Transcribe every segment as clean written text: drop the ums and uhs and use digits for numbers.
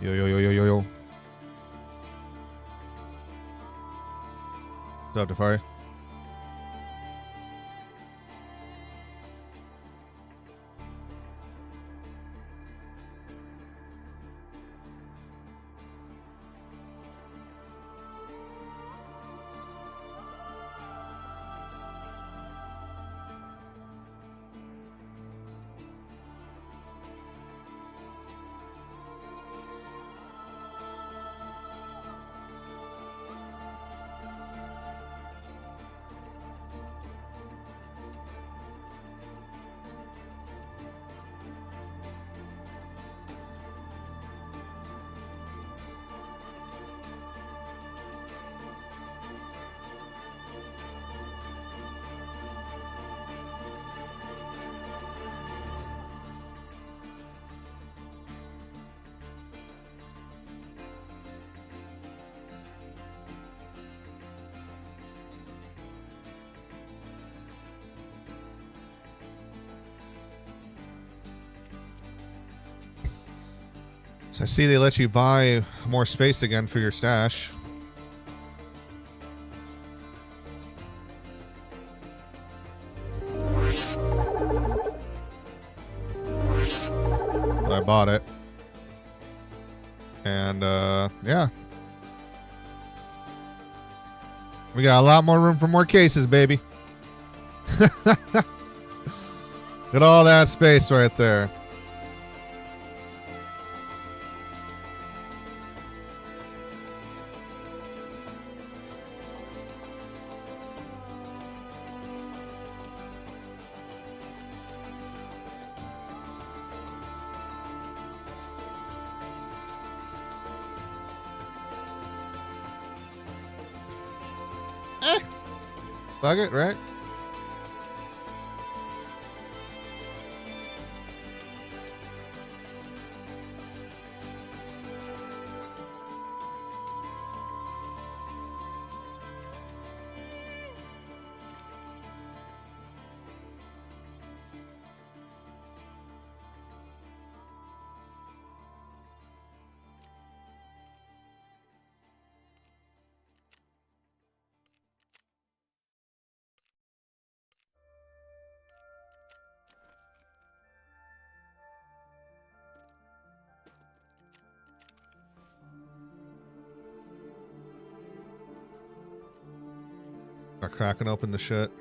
Yo, yo, yo, yo, yo, yo. What's up, Defari? So I see they let you buy more space again for your stash. So I bought it. And, yeah. We got a lot more room for more cases, baby. Look at all that space right there. Fuck it, right? Start cracking open the shit.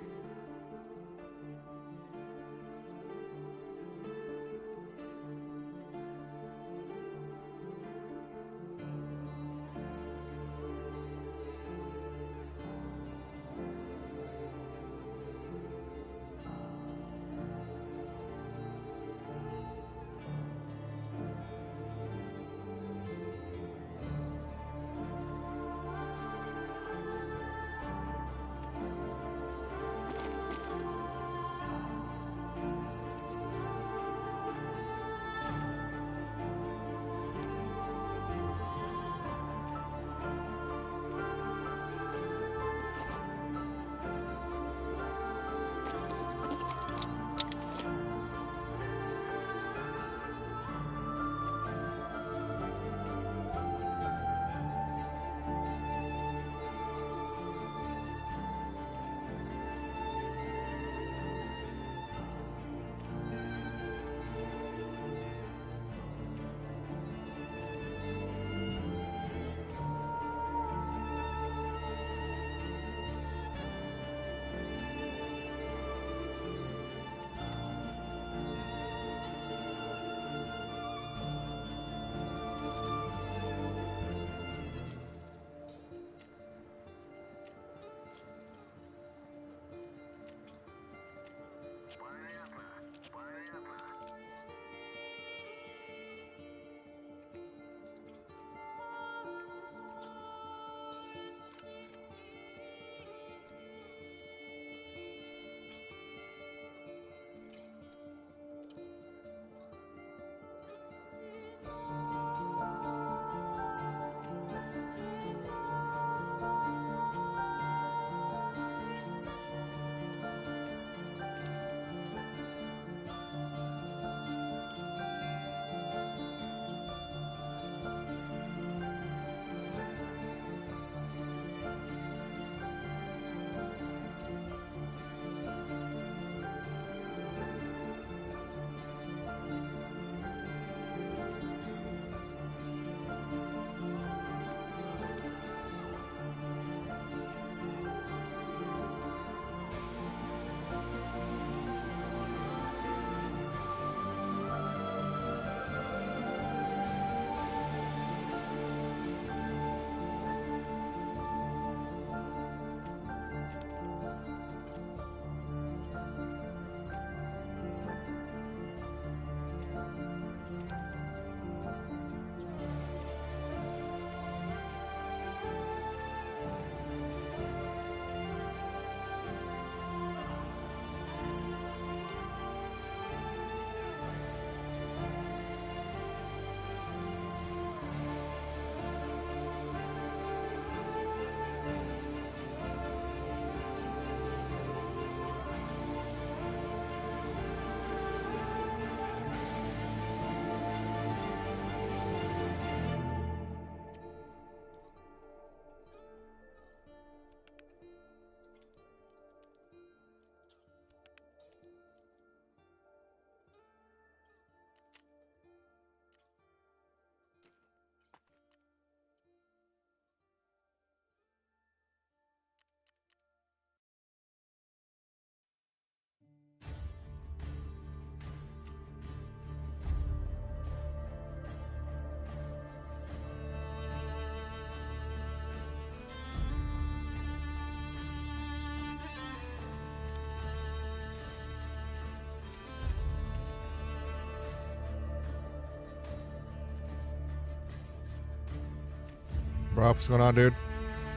Bro, what's going on, dude?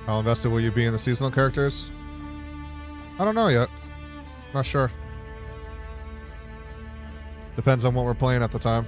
How invested will you be in the seasonal characters? I don't know yet. Not sure. Depends on what we're playing at the time.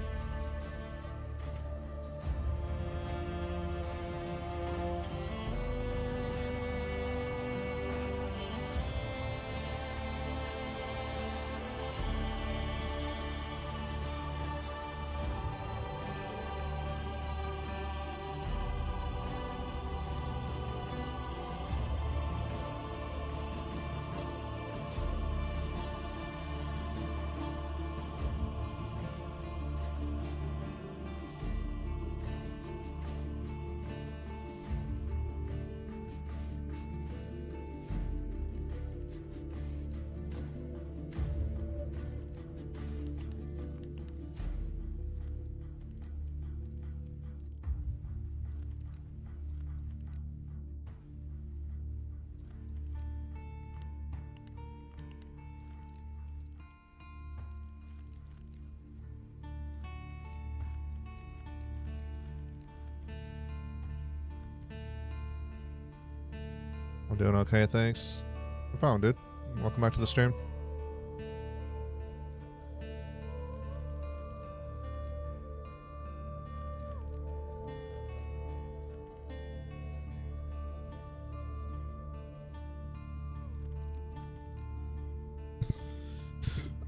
I'm doing okay, thanks. No problem, dude. Welcome back to the stream.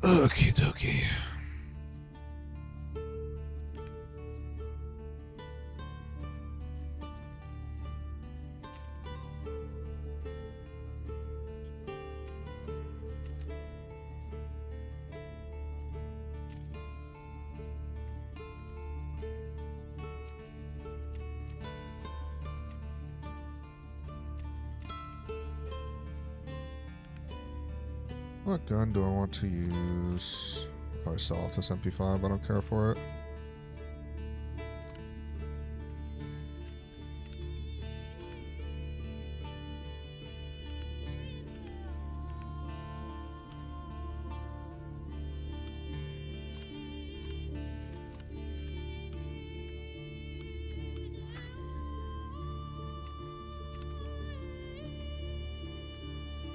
Okie dokie. What gun do I want to use? If I sell off this MP5, I don't care for it.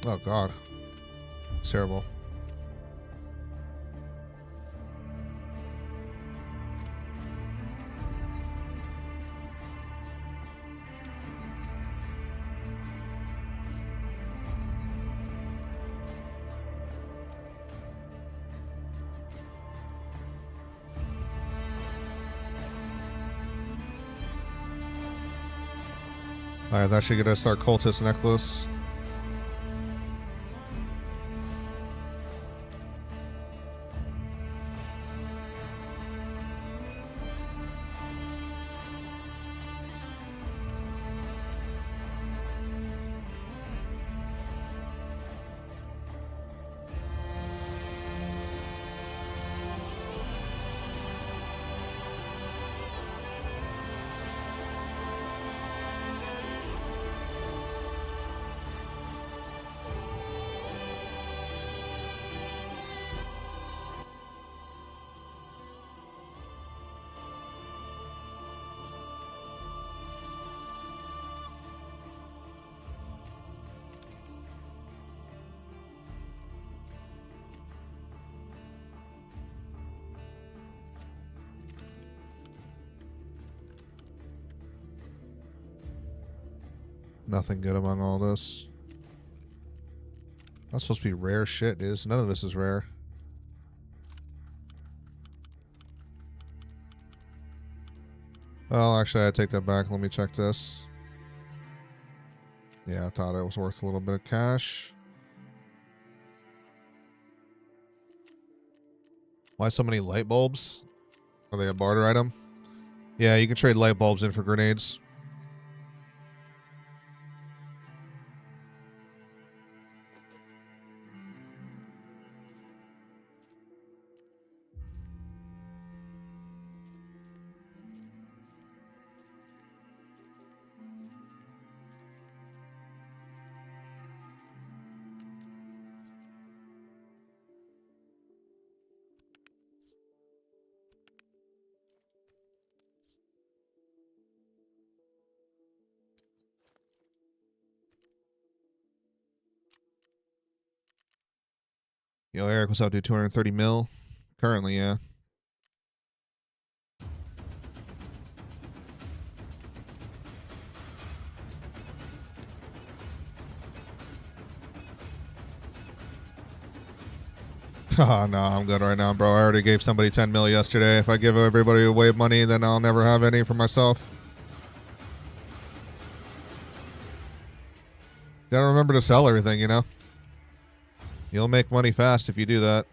Oh god. It's terrible. Alright, that should get us our cultist necklace. Nothing good among all this. That's supposed to be rare shit, dude. None of this is rare. Well, actually, I take that back. Let me check this. Yeah, I thought it was worth a little bit of cash. Why so many light bulbs? Are they a barter item? Yeah, you can trade light bulbs in for grenades. Yo, Eric, what's up, dude? 230 mil? Currently, yeah. Oh, no, I'm good right now, bro. I already gave somebody 10 mil yesterday. If I give everybody away money, then I'll never have any for myself. Gotta remember to sell everything, you know? You'll make money fast if you do that.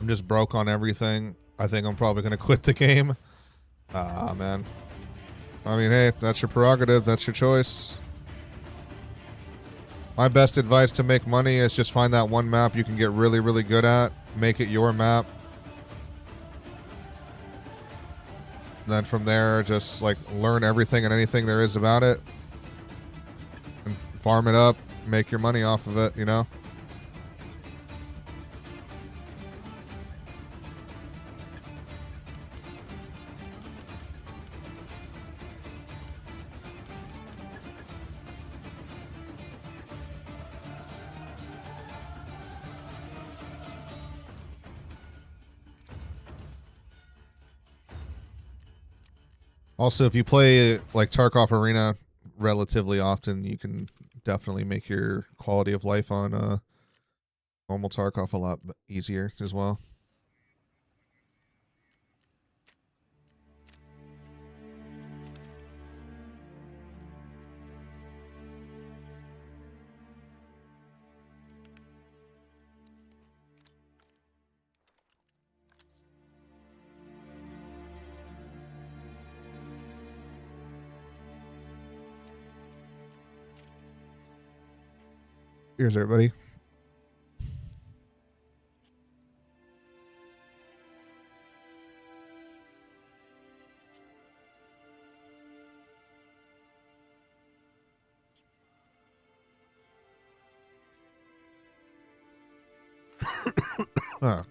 I'm just broke on everything. I think I'm probably going to quit the game. Ah, man. I mean, hey, that's your prerogative. That's your choice. My best advice to make money is just find that one map you can get really, really good at. Make it your map. And then from there, just like learn everything and anything there is about it. And farm it up. Make your money off of it, you know? Also, if you play like Tarkov Arena relatively often, you can definitely make your quality of life on normal Tarkov a lot easier as well. Here's everybody. Ah.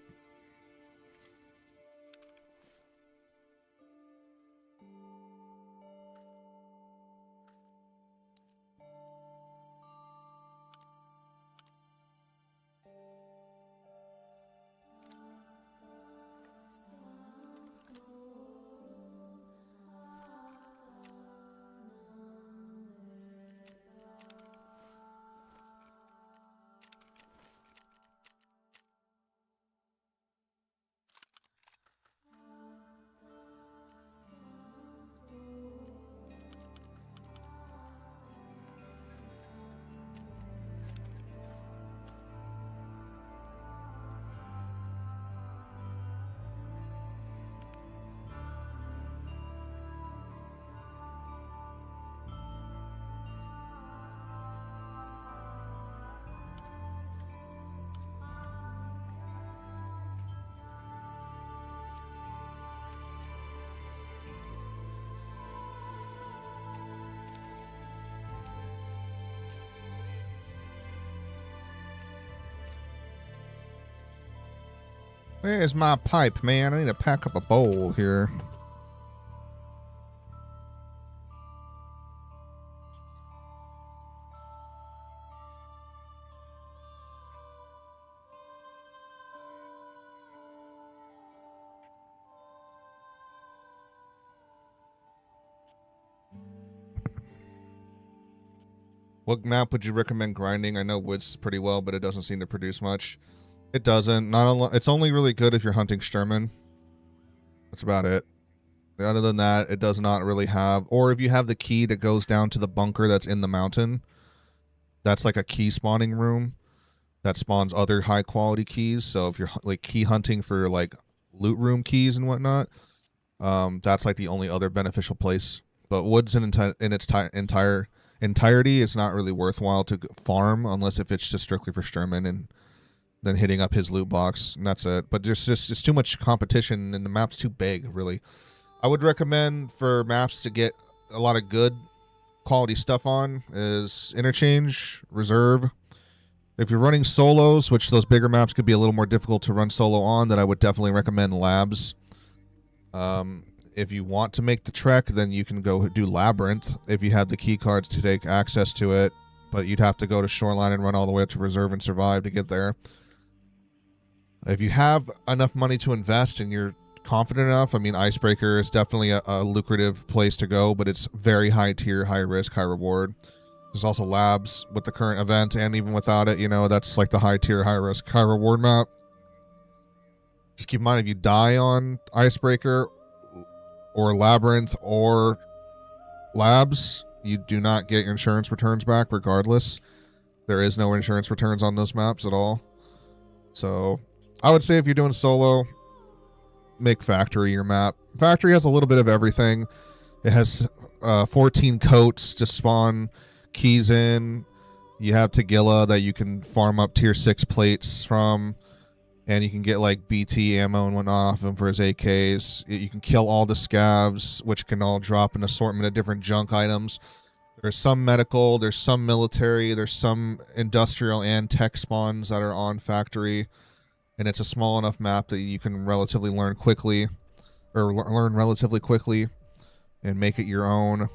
Where's my pipe, man? I need to pack up a bowl here. What map would you recommend grinding? I know Woods pretty well, but it doesn't seem to produce much. It doesn't. It's only really good if you're hunting Sturman. That's about it. Other than that, it does not really have... Or if you have the key that goes down to the bunker that's in the mountain, that's like a key spawning room that spawns other high-quality keys. So if you're like key hunting for like loot room keys and whatnot, that's like the only other beneficial place. But Woods in its entirety, it's not really worthwhile to farm unless if it's just strictly for Sturman and than hitting up his loot box, and that's it. But there's just it's too much competition, and the map's too big, really. I would recommend for maps to get a lot of good quality stuff on is Interchange, Reserve. If you're running solos, which those bigger maps could be a little more difficult to run solo on, then I would definitely recommend Labs. If you want to make the trek, then you can go do Labyrinth if you have the key cards to take access to it, but you'd have to go to Shoreline and run all the way up to Reserve and Survive to get there. If you have enough money to invest and you're confident enough, I mean, Icebreaker is definitely a lucrative place to go, but it's very high tier, high risk, high reward. There's also Labs with the current event, and even without it, you know, that's like the high tier, high risk, high reward map. Just keep in mind, if you die on Icebreaker or Labyrinth or Labs, you do not get your insurance returns back regardless. There is no insurance returns on those maps at all. So I would say if you're doing solo, make Factory your map. Factory has a little bit of everything. It has 14 coats to spawn keys in. You have Tagilla that you can farm up tier 6 plates from, and you can get like BT ammo and whatnot off him for his AKs. You can kill all the scavs, which can all drop an assortment of different junk items. There's some medical, there's some military, there's some industrial and tech spawns that are on Factory, and it's a small enough map that you can relatively learn quickly, or learn relatively quickly, and make it your own.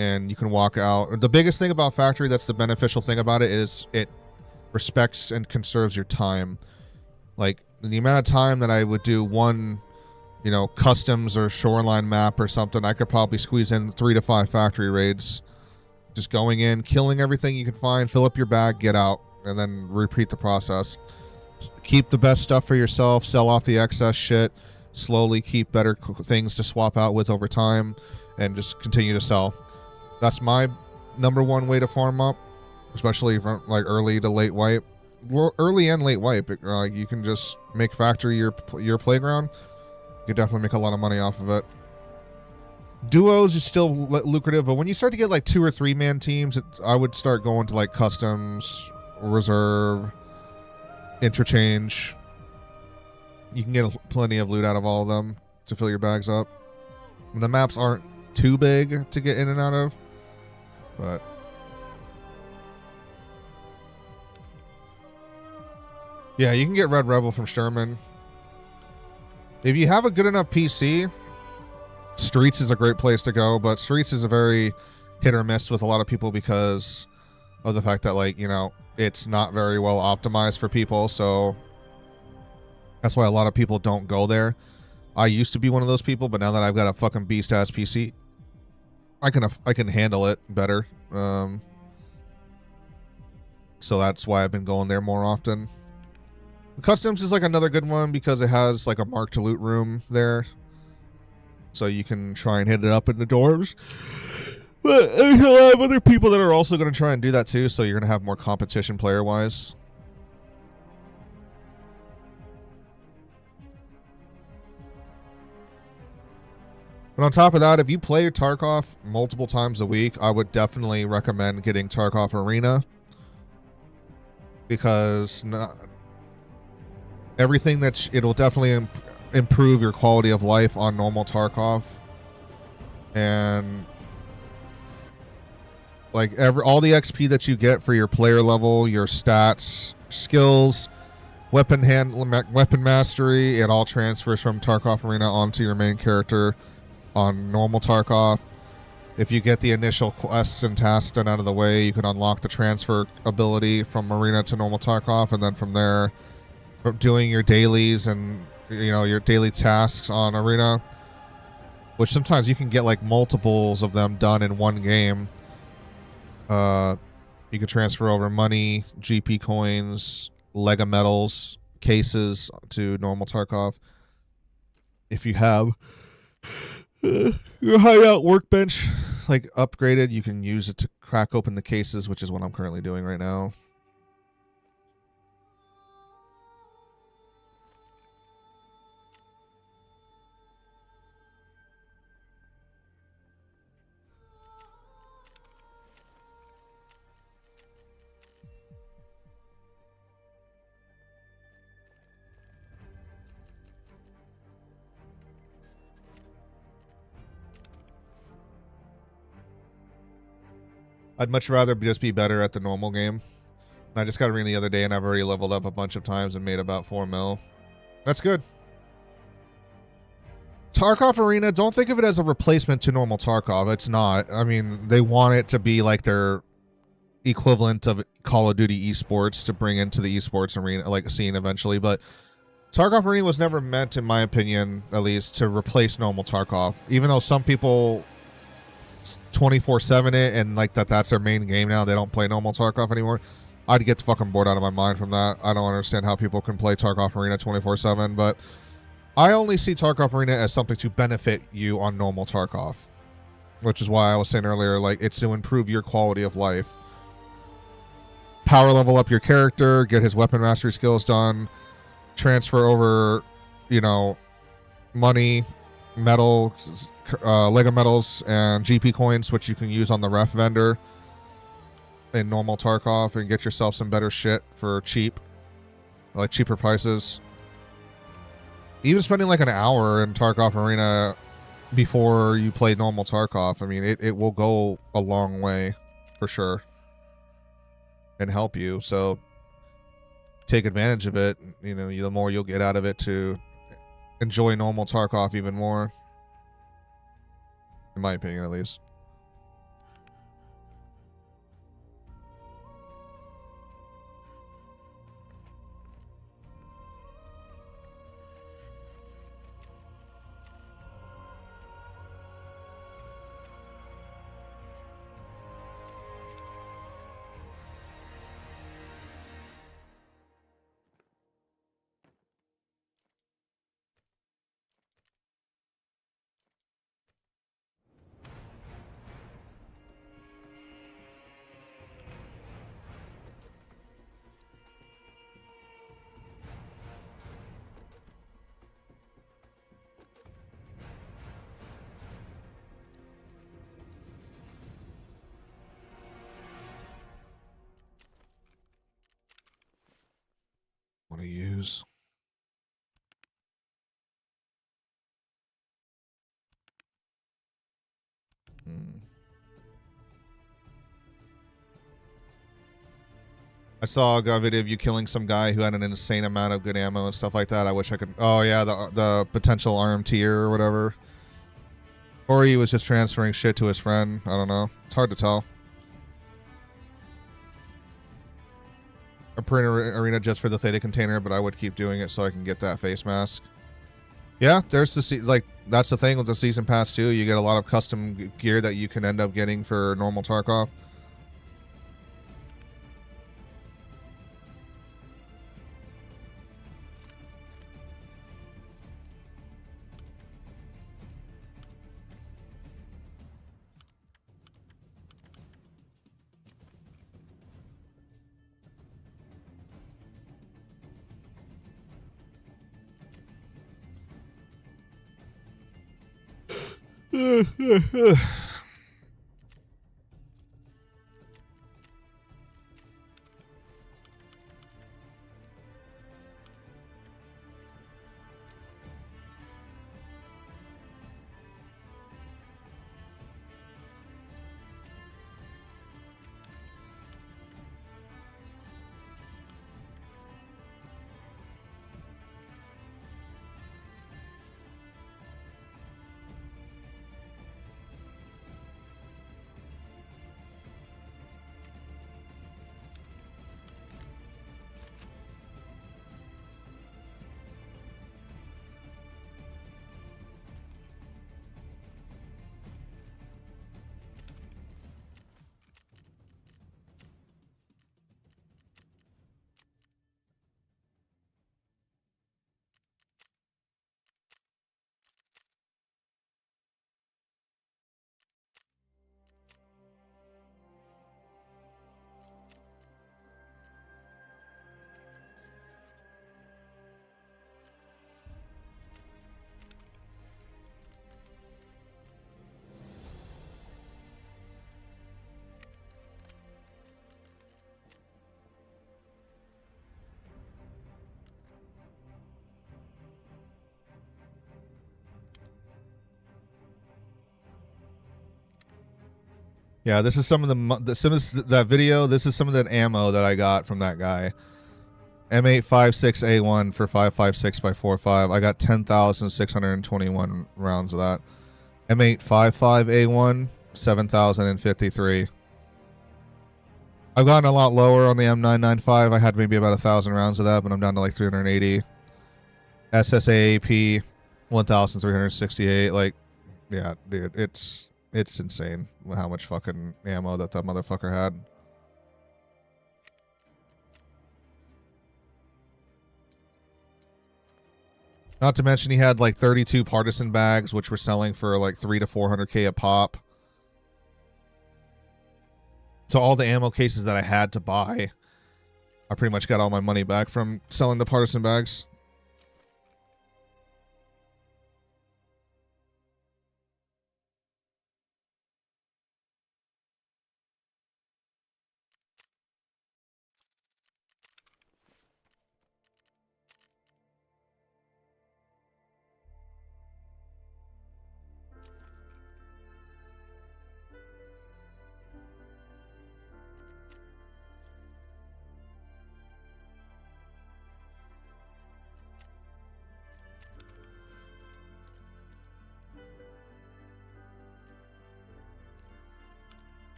And you can walk out. The biggest thing about Factory, that's the beneficial thing about it, is it respects and conserves your time. Like, the amount of time that I would do one, you know, customs or shoreline map or something, I could probably squeeze in 3 to 5 Factory raids. Just going in, killing everything you can find, fill up your bag, get out, and then repeat the process. Keep the best stuff for yourself, sell off the excess shit, slowly keep better things to swap out with over time, and just continue to sell. That's my #1 way to farm up, especially from like early to late wipe. Early and late wipe, you can just make Factory your playground. You definitely make a lot of money off of it. Duos is still lucrative, but when you start to get like 2 or 3 man teams, I would start going to like Customs, Reserve, Interchange. You can get plenty of loot out of all of them to fill your bags up. And the maps aren't too big to get in and out of, but yeah, you can get Red Rebel from Sherman. If you have a good enough PC, Streets is a great place to go, but Streets is a very hit or miss with a lot of people because of the fact that, like, you know, it's not very well optimized for people, so that's why a lot of people don't go there. I used to be one of those people, but now that I've got a fucking beast-ass PC, I can handle it better. So that's why I've been going there more often. Customs is like another good one because it has like a mark to loot room there, so you can try and hit it up in the dorms. But there's a lot of other people that are also going to try and do that too, so you're going to have more competition player-wise. But on top of that, if you play Tarkov multiple times a week, I would definitely recommend getting Tarkov Arena, because everything it'll definitely improve your quality of life on normal Tarkov, and like all the XP that you get for your player level, your stats, skills, weapon mastery, it all transfers from Tarkov Arena onto your main character on normal Tarkov. If you get the initial quests and tasks done out of the way, you can unlock the transfer ability from Arena to normal Tarkov, and then from there, doing your dailies and, you know, your daily tasks on Arena, which sometimes you can get like multiples of them done in one game. You can transfer over money, GP coins, Lega medals, cases to normal Tarkov. If you have your hideout workbench like upgraded, you can use it to crack open the cases, which is what I'm currently doing right now. I'd much rather just be better at the normal game. I just got Arena the other day, and I've already leveled up a bunch of times and made about 4 mil. That's good. Tarkov Arena, don't think of it as a replacement to normal Tarkov. It's not. I mean, they want it to be like their equivalent of Call of Duty esports to bring into the esports arena, like scene eventually. But Tarkov Arena was never meant, in my opinion, at least, to replace normal Tarkov. Even though some people 24/7 it and like that's their main game now, they don't play normal Tarkov anymore. I'd get fucking bored out of my mind from that. I don't understand how people can play Tarkov Arena 24/7, but I only see Tarkov Arena as something to benefit you on normal Tarkov, which is why I was saying earlier, like, it's to improve your quality of life. Power level up your character, get his weapon mastery skills done, transfer over, you know, money, metals, Lego metals, and GP coins, which you can use on the ref vendor in normal Tarkov, and get yourself some better shit for cheap, like cheaper prices. Even spending like an hour in Tarkov Arena before you play normal Tarkov, I mean, it will go a long way for sure and help you. So take advantage of it. You know, the more you'll get out of it to enjoy normal Tarkov even more, in my opinion, at least. Want to use. I saw a video of you killing some guy who had an insane amount of good ammo and stuff like that. I wish I could. Oh yeah, the potential RMT or whatever. Or he was just transferring shit to his friend. I don't know. It's hard to tell. I put in Arena just for the Theta container, but I would keep doing it so I can get that face mask. Yeah, there's the like that's the thing with the season pass too. You get a lot of custom gear that you can end up getting for normal Tarkov. Yeah, this is some of that video. This is some of that ammo that I got from that guy. M856A1 for 5.56 by 4.5. I got 10,621 rounds of that. M855A1, 7,053. I've gotten a lot lower on the M995. I had maybe about 1,000 rounds of that, but I'm down to like 380. SSAAP, 1,368. Like, yeah, dude, it's insane how much fucking ammo that motherfucker had. Not to mention he had like 32 partisan bags, which were selling for like 300 to 400K a pop. So all the ammo cases that I had to buy, I pretty much got all my money back from selling the partisan bags.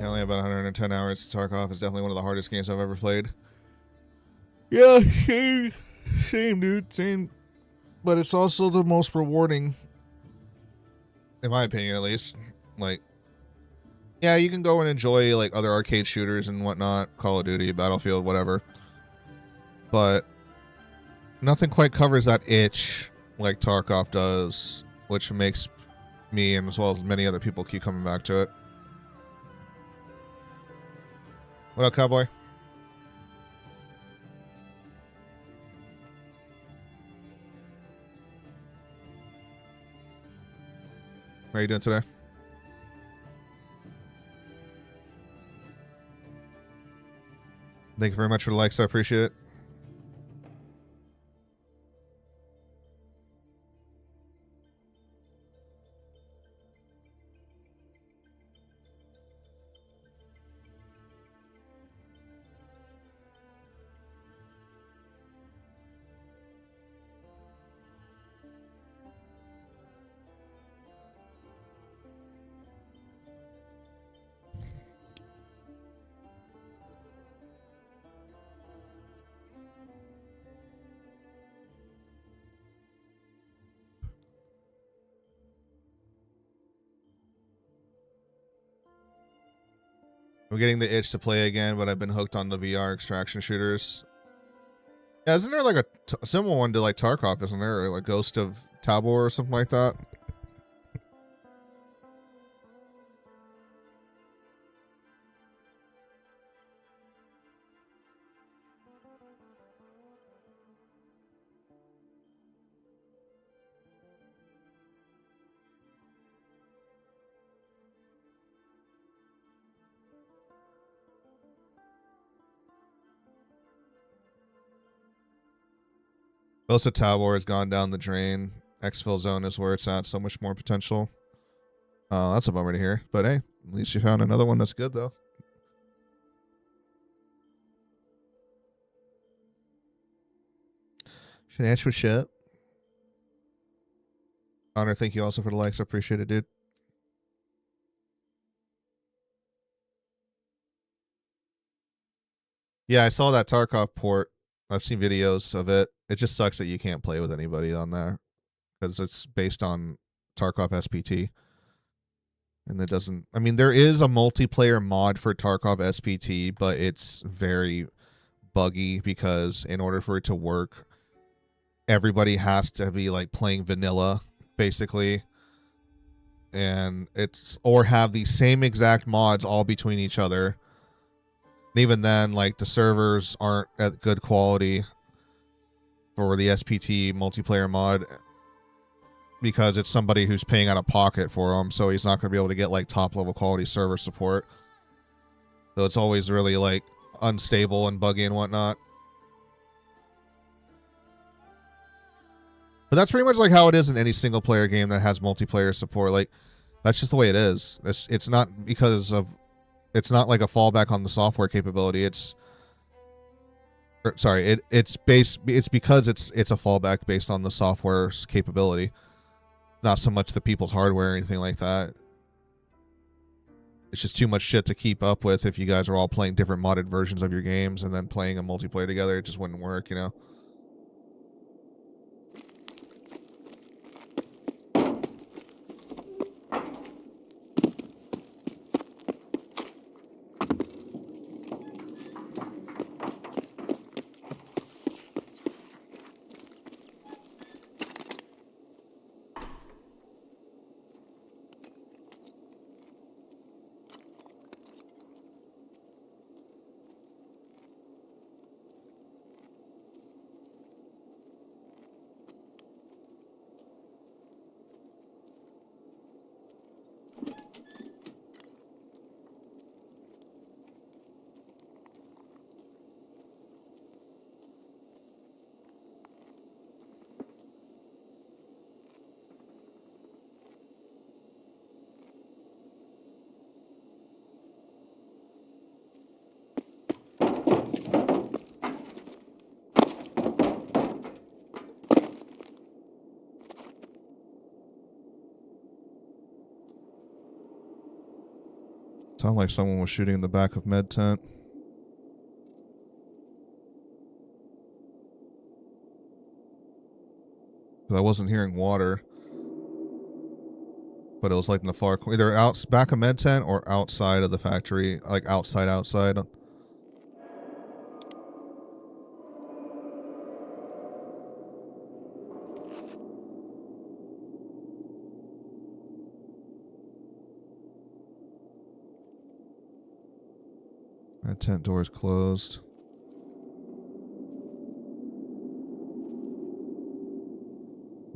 Only about 110 hours. Tarkov is definitely one of the hardest games I've ever played. Yeah, same, dude, same. But it's also the most rewarding, in my opinion, at least. Like, yeah, you can go and enjoy like other arcade shooters and whatnot, Call of Duty, Battlefield, whatever. But nothing quite covers that itch like Tarkov does, which makes me and as well as many other people keep coming back to it. What up, cowboy? How are you doing today? Thank you very much for the likes. I appreciate it. I'm getting the itch to play again, but I've been hooked on the VR extraction shooters. Yeah, isn't there like a similar one to like Tarkov, isn't there? Or like Ghost of Tabor or something like that? Ghost of Tabor has gone down the drain. Exfil zone is where it's at. So much more potential. That's a bummer to hear. But hey, at least you found another one that's good though. Should I ask for shit? Honor, thank you also for the likes. I appreciate it, dude. Yeah, I saw that Tarkov port. I've seen videos of it. It just sucks that you can't play with anybody on there because it's based on Tarkov SPT. And it doesn't... I mean, there is a multiplayer mod for Tarkov SPT, but it's very buggy because in order for it to work, everybody has to be like playing vanilla, basically. and it's or have the same exact mods all between each other. And even then, like, the servers aren't at good quality for the SPT multiplayer mod because it's somebody who's paying out of pocket for them, so he's not going to be able to get like top level quality server support. So it's always really like unstable and buggy and whatnot. But that's pretty much like how it is in any single player game that has multiplayer support. Like, that's just the way it is. It's not because of, it's not like a fallback on the software capability. It's sorry, it's because it's a fallback based on the software's capability, not so much the people's hardware or anything like that. It's just too much shit to keep up with if you guys are all playing different modded versions of your games and then playing a multiplayer together. It just wouldn't work, you know. Sounded like someone was shooting in the back of med tent. I wasn't hearing water, but it was like in the far corner, either out back of med tent or outside of the factory, like outside. Med tent doors closed.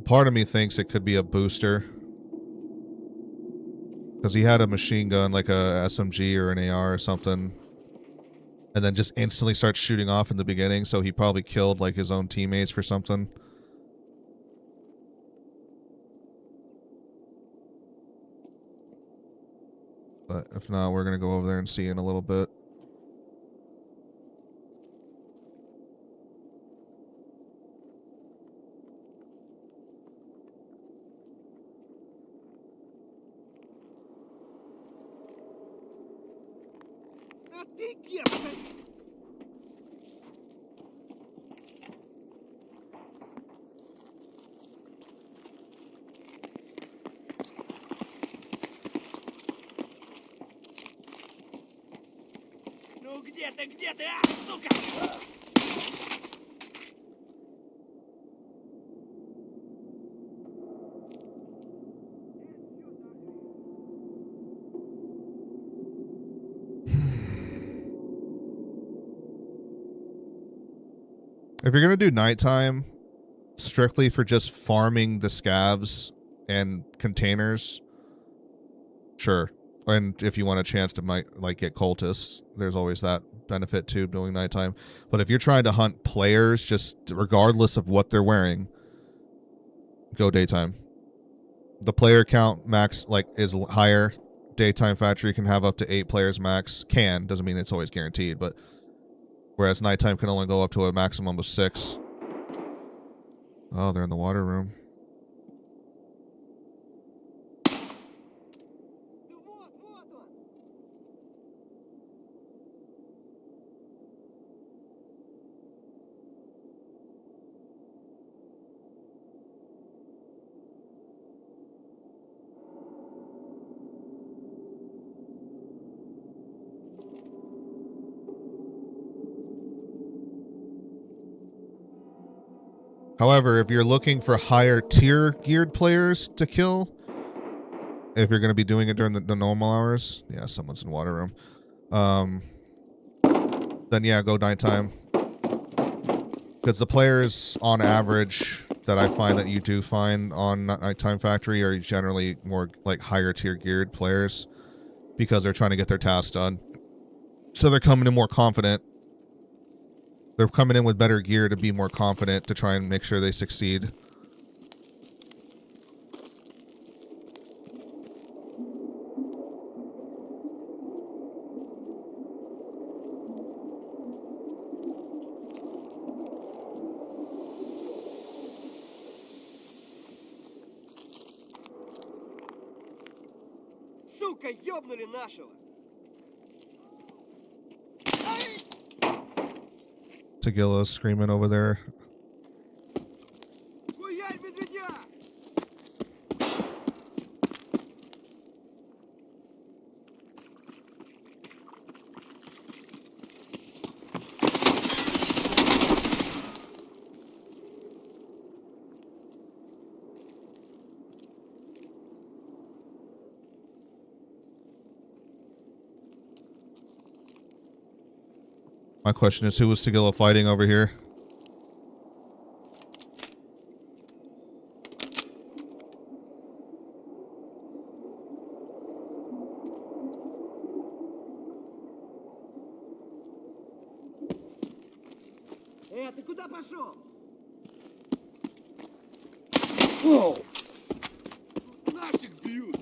Part of me thinks it could be a booster, because he had a machine gun, like a SMG or an AR or something, and then just instantly starts shooting off in the beginning, so he probably killed like his own teammates for something. But if not, we're gonna go over there and see in a little bit. Где ты, а, сука? If you're gonna do nighttime strictly for just farming the scavs and containers, sure. And if you want a chance to might like get cultists, there's always that benefit too doing nighttime. But if you're trying to hunt players, just regardless of what they're wearing, go daytime. The player count max like is higher. Daytime factory can have up to 8 players max. Can, doesn't mean it's always guaranteed, but whereas nighttime can only go up to a maximum of 6. Oh, they're in the water room. However, if you're looking for higher tier geared players to kill, if you're going to be doing it during the normal hours. Yeah, someone's in water room. Then yeah, go nighttime. Because the players, on average, that I find that you do find on Nighttime Factory are generally more like higher tier geared players because they're trying to get their tasks done. So they're coming in more confident. They're coming in with better gear to be more confident to try and make sure they succeed. Сука, ёбнули нашего! Tegila's screaming over there. Хуярь медведя! My question is, who was Tegilla fighting over here? Ты куда пошел? Наших бьют!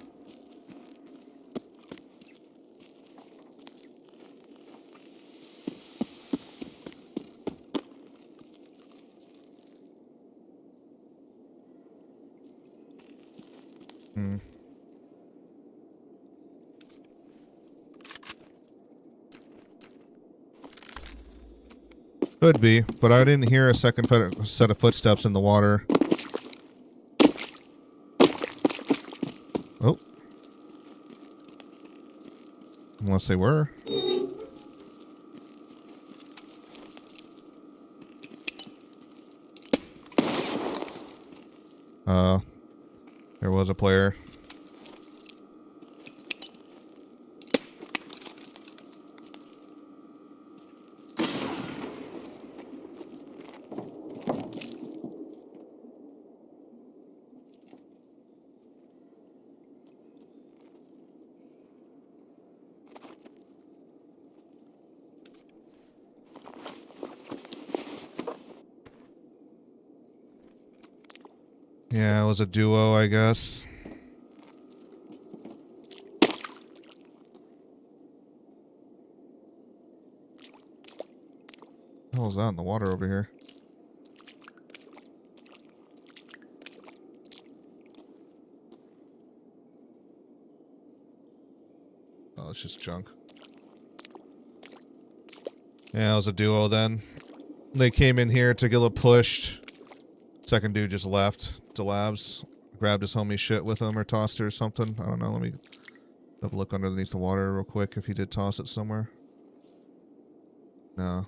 Could be, but I didn't hear a second set of footsteps in the water. Oh. Unless they were. There was a player. Yeah, it was a duo, I guess. What the hell is that in the water over here? Oh, it's just junk. Yeah, it was a duo then. They came in here, Tegilla pushed. Second dude just left to labs. Grabbed his homie shit with him or tossed it or something. I don't know, let me have a look underneath the water real quick if he did toss it somewhere. No.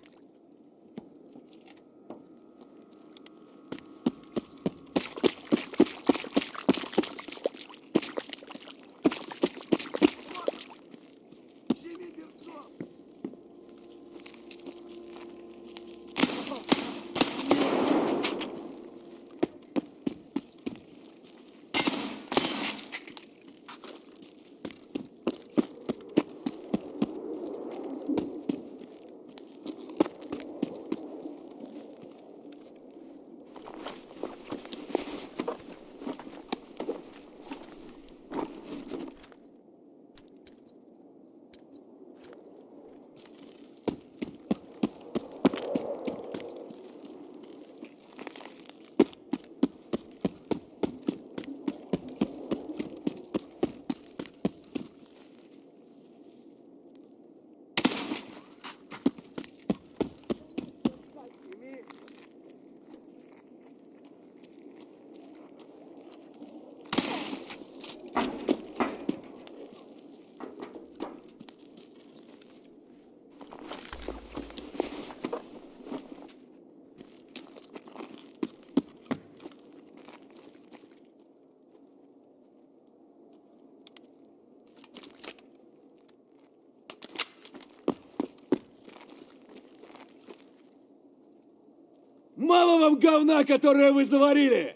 Мало вам говна, которое вы заварили!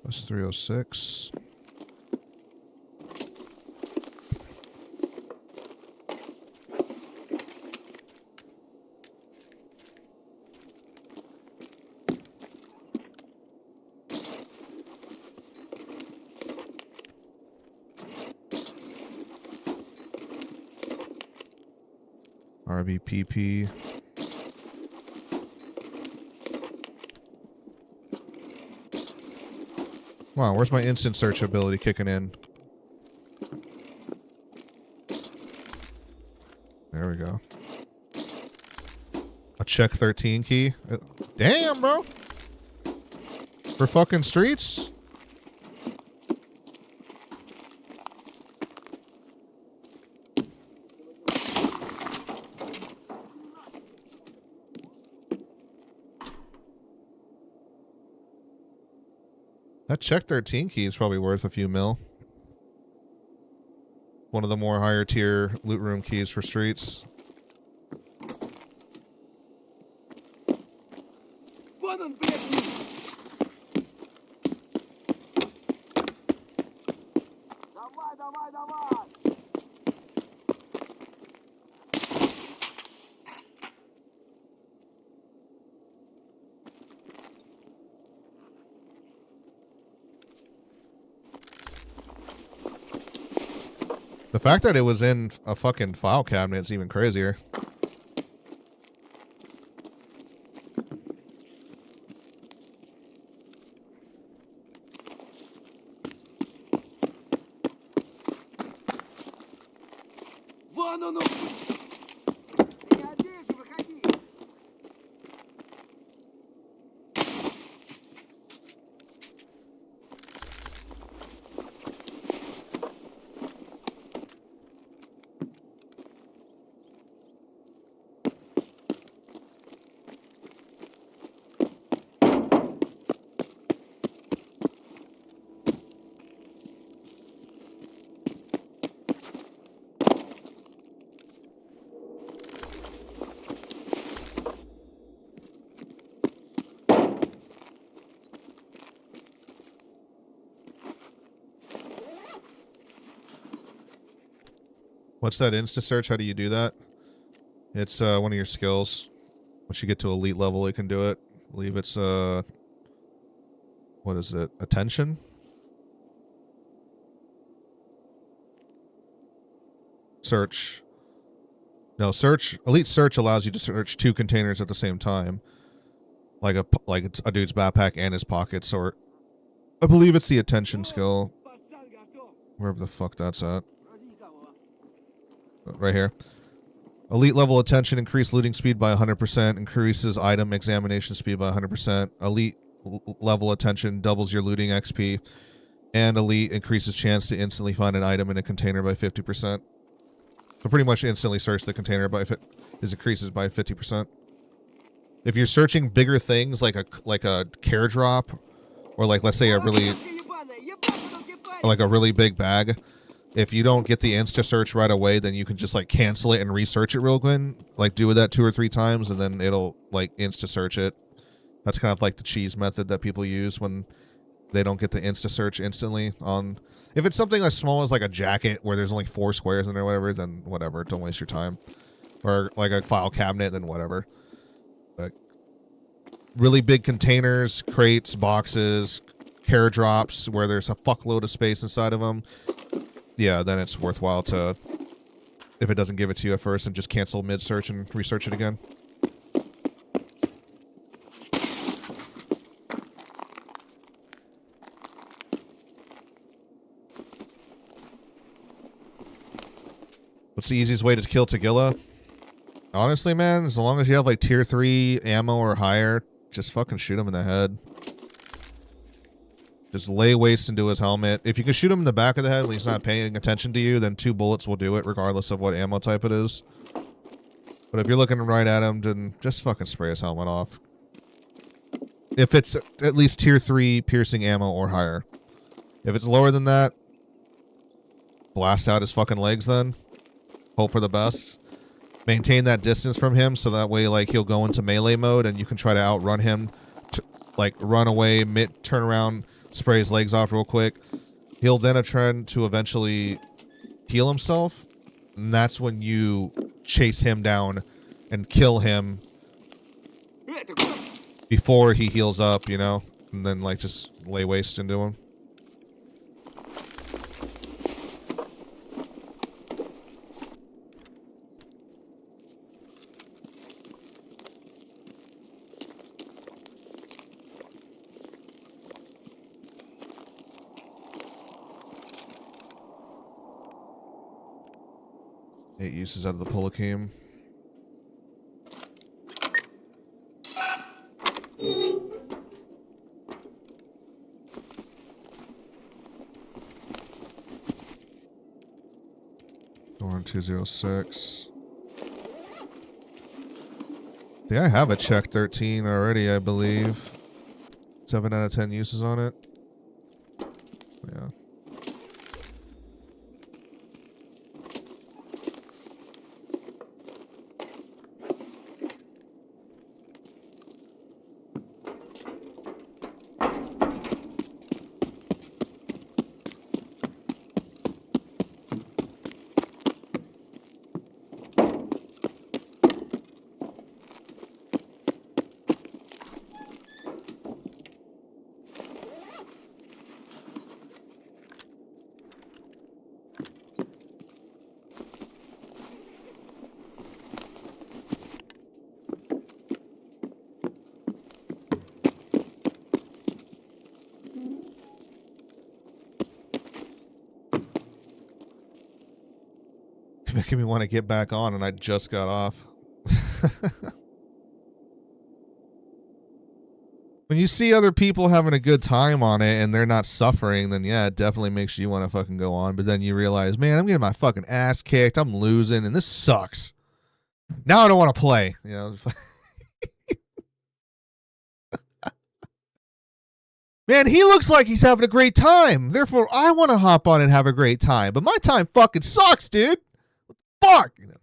That's 306. RVPP. Wow, where's my instant search ability kicking in? There we go. A check 13 key. Damn, bro. For fucking streets? That check 13 key is probably worth a few mil. One of the more higher tier loot room keys for streets. Вон он, блядь! Давай, давай, давай! The fact that it was in a fucking file cabinet is even crazier. Вон он! Не одежь, выходи! What's that insta search? How do you do that? It's one of your skills. Once you get to elite level, you can do it. I believe it's what is it? Attention? Search. No, search. Elite search allows you to search 2 containers at the same time. Like it's a dude's backpack and his pockets, or I believe it's the attention skill. Пацан готов! Wherever the fuck that's at. Вроде никого. Right here. Elite level attention, increase looting speed by 100%, increases item examination speed by 100%. Elite level attention doubles your looting XP, and elite increases chance to instantly find an item in a container by 50%. So pretty much instantly search the container by increases by 50%. If you're searching bigger things like a care drop, or like let's say a really big bag, if you don't get the insta search right away, then you can just like cancel it and research it real quick. Like do that 2 or 3 times, and then it'll like insta search it. That's kind of like the cheese method that people use when they don't get the insta search instantly. On if it's something as small as like a jacket where there's only 4 squares in there, or whatever, then whatever. Don't waste your time. Or like a file cabinet, then whatever. But really big containers, crates, boxes, care drops where there's a fuckload of space inside of them. Yeah, then it's worthwhile to, if it doesn't give it to you at first, and just cancel mid-search and research it again. What's the easiest way to kill Tagilla? Honestly, man, as long as you have like tier 3 ammo or higher, just fucking shoot him in the head. Just lay waste into his helmet. If you can shoot him in the back of the head when he's not paying attention to you, then 2 bullets will do it, regardless of what ammo type it is. But if you're looking right at him, then just fucking spray his helmet off. If it's at least tier 3 piercing ammo or higher. If it's lower than that, blast out his fucking legs then. Hope for the best. Maintain that distance from him so that way, like, he'll go into melee mode and you can try to outrun him. Like, run away, turn around, spray his legs off real quick. He'll then try to eventually heal himself. And that's when you chase him down and kill him before he heals up, you know? And then, like, just lay waste into him. Eight uses out of the Polakim. Door 206. Yeah, I have a check 13 already, I believe. 7 out of 10 uses on it. Yeah. Making me want to get back on, and I just got off. When you see other people having a good time on it and they're not suffering, then yeah, it definitely makes you want to fucking go on. But then you realize, man, I'm getting my fucking ass kicked. I'm losing, and this sucks. Now I don't want to play. You know. Man, he looks like he's having a great time. Therefore, I want to hop on and have a great time. But my time fucking sucks, dude. Fuck. You know.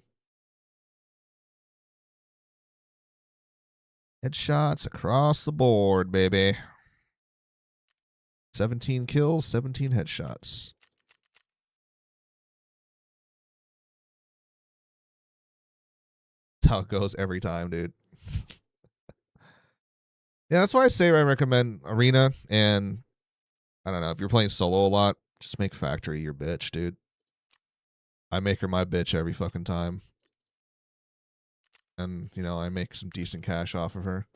Headshots across the board, baby. 17 kills, 17 headshots. That's how it goes every time, dude. Yeah, that's why I recommend Arena, and I don't know, if you're playing solo a lot, just make Factory your bitch, dude. I make her my bitch every fucking time. And, you know, I make some decent cash off of her.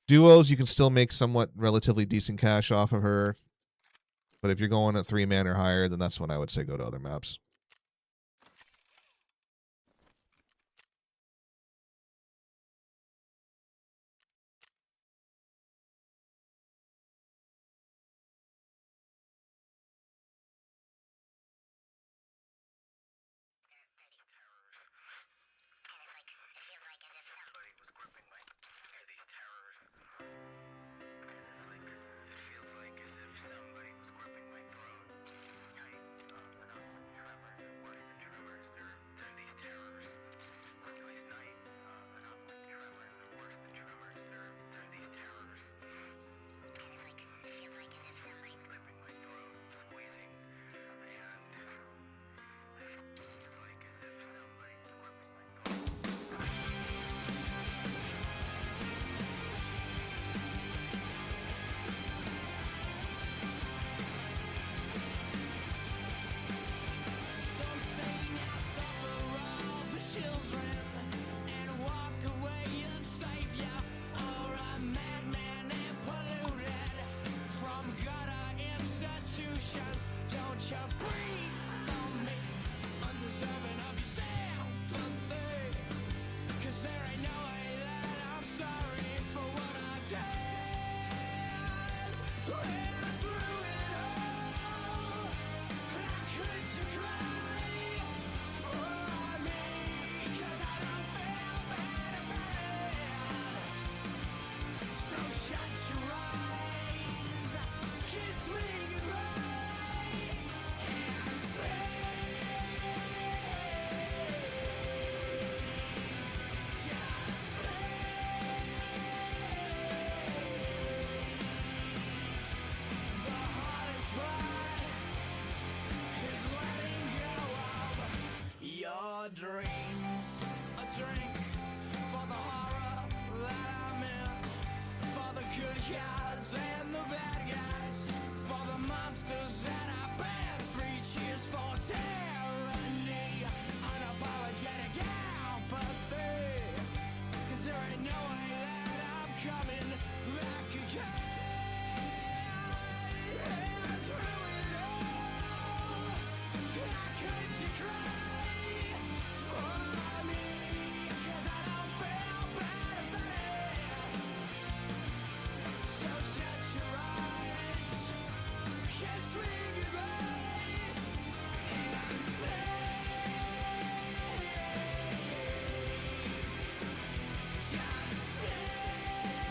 Duos, you can still make somewhat relatively decent cash off of her. But if you're going at 3-man or higher, then that's when I would say go to other maps.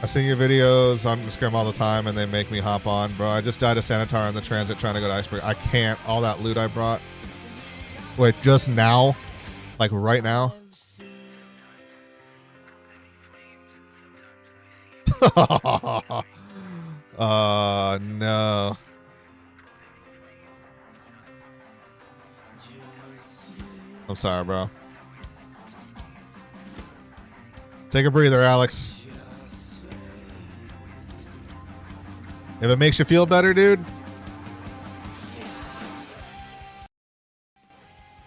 I see your videos on Instagram all the time, and they make me hop on, bro. I just died a Sanitar on the transit trying to go to Iceberg. I can't. All that loot I brought. Wait, just now? Like right now? No. I'm sorry, bro. Take a breather, Alex. If it makes you feel better, dude.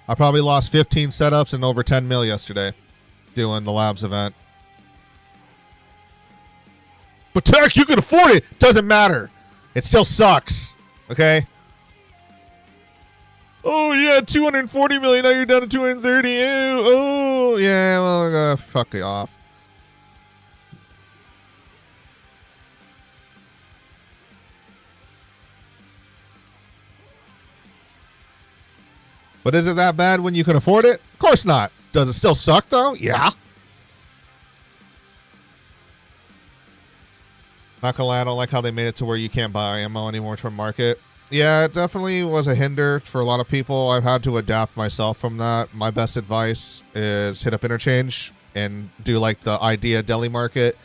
I probably lost 15 setups and over 10 mil yesterday doing the labs event. But Tech, you can afford it. Doesn't matter. It still sucks. Okay? Oh, yeah, 240 million. Now you're down to 230. Oh, yeah, well, fuck it off. But is it that bad when you can afford it? Of course not. Does it still suck, though? Yeah. Not gonna lie, I don't like how they made it to where you can't buy ammo anymore from market. Yeah, it definitely was a hinder for a lot of people. I've had to adapt myself from that. My best advice is hit up Interchange and do like the Idea Deli Market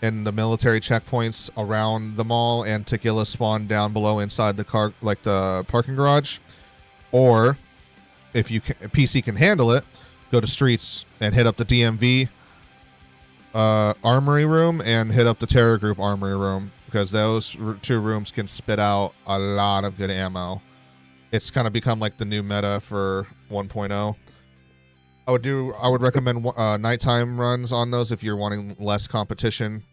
and the military checkpoints around the mall, and tequila spawn down below inside the car, like the parking garage. Or if you can, PC can handle it, go to Streets and hit up the DMV armory room and hit up the Terror Group armory room, because those two rooms can spit out a lot of good ammo. It's kind of become like the new meta for 1.0. I would recommend nighttime runs on those if you're wanting less competition,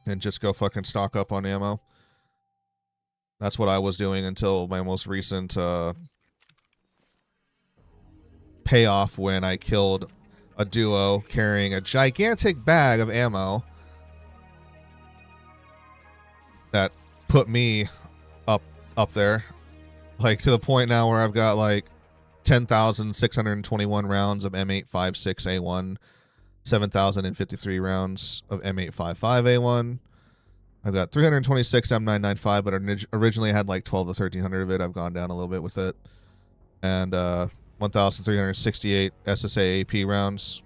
and just go fucking stock up on ammo. That's what I was doing until my most recent payoff, when I killed a duo carrying a gigantic bag of ammo that put me up there, like to the point now where I've got like 10,621 rounds of M856A1, 7,053 rounds of M855A1. I've got 326 M995, but originally I had like 12 to 1,300 of it. I've gone down a little bit with it. And 1,368 SSA AP rounds.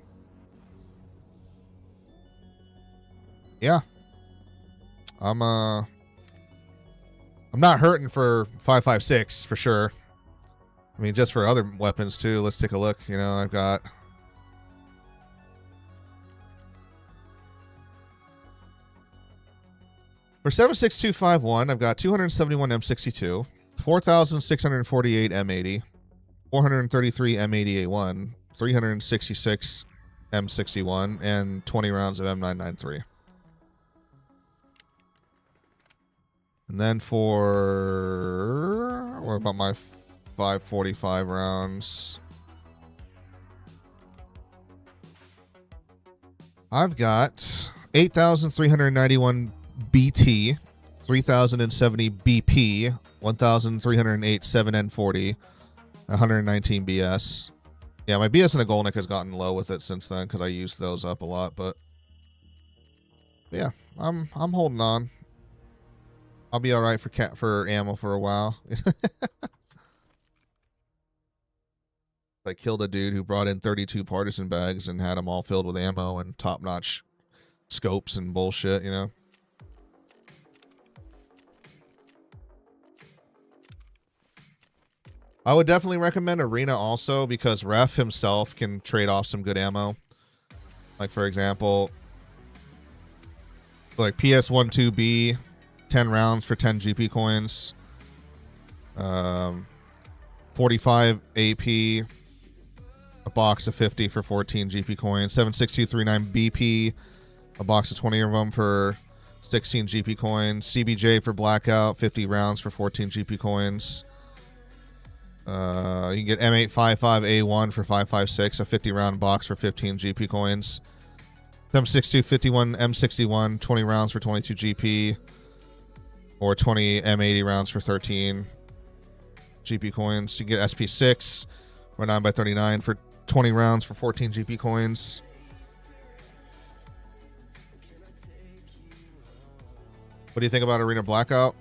Yeah. I'm not hurting for 5.56 for sure. I mean, just for other weapons too. Let's take a look. You know, I've got... For 7.6251, I've got 271 M62, 4,648 M80, 433 M80A1, 366 M61, and 20 rounds of M993. And then for... what about my 545 rounds? I've got 8,391 BT, 3,070 BP, 1,308 7N40, 119 BS. Yeah, my BS and the Golnick has gotten low with it since then because I used those up a lot. But yeah, I'm holding on. I'll be all right for ammo for a while. I killed a dude who brought in 32 partisan bags and had them all filled with ammo and top-notch scopes and bullshit, you know. I would definitely recommend Arena also, because Ref himself can trade off some good ammo. Like, for example, like PS12B, 10 rounds for 10 GP coins. 45 AP, a box of 50 for 14 GP coins. 76239 BP, a box of 20 of them for 16 GP coins. CBJ for Blackout, 50 rounds for 14 GP coins. You can get M855A1 for 556, a 50 round box for 15 GP coins. M6251 M61, 20 rounds for 22 GP, or 20 M80 rounds for 13 GP coins. You can get SP6 or 9x39 for 20 rounds for 14 GP coins. What do you think about Arena Blackout?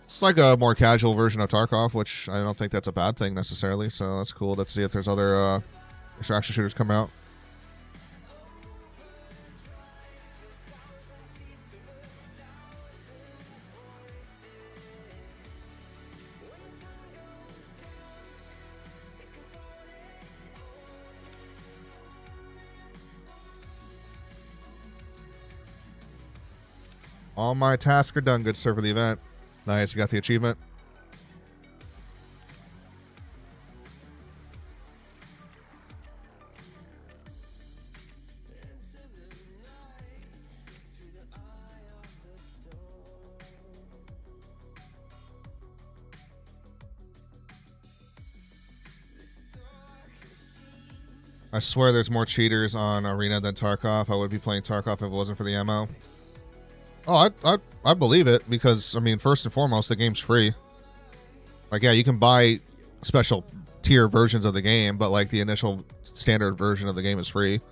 It's like a more casual version of Tarkov, which I don't think that's a bad thing necessarily. So that's cool. Let's see if there's other extraction shooters come out. All my tasks are done, good sir, for the event. Nice, you got the achievement. I swear there's more cheaters on Arena than Tarkov. I would be playing Tarkov if it wasn't for the ammo. Oh, I believe it because, I mean, first and foremost, the game's free. Like, yeah, you can buy special tier versions of the game, but, like, the initial standard version of the game is free.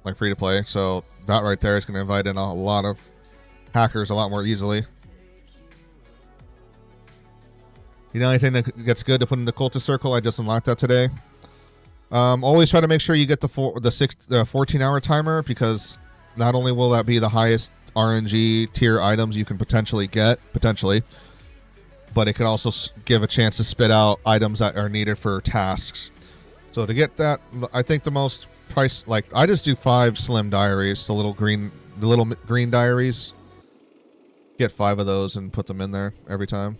Like, free to play. So that right there is going to invite in a lot of hackers a lot more easily. You know anything that gets good to put in the cultist circle? I just unlocked that today. Always try to make sure you get the 14-hour timer, because not only will that be the highest RNG tier items you can potentially get, but it can also give a chance to spit out items that are needed for tasks. So to get that, I think the most price, like, I just do 5 slim diaries, the little green diaries. Get 5 of those and put them in there every time.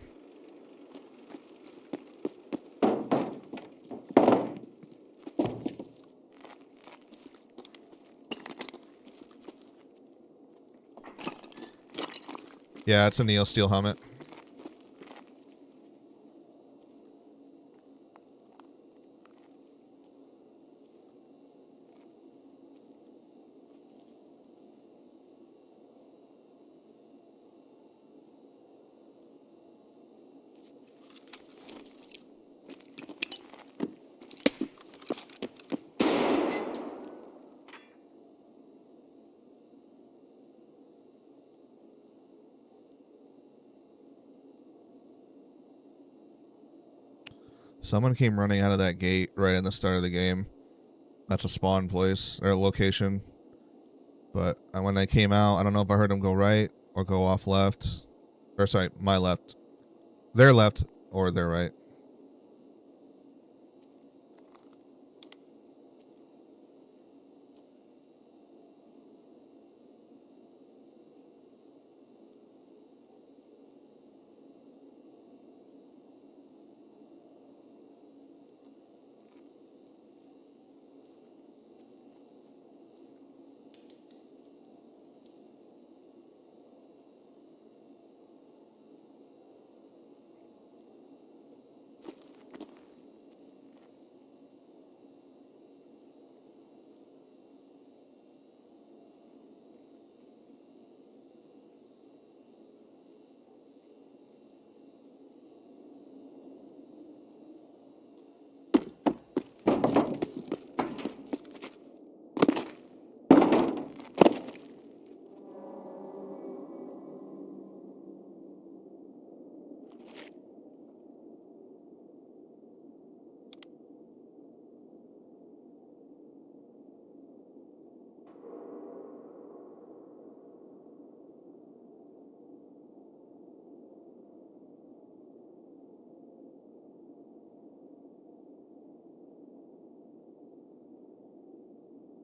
Yeah, it's a Neo Steel helmet. Someone came running out of that gate right in the start of the game. That's a spawn place, or location. But when I came out, I don't know if I heard them go right or go off left. Or sorry, my left. Their left or their right.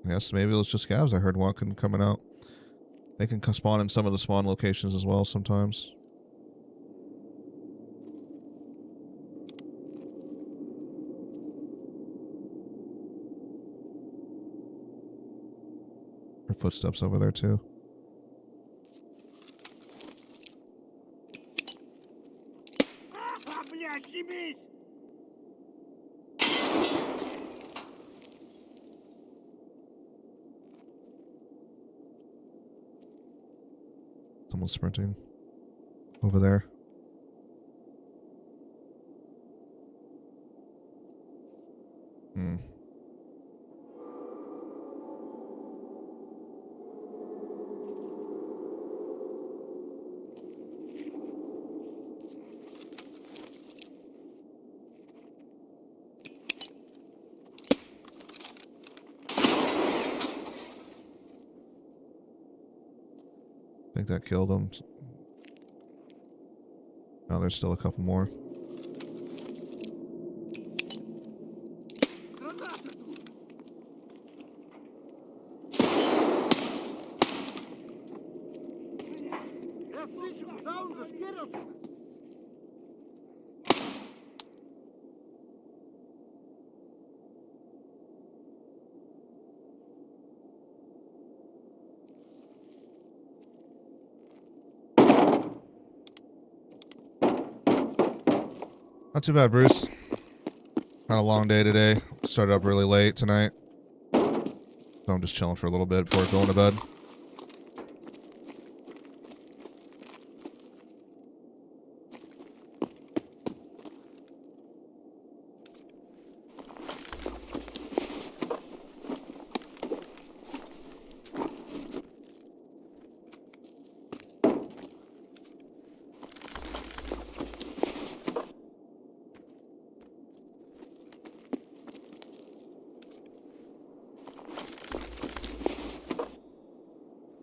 Yes, maybe it was just scavs. I heard walking coming out. They can spawn in some of the spawn locations as well sometimes. Her footsteps over there too. Блядь, ебись! Someone's sprinting over there. think that killed them. No, there's still a couple more. Not too bad, Bruce. Had a long day today. Started up really late tonight. So I'm just chilling for a little bit before going to bed.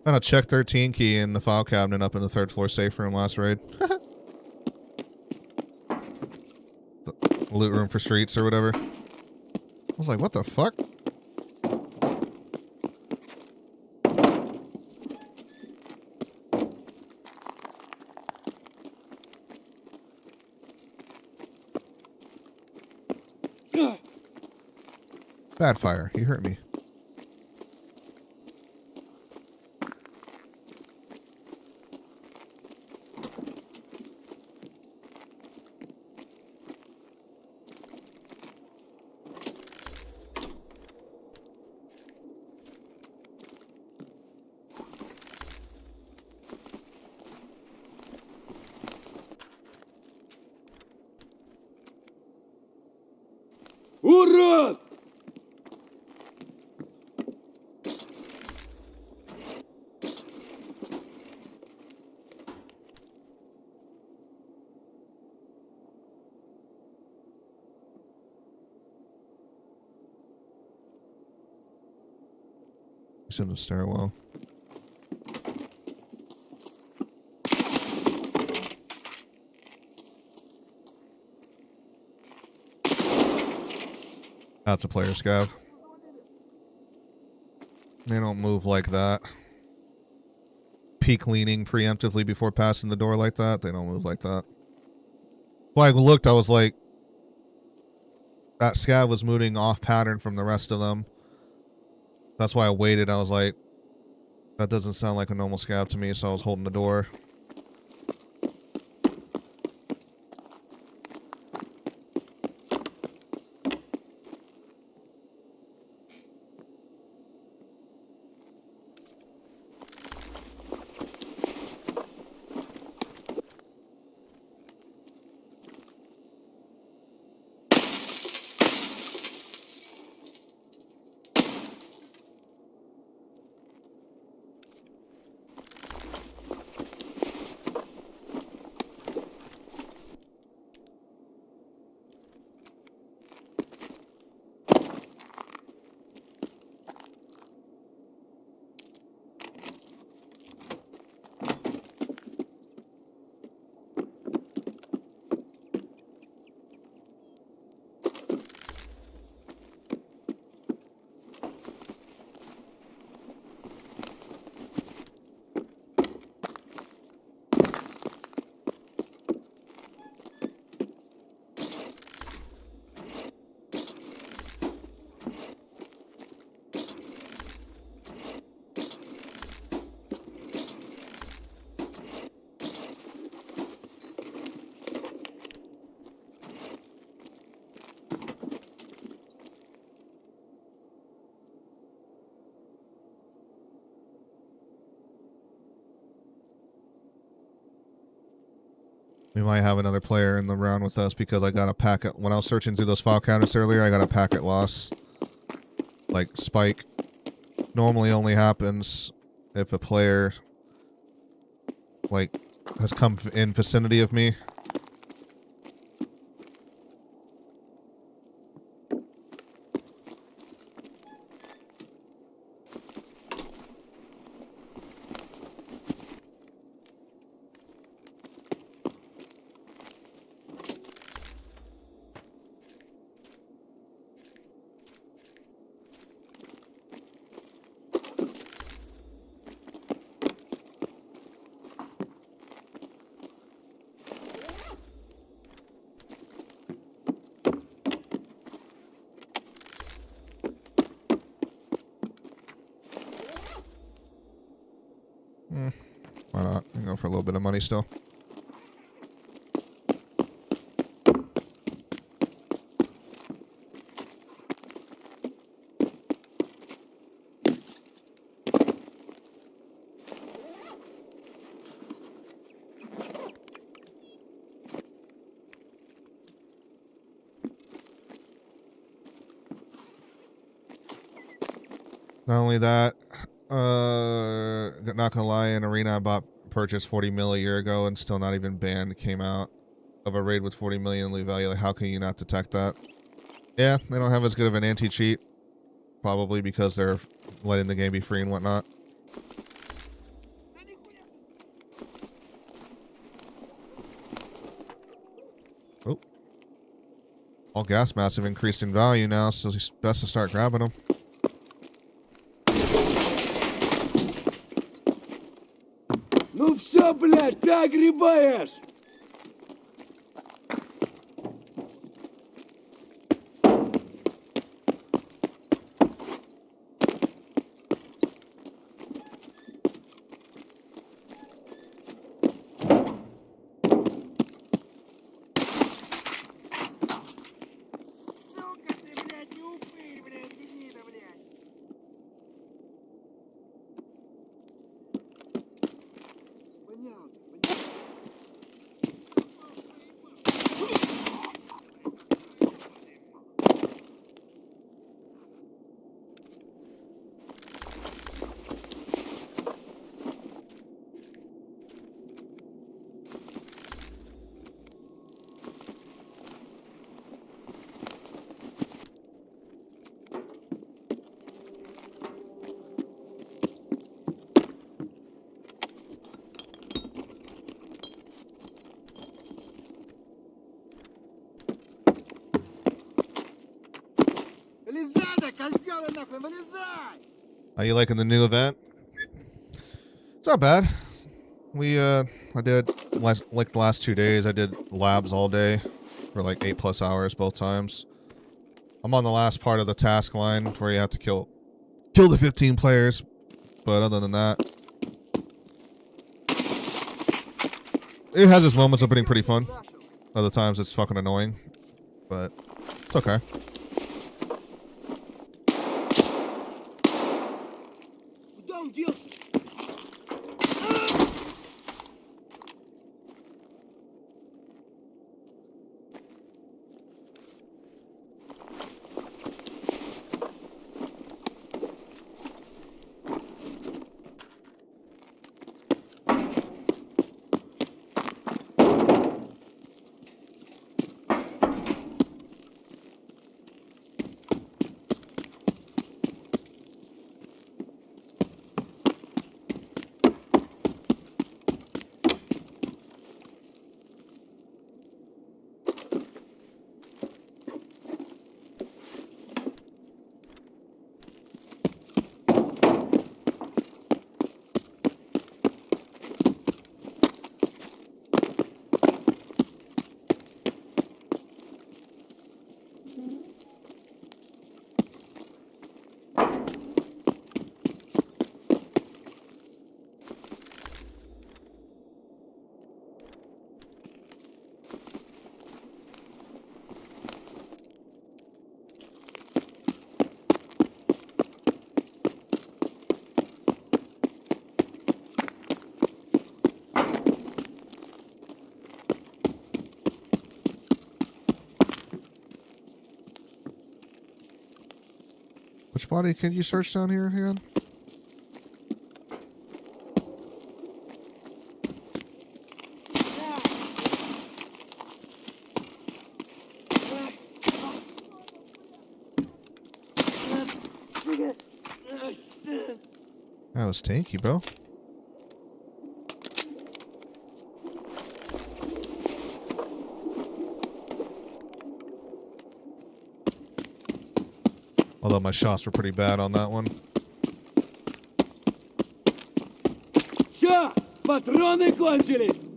Found a check 13 key in the file cabinet up in the 3rd floor safe room last raid. The loot room for streets or whatever. I was like, what the fuck? Bad fire. He hurt me. Урод! He's in the stairwell. That's a player scav. They don't move like that. Peek leaning preemptively before passing the door like that. They don't move like that. When I looked, I was like, that scav was moving off pattern from the rest of them. That's why I waited. I was like, that doesn't sound like a normal scav to me, so I was holding the door. We might have another player in the round with us because I got a packet. When I was searching through those file cabinets earlier, I got a packet loss. Like, spike. Normally only happens if a player, like, has come in vicinity of me. Why not? I can go for a little bit of money still. Not only that, not gonna lie, an arena I purchased 40 mil a year ago and still not even banned came out of a raid with 40 million loot value. Like, how can you not detect that? Yeah, they don't have as good of an anti-cheat, probably because they're letting the game be free and whatnot. Oh, all gas masks have increased in value now, so it's best to start grabbing them. Ну все, блядь, ты огребаешь! Сука ты, блядь, не упырь, блядь, гнида, блядь! Понятно, понятно. Вылезай, да, козёлы, нахуй, вылезай! How you liking the new event? It's not bad. I did like the last 2 days. I did labs all day for like 8+ hours both times. I'm on the last part of the task line where you have to kill the 15 players. But other than that, it has its moments of being pretty fun. Other times it's fucking annoying, but it's okay. Куда он делся? Which body can you search down here again? That was tanky, bro. Although my shots were pretty bad on that one. Всё, патроны кончились!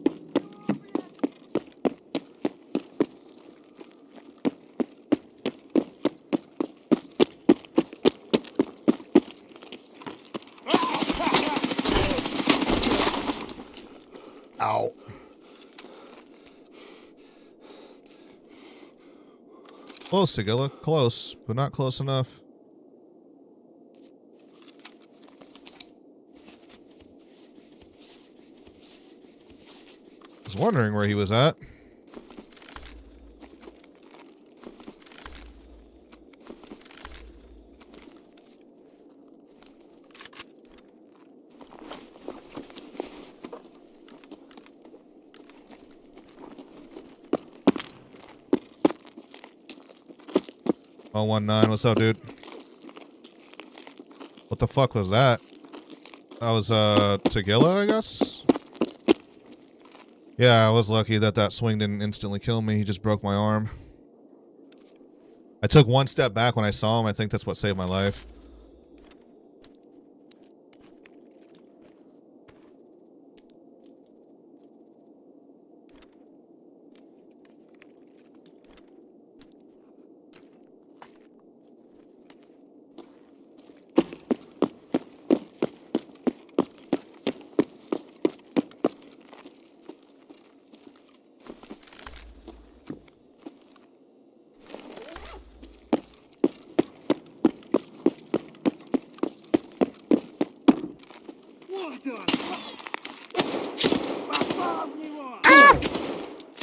Ow. Close, Sigilla. Close, but not close enough. I was wondering where he was at. Oh, 19. What's up, dude? What the fuck was that? That was, Tegilla, I guess? Yeah, I was lucky that that swing didn't instantly kill me. He just broke my arm. I took one step back when I saw him. I think that's what saved my life.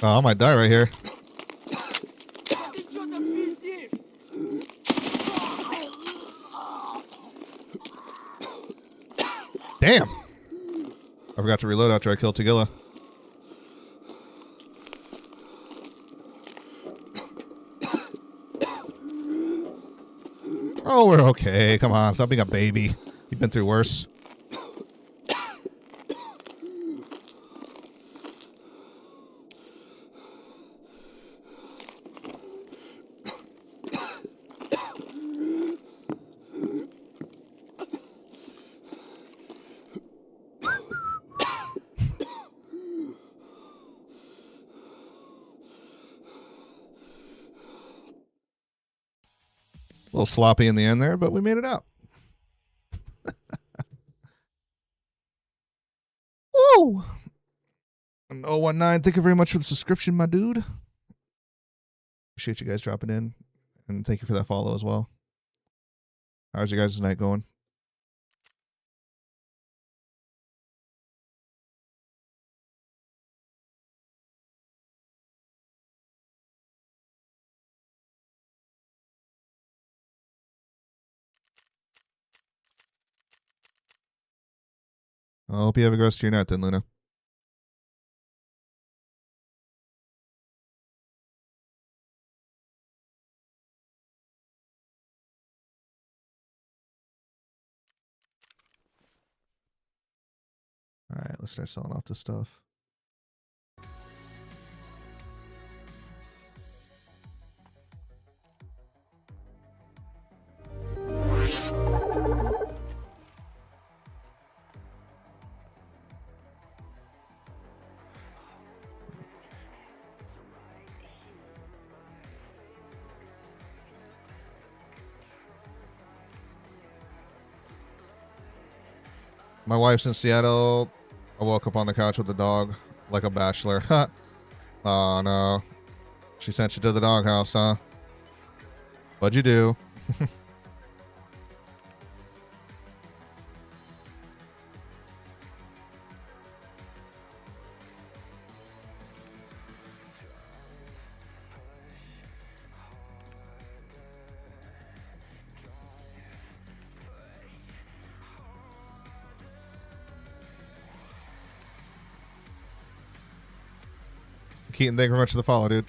Oh, I might die right here. Damn. I forgot to reload after I killed Tegilla. Oh, we're okay. Come on, stop being a baby. You've been through worse. A little sloppy in the end there, but we made it out. Woo! An 019, thank you very much for the subscription, my dude. Appreciate you guys dropping in. And thank you for that follow as well. How's your guys' night going? I hope you have a good rest of your night then, Luna. Alright, let's start selling off this stuff. My wife's in Seattle. I woke up on the couch with the dog like a bachelor. Oh, no. She sent you to the doghouse, huh? What'd you do? Keaton, thank you very much for the follow, dude.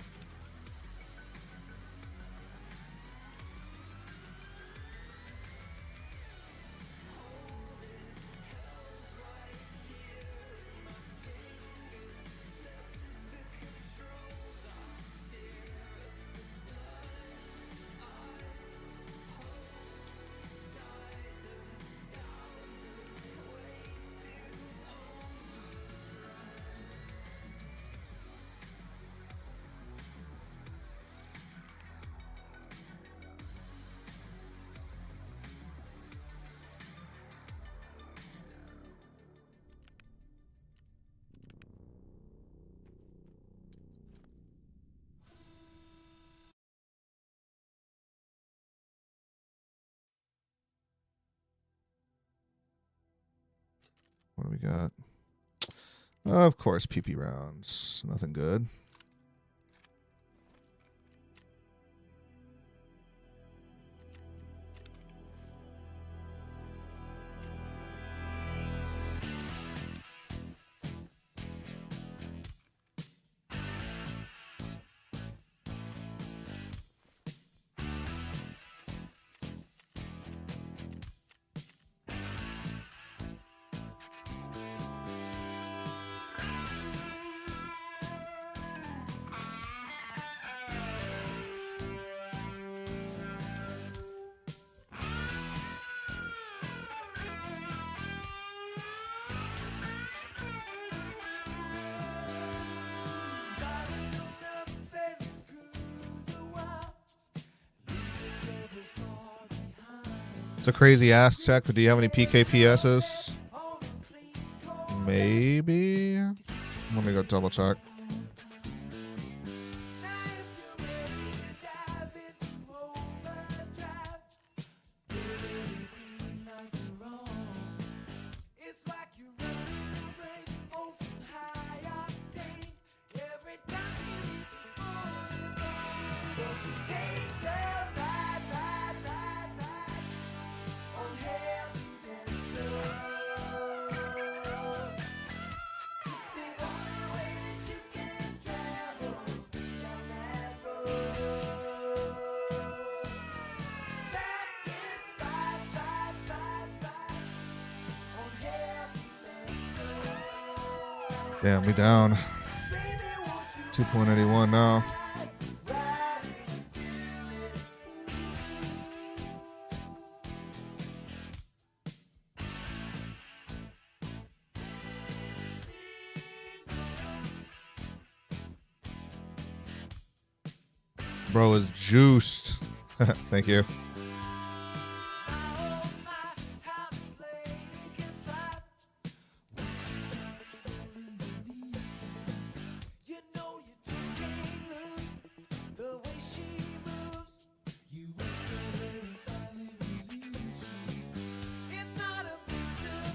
What do we got? Of course, PP rounds. Nothing good. It's a crazy ask, Tech, but do you have any PKPSs? Maybe. Let me go double check. Damn, we down. 2.81 now. Bro is juiced. Thank you.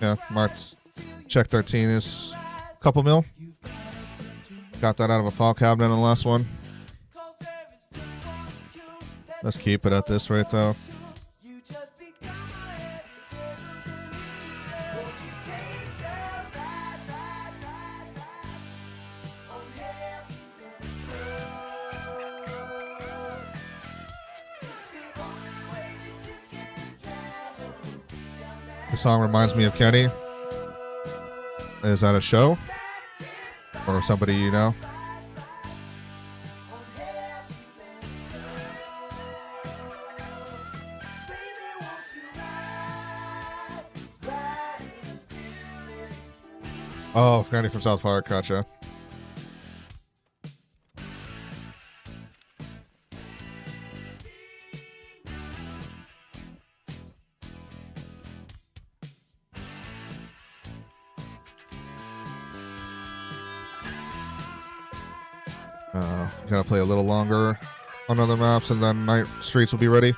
Yeah, marked. Check 13 is a couple mil. Got that out of a file cabinet in the last one. Let's keep it at this rate, though. The song reminds me of Kenny. Is that a show? Or somebody you know? Oh, Kenny from South Park, gotcha. Gotta play a little longer on other maps, and then Night Streets will be ready.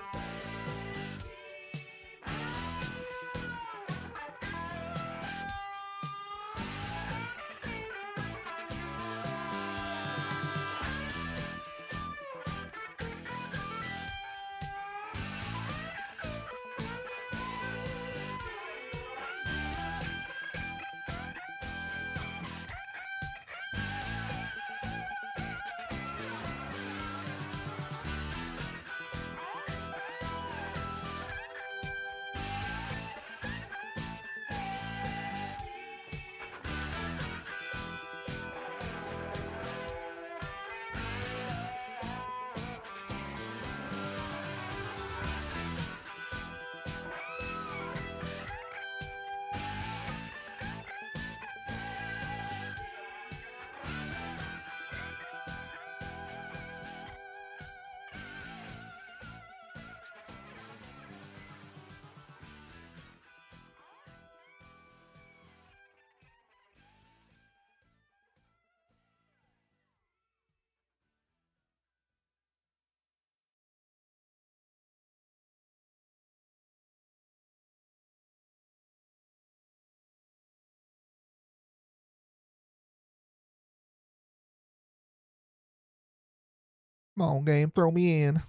Come on, game, throw me in.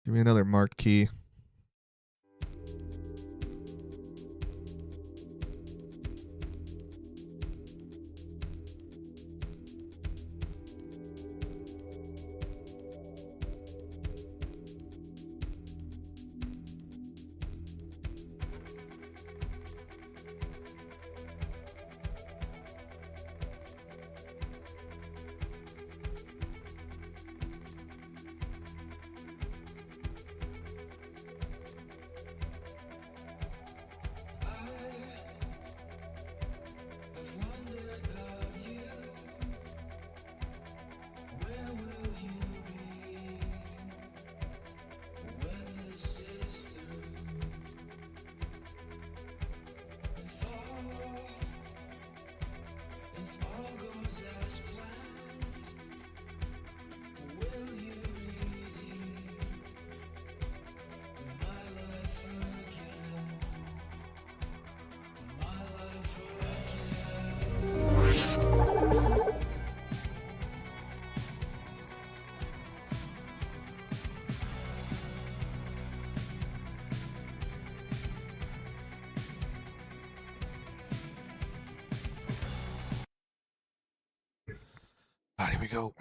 Give me another marked key. Here we go.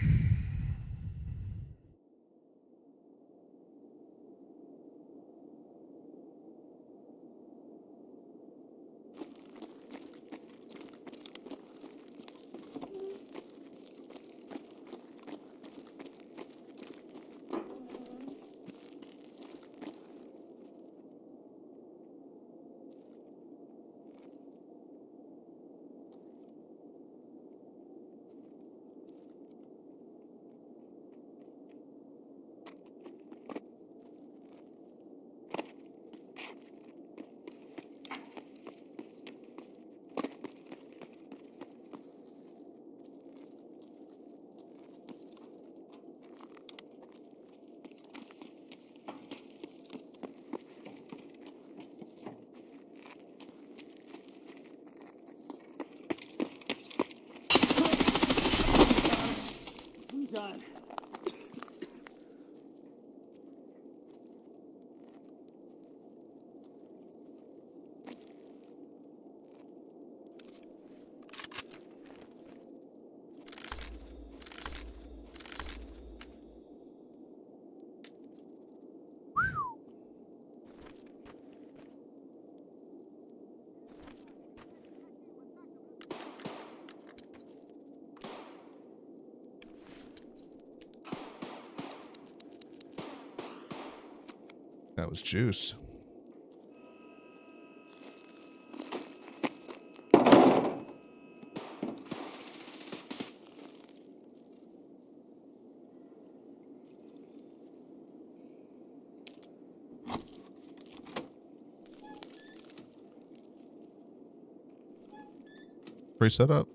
I'm done. That was juiced. Pretty set up.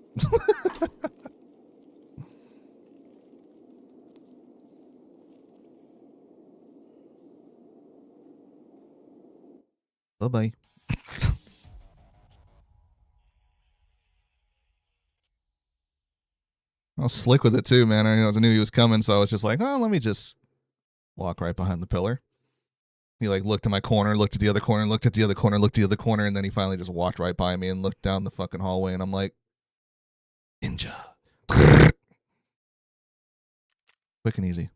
Bye-bye. I was slick with it too, man. I knew he was coming, so I was just like, oh, let me just walk right behind the pillar. He like looked at my corner, looked at the other corner, looked at the other corner, looked at the other corner, and then he finally just walked right by me and looked down the fucking hallway, and I'm like, ninja. Quick and easy.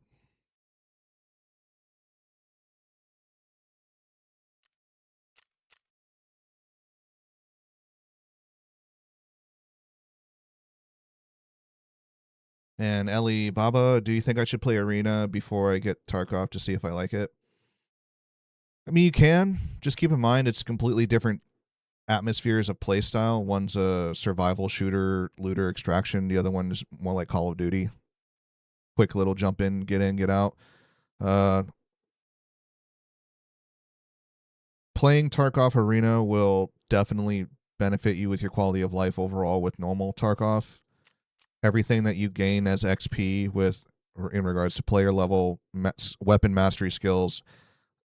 And Ellie, Baba, do you think I should play Arena before I get Tarkov to see if I like it? I mean, you can. Just keep in mind it's completely different atmospheres of playstyle. One's a survival shooter, looter, extraction. The other one is more like Call of Duty. Quick little jump in, get out. Playing Tarkov Arena will definitely benefit you with your quality of life overall with normal Tarkov. Everything that you gain as XP with in regards to player level weapon mastery skills,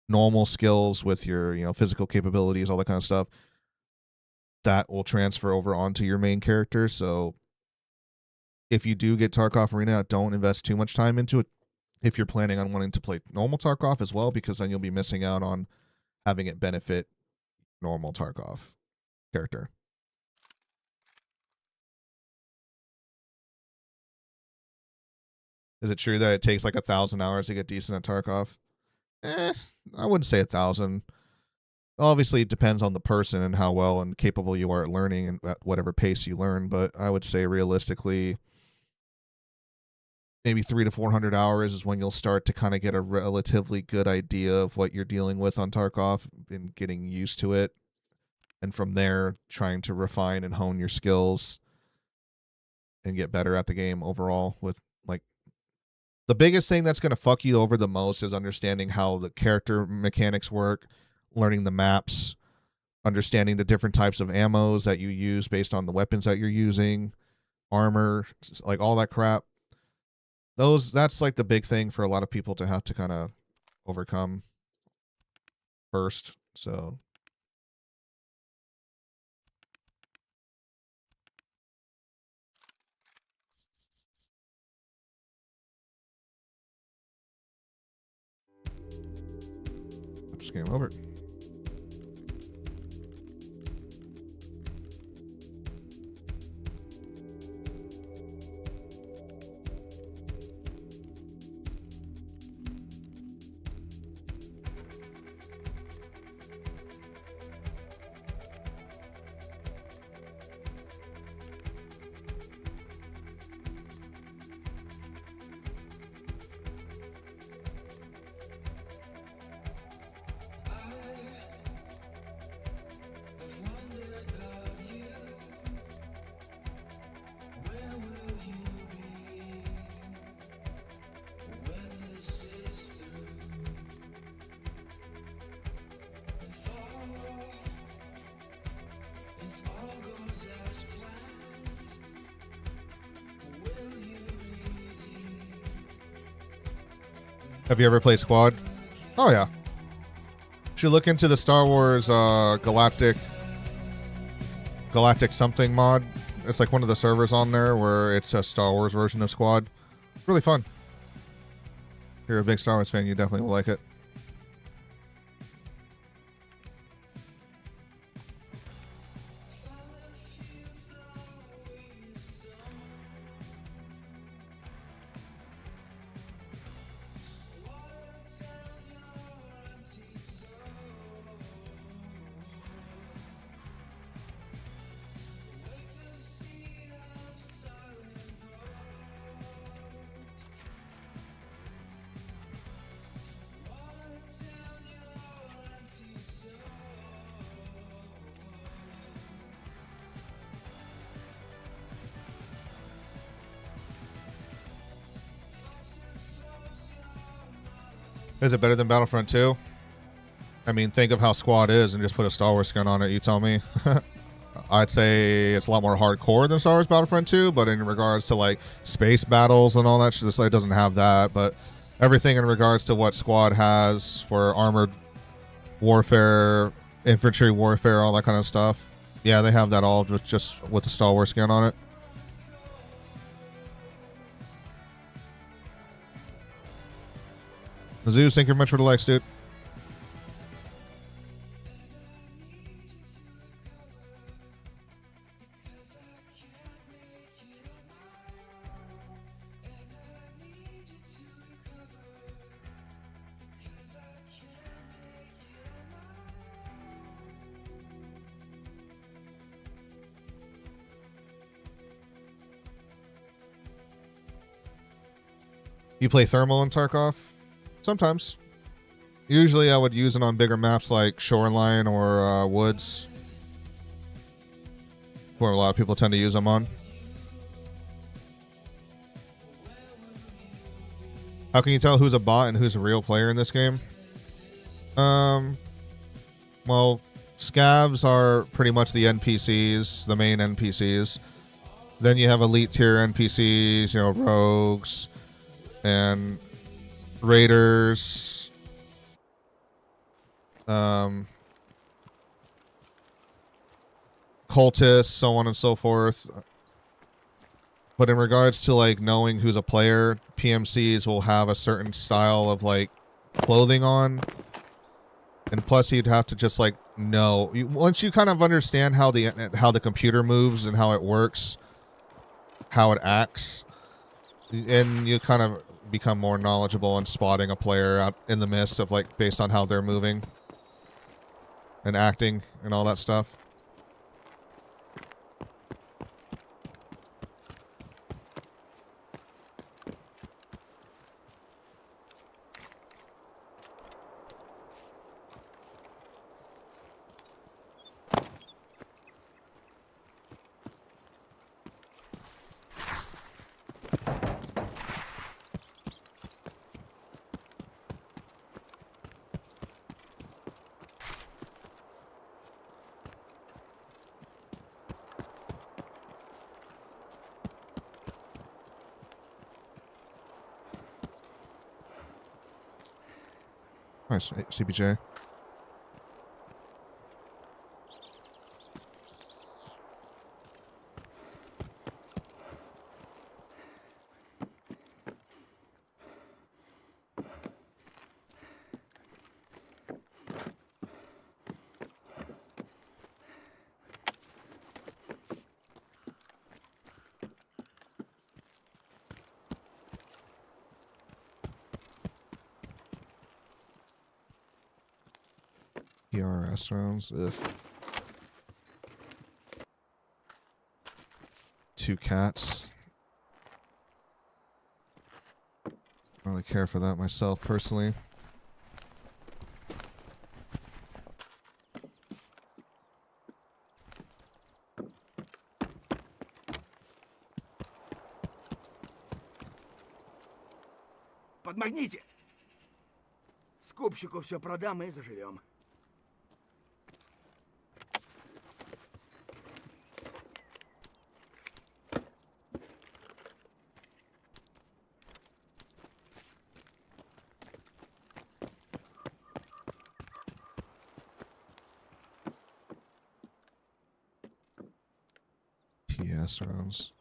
normal skills with your physical capabilities, all that kind of stuff, that will transfer over onto your main character. So if you do get Tarkov Arena, don't invest too much time into it. if you're planning on wanting to play normal Tarkov as well, because then you'll be missing out on having it benefit normal Tarkov character. Is it true that it takes like 1,000 hours to get decent at Tarkov? I wouldn't say 1,000. Obviously, it depends on the person and how well and capable you are at learning and at whatever pace you learn. But I would say realistically, maybe 300 to 400 hours is when you'll start to kind of get a relatively good idea of what you're dealing with on Tarkov and getting used to it. And from there, trying to refine and hone your skills and get better at the game overall. With like the biggest thing that's going to fuck you over the most is understanding how the character mechanics work, learning the maps, understanding the different types of ammos that you use based on the weapons that you're using, armor, like all that crap. That's like the big thing for a lot of people to have to kind of overcome first. So that's game over. Have you ever played Squad? Oh yeah. Should look into the Star Wars Galactic something mod. It's like one of the servers on there where it's a Star Wars version of Squad. It's really fun. If you're a big Star Wars fan, you definitely will like it. Is it better than Battlefront 2? I mean, think of how Squad is and just put a Star Wars skin on it, you tell me. I'd say it's a lot more hardcore than Star Wars Battlefront 2, but in regards to like space battles and all that shit, it doesn't have that. But everything in regards to what Squad has for armored warfare, infantry warfare, all that kind of stuff. Yeah, they have that all just with the Star Wars skin on it. Zeus, thank you very much for the likes, dude. You play thermal in Tarkov? Sometimes. Usually I would use it on bigger maps like Shoreline or Woods, where a lot of people tend to use them on. How can you tell who's a bot and who's a real player in this game? Well, scavs are pretty much the NPCs, the main NPCs. Then you have elite tier NPCs, rogues and raiders, cultists, so on and so forth. But in regards to like knowing who's a player, PMCs will have a certain style of like clothing on, and plus you'd have to just like know once you kind of understand how the computer moves and how it works, how it acts, and you kind of become more knowledgeable in spotting a player out in the mist of like based on how they're moving and acting and all that stuff. Nice, CBJ. PRS rounds. Ugh. 2 cats. I don't really care for that myself personally. Подмагните! Скупщику все продам и заживем. PS rounds.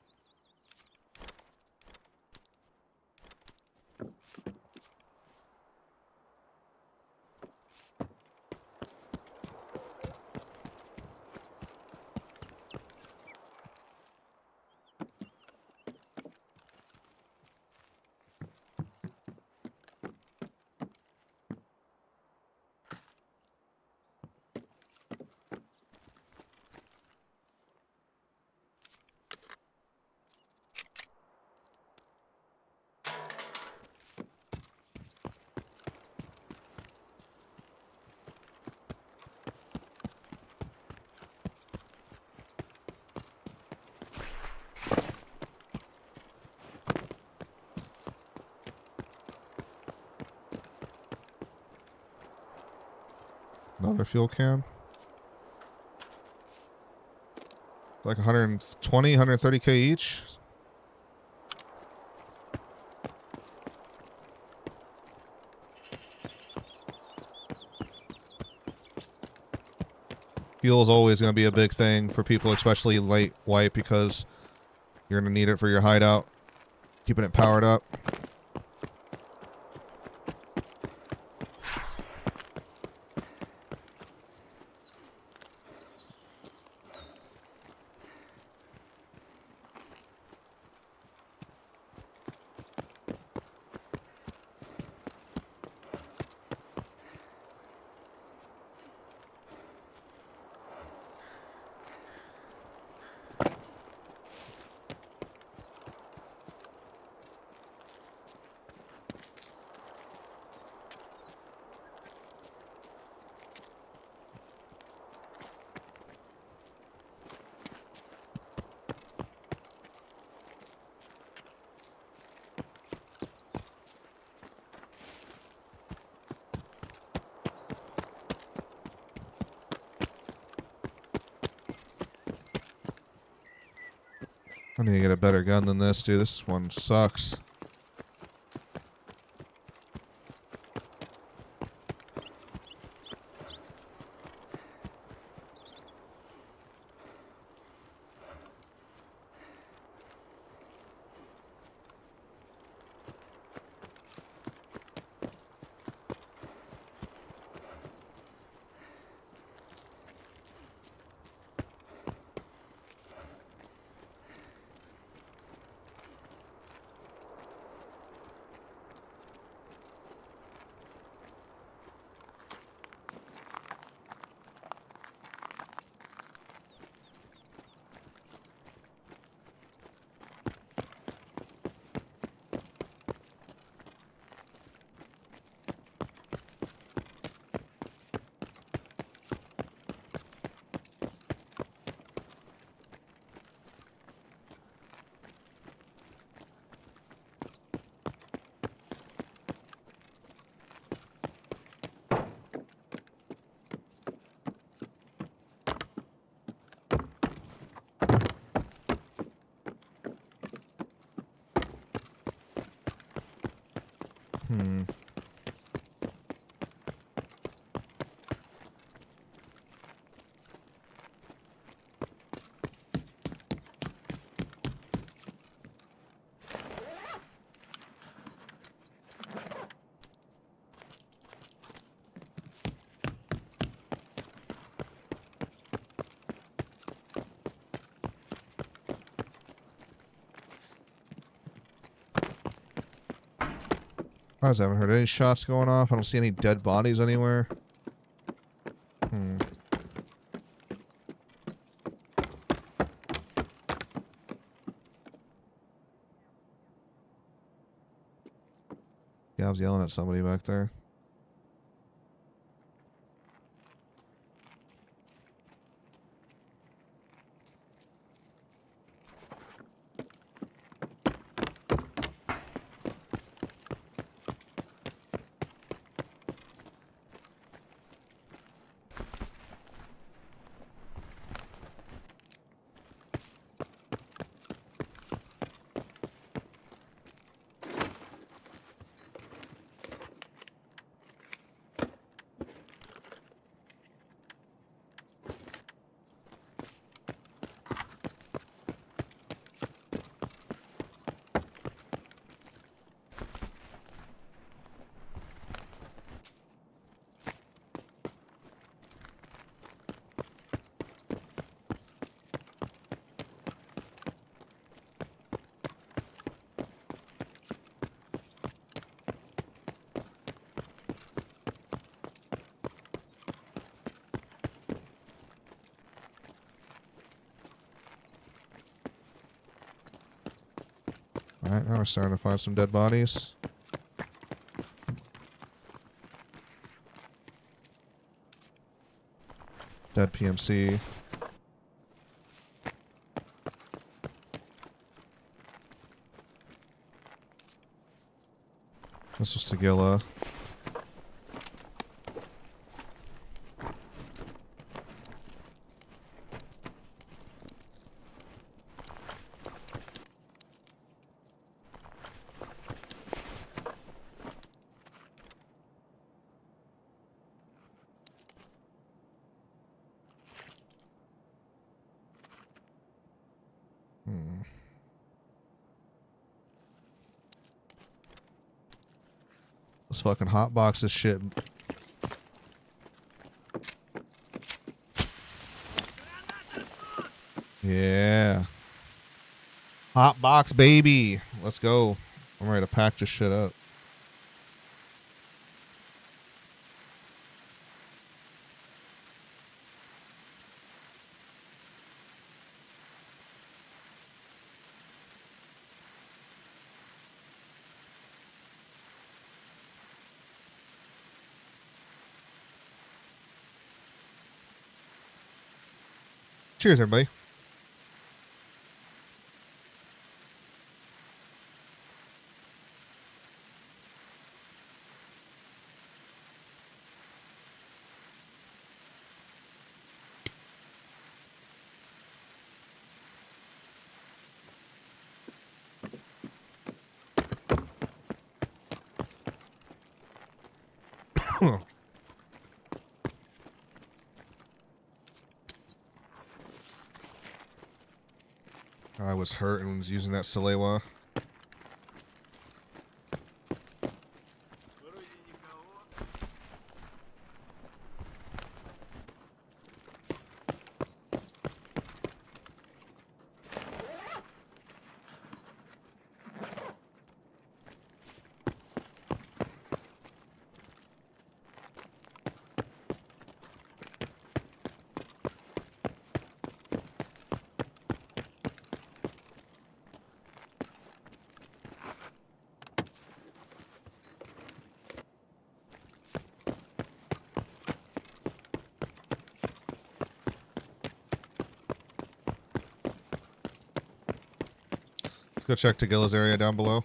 Another fuel can. Like 120, 130k each. Fuel is always going to be a big thing for people, especially late wipe, because you're going to need it for your hideout. Keeping it powered up. I need to get a better gun than this, dude. This one sucks. Hmm. I haven't heard any shots going off. I don't see any dead bodies anywhere. Hmm. Yeah, I was yelling at somebody back there. Alright, now we're starting to find some dead bodies. Dead PMC. This was Tagilla. This fucking hotbox this shit. Yeah. Hotbox, baby. Let's go. I'm ready to pack this shit up. Cheers, everybody. I was hurt and was using that Salewa. Let's go check Tagilla's area down below.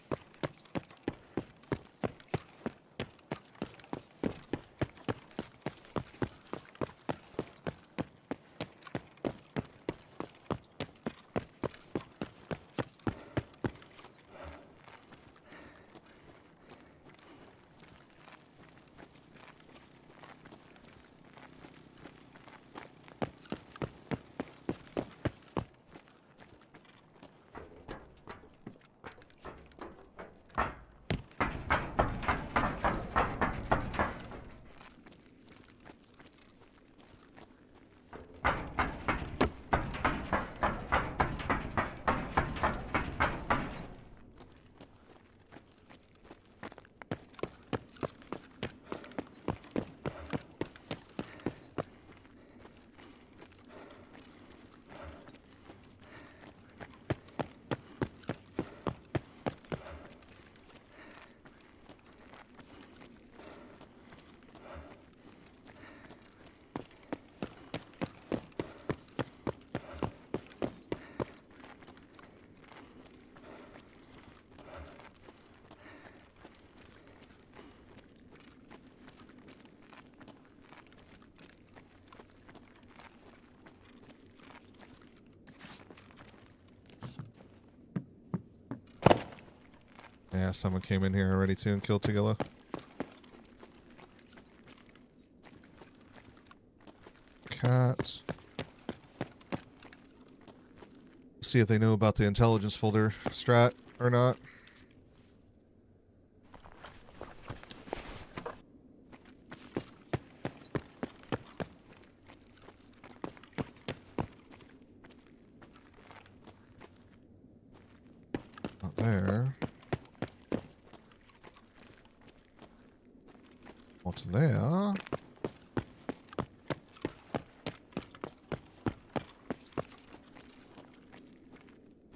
Yeah, someone came in here already too and killed Tagilla. Cat. See if they know about the intelligence folder strat or not. Not there. What's there?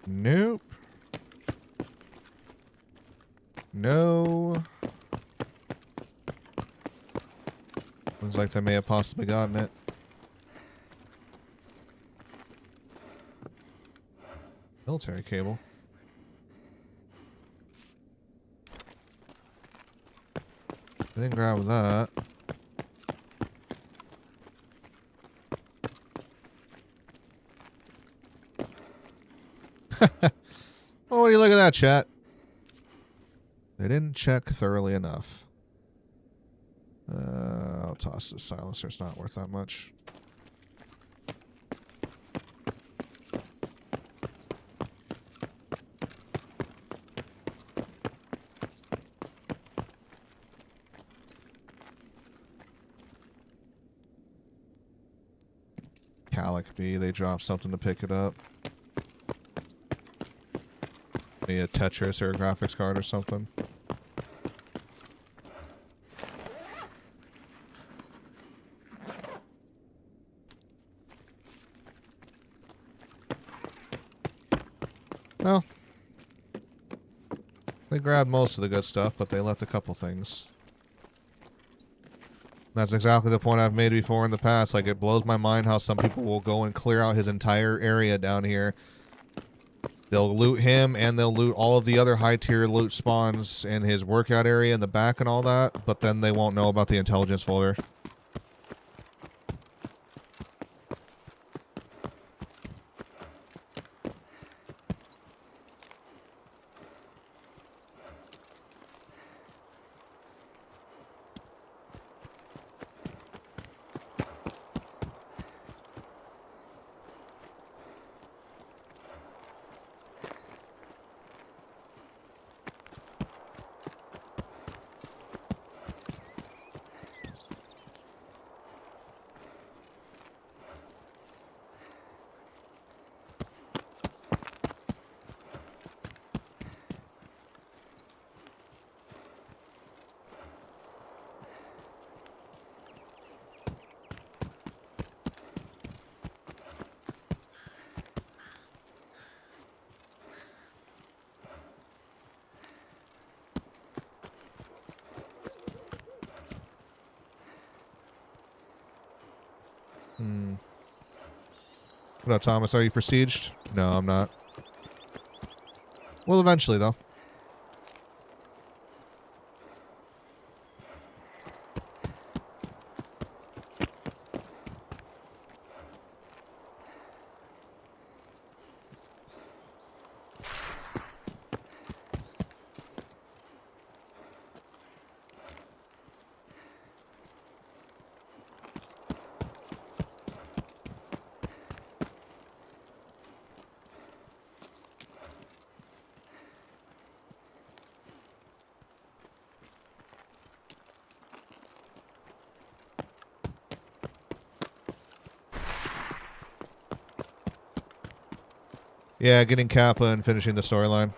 Nope. No. Looks like they may have possibly gotten it. Military cable. I didn't grab that. Oh, what do you look at that, chat? They didn't check thoroughly enough. I'll toss this silencer. It's not worth that much. Calic B, they dropped something to pick it up. Maybe a Tetris or a graphics card or something. Well, they grabbed most of the good stuff, but they left a couple things. That's exactly the point I've made before in the past. Like, it blows my mind how some people will go and clear out his entire area down here. They'll loot him, and they'll loot all of the other high-tier loot spawns in his workout area in the back and all that, but then they won't know about the intelligence folder. What up, Thomas? Are you prestiged? No, I'm not. Well, eventually, though. Yeah, getting Kappa and finishing the storyline.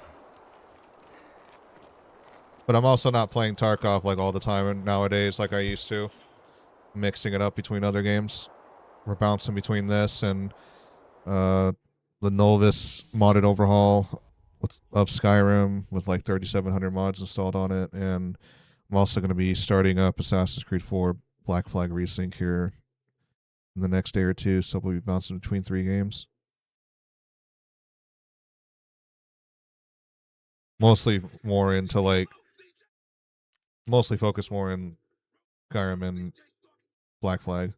But I'm also not playing Tarkov like all the time nowadays like I used to. Mixing it up between other games. We're bouncing between this and the Novus modded overhaul of Skyrim with like 3,700 mods installed on it. And I'm also going to be starting up Assassin's Creed 4 Black Flag Resync here in the next day or two. So we'll be bouncing between 3 games. Mostly more into like... Mostly focus more in Skyrim and Black Flag.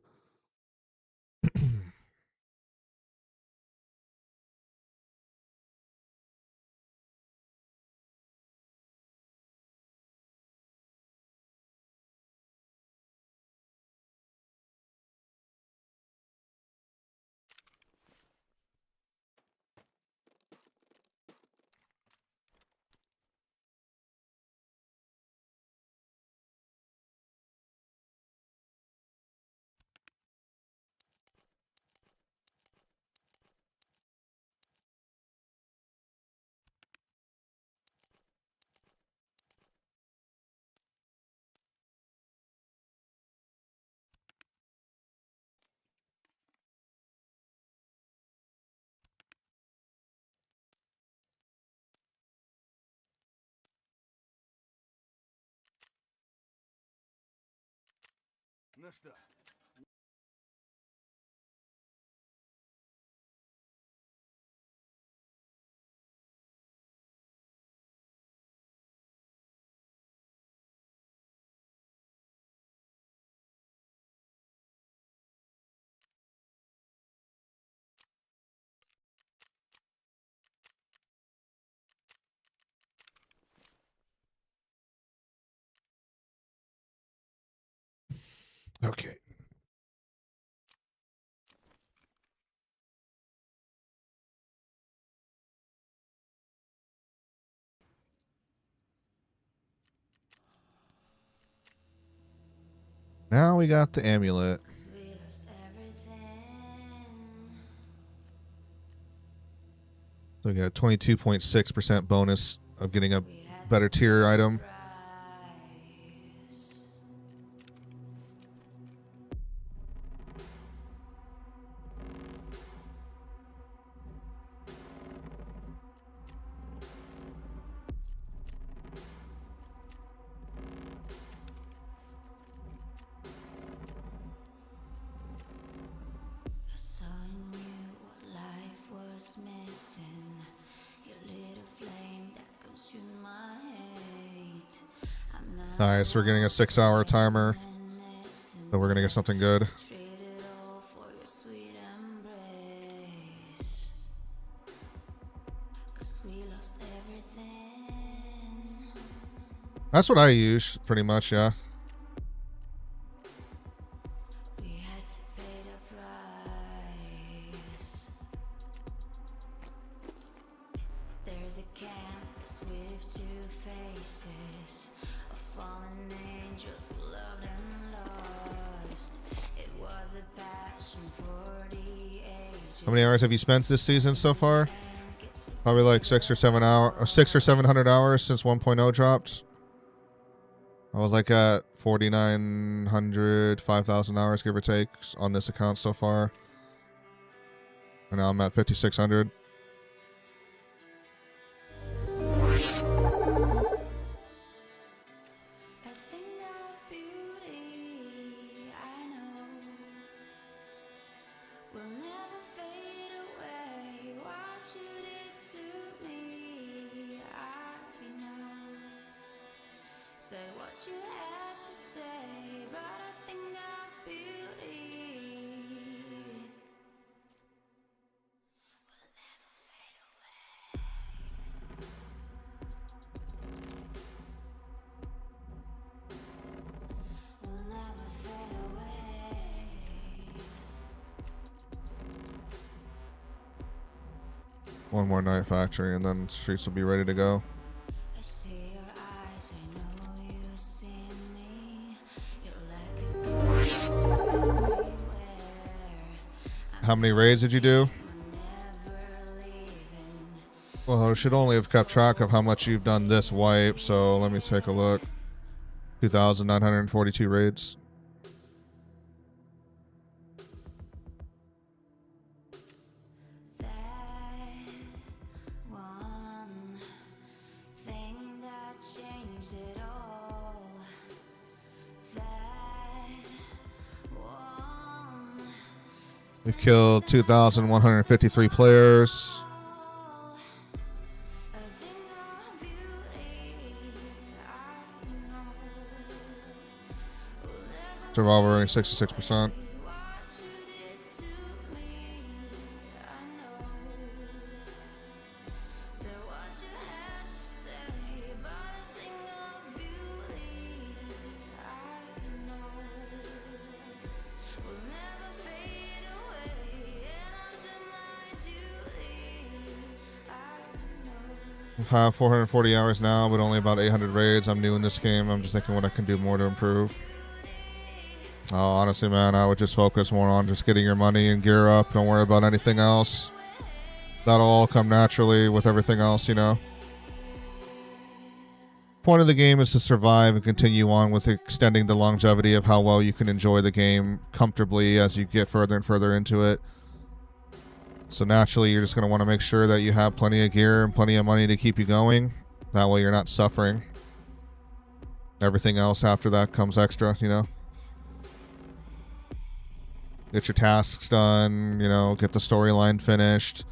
Ну что, Okay. Now we got the amulet. So we got a 22.6% bonus of getting a better tier item. Nice, we're getting a 6-hour timer. So we're going to get something good. That's what I use, pretty much, yeah. There's a canvas with 2 faces of fallen angels who loved and lost. It was a passion for the ages. How many hours have you spent this season so far? Probably like 6 or 700 hours since 1.0 dropped. I was like at 4,900, 5,000 hours, give or take, on this account so far. And now I'm at 5,600. Said what you had to say, but I think of beauty will never fade away. Will never fade away. One more night factory and then streets will be ready to go. How many raids did you do? Well, I should only have kept track of how much you've done this wipe, so let me take a look. 2,942 raids. We've killed 2,153 players. Survival rating 66%. I have 440 hours now, but only about 800 raids. I'm new in this game. I'm just thinking what I can do more to improve. Oh, honestly, man, I would just focus more on just getting your money and gear up. Don't worry about anything else. That'll all come naturally with everything else, you know. Point of the game is to survive and continue on with extending the longevity of how well you can enjoy the game comfortably as you get further and further into it. So naturally, you're just going to want to make sure that you have plenty of gear and plenty of money to keep you going. That way you're not suffering. Everything else after that comes extra, you know. get your tasks done, you know, get the storyline finished.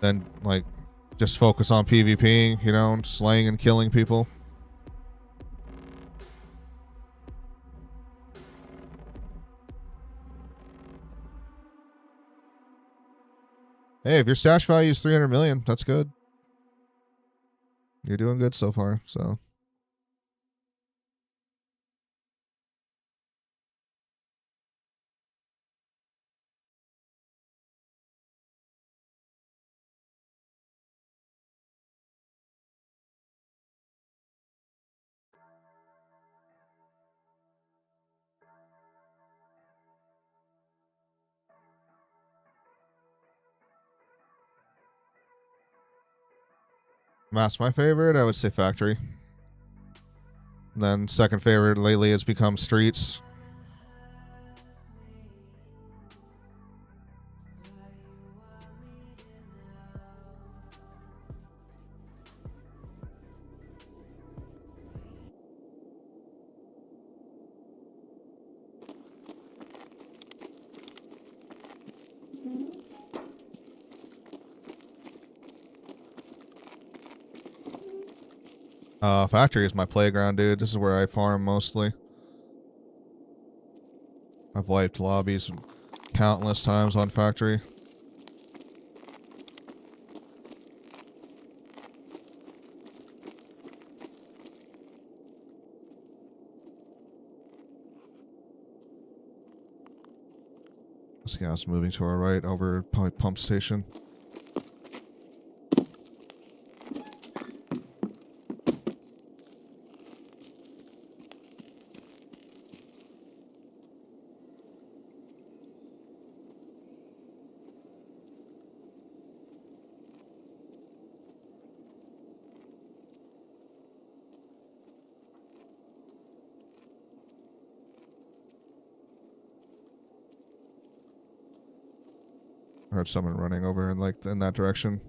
Then, like, just focus on PvPing, you know, slaying and killing people. Hey, if your stash value is 300 million, that's good. You're doing good so far, so. That's my favorite. I would say Factory. And then second favorite lately has become Streets. Factory is my playground, dude. This is where I farm mostly. I've wiped lobbies countless times on Factory. This guy's moving to our right over pump station. I heard someone running over in that direction.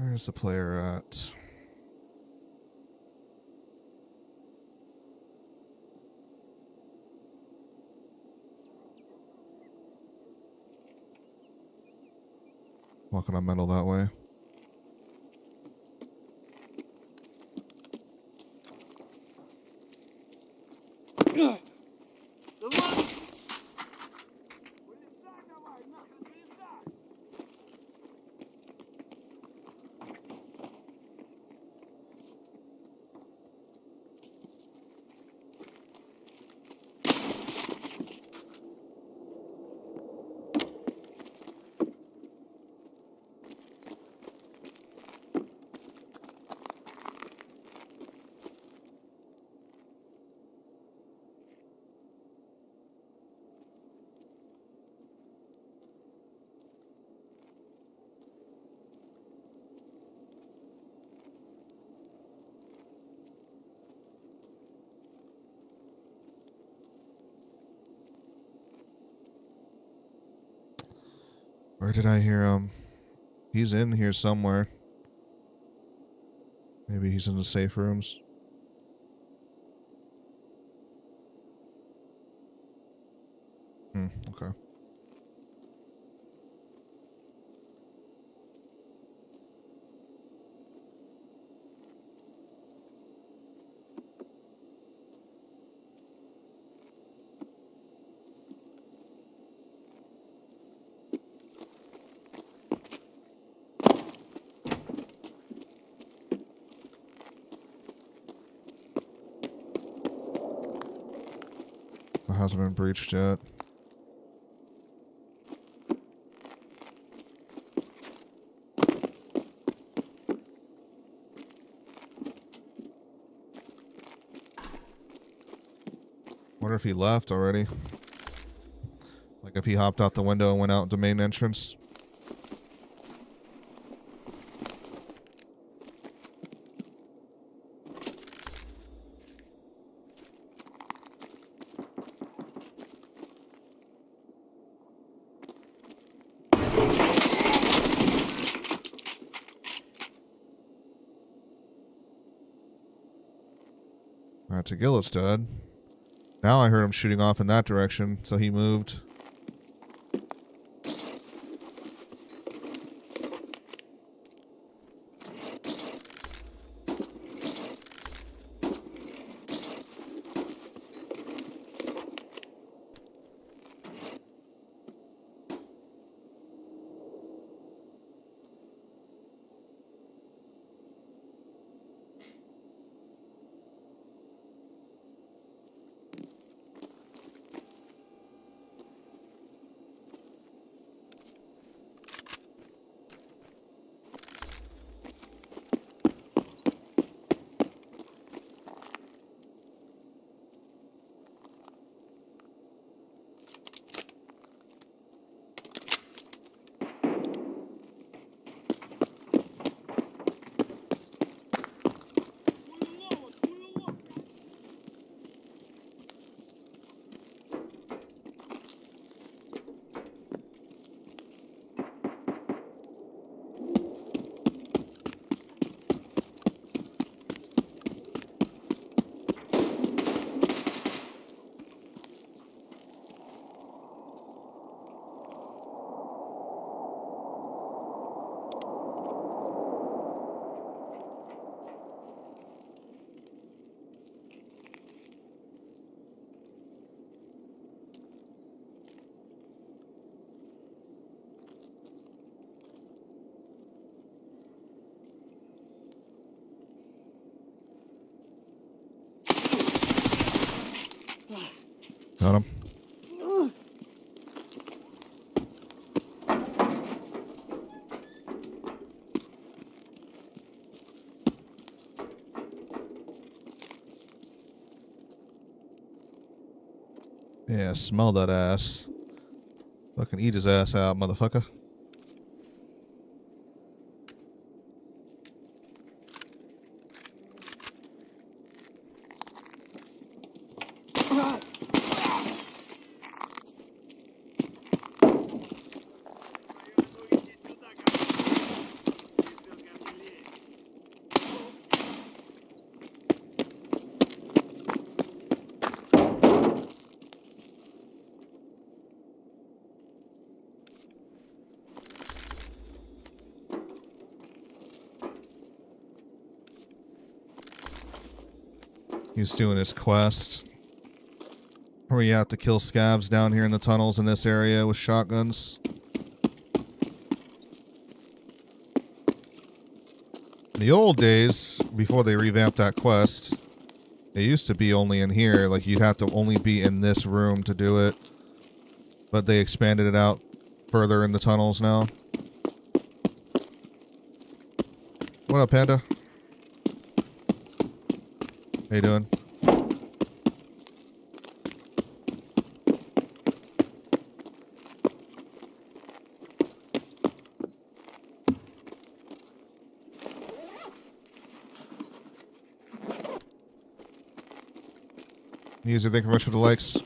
Where's the player at? Walking on metal that way. Давай! Вылезай давай, нахрен вылезай! Where did I hear him? He's in here somewhere. Maybe he's in the safe rooms. Okay. It hasn't been breached yet. Wonder if he left already. Like if he hopped out the window and went out the main entrance. Alright, Tagil's dead. Now I heard him shooting off in that direction, so he moved. Got him. Yeah, smell that ass. Fucking eat his ass out, motherfucker. He's doing his quest where you have to kill scabs down here in the tunnels in this area with shotguns. In the old days, before they revamped that quest, it used to be only in here. Like, you'd have to only be in this room to do it. But they expanded it out further in the tunnels now. What up, Panda? How you doing? User, thank you very much for the likes.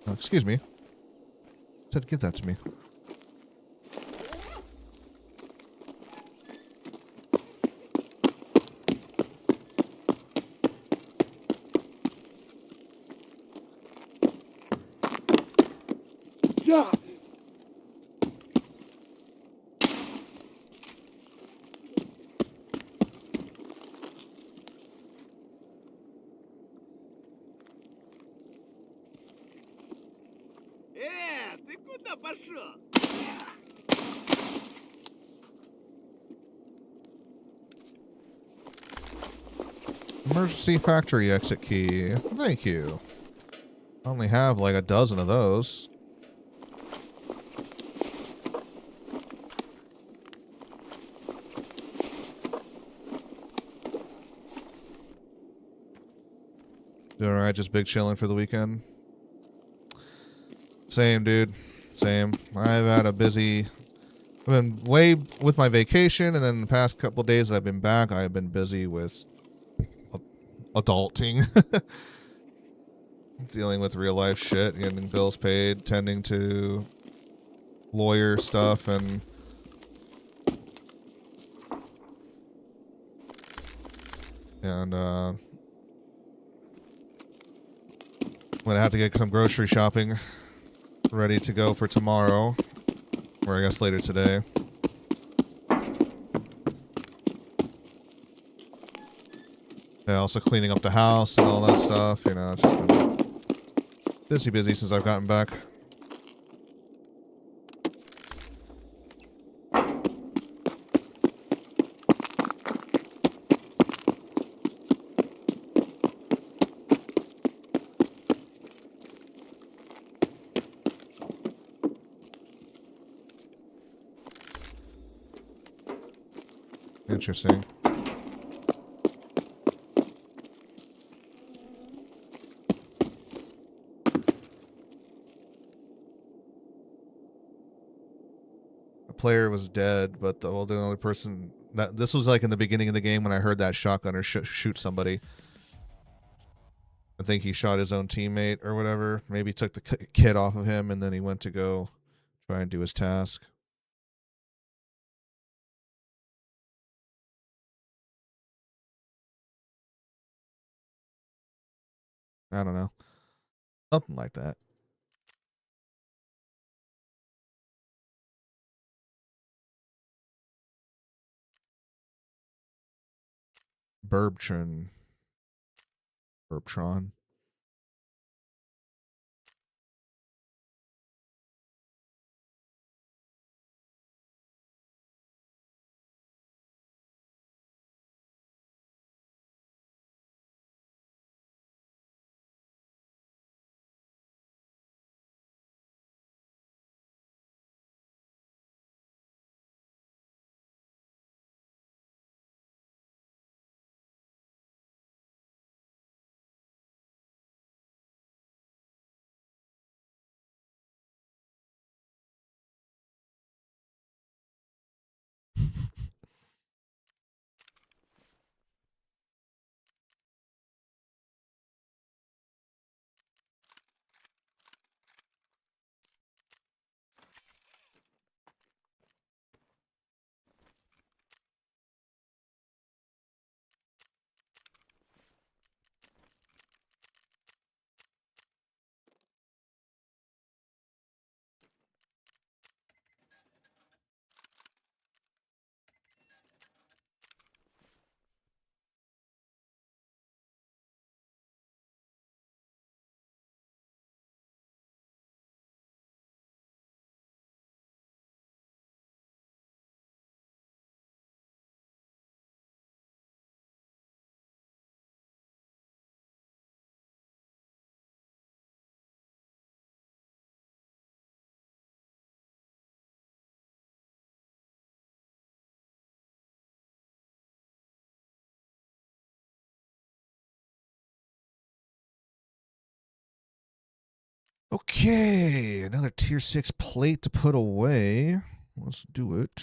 Oh, excuse me. Said give that to me. Да! Ты куда пошел? Emergency factory exit key. Thank you. I only have like a dozen of those. Doing alright, just big chilling for the weekend. Same, dude. Same. I've had a busy... I've been way with my vacation, and then the past couple days I've been back, I've been busy with adulting. Dealing with real life shit, getting bills paid, tending to lawyer stuff, and... I'm gonna have to get some grocery shopping ready to go for tomorrow, or I guess later today. Yeah, also cleaning up the house and all that stuff. You know, it's just been busy since I've gotten back. Interesting. A player was dead, but the only person that this was like in the beginning of the game when I heard that shotgunner shoot somebody. I think he shot his own teammate or whatever. Maybe took the kid off of him, and then he went to go try and do his task. I don't know. Something like that. Burbtron. Burbtron. Okay, another tier 6 plate to put away. Let's do it.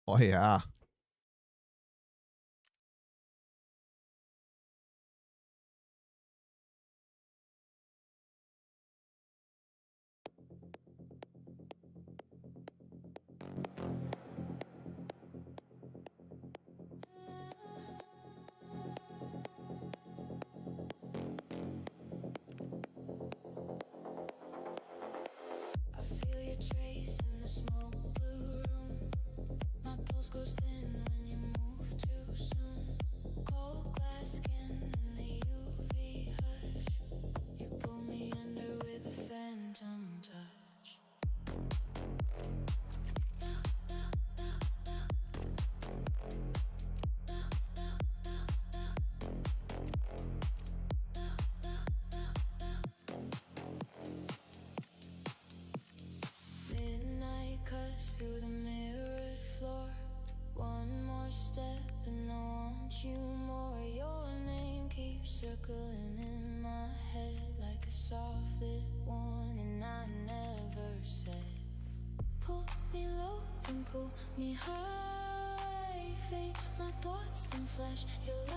Oh yeah. I feel your trace in the smoke blue room. My pulse goes thin when you move too soon. Cold glass skin in the UV hush. You pull me under with a phantom touch. Midnight cuts through the mirrored floor. One more step and I want you more. Your name keeps circling in my head like a soft lit warning I never said. Pull me low and pull me high. Fade my thoughts then flash your light.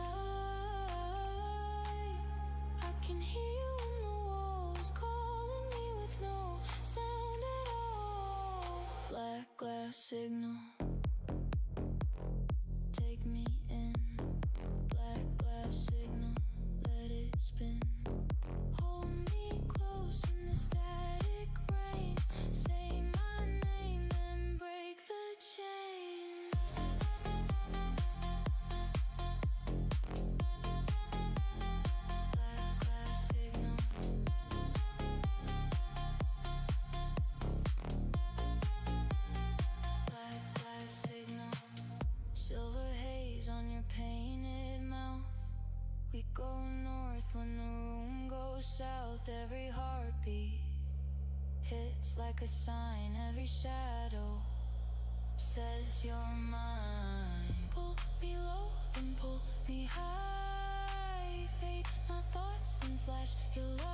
I can hear you in the walls calling me with no sound at all. Black glass signal, take me in. Black glass signal, let it spin. Hold me close in the static rain. Say my name, then break the chain. Black glass signal. Black glass signal. Silver haze on your painted mouth. We go north when the room goes south. Every heartbeat hits like a sign. Every shadow says you're mine. Pull me low then pull me high. Fade my thoughts then flash your light.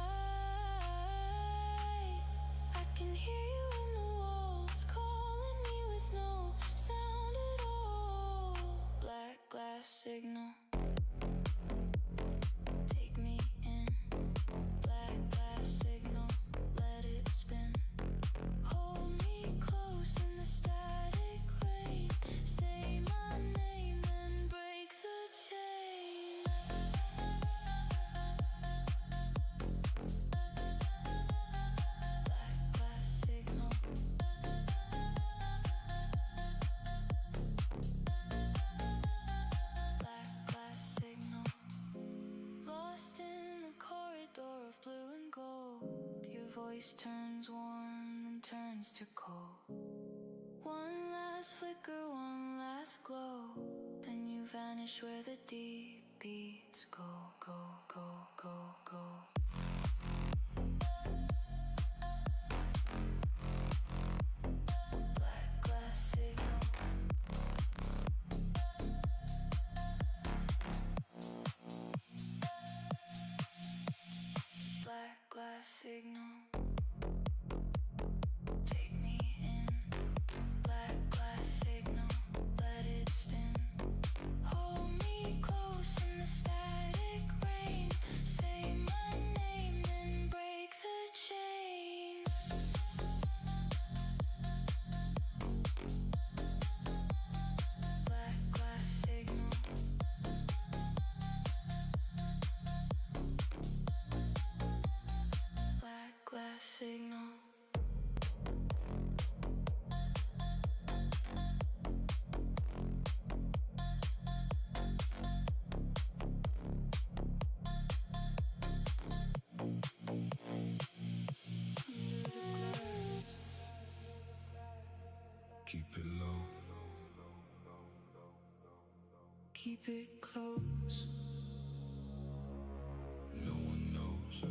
I can hear you in the walls calling me with no sound at all. Black glass signal, take me in. Black glass signal, let it spin. Hold me close in the static rain. Say my name, then break the chain. Black glass signal. Black glass signal. Lost in a corridor of blue and gold. Your voice turns warm, then turns to cold. One last flicker, one last glow. Then you vanish where the deep beats go, go, go, go, go. Black glass signal. Black glass signal, take me in. Black glass signal, let it spin. Hold me close in the static rain. Say my name, then break the chain. Black glass signal. Black glass signal. Under the glass. Keep it low, Keep it close. no one knows.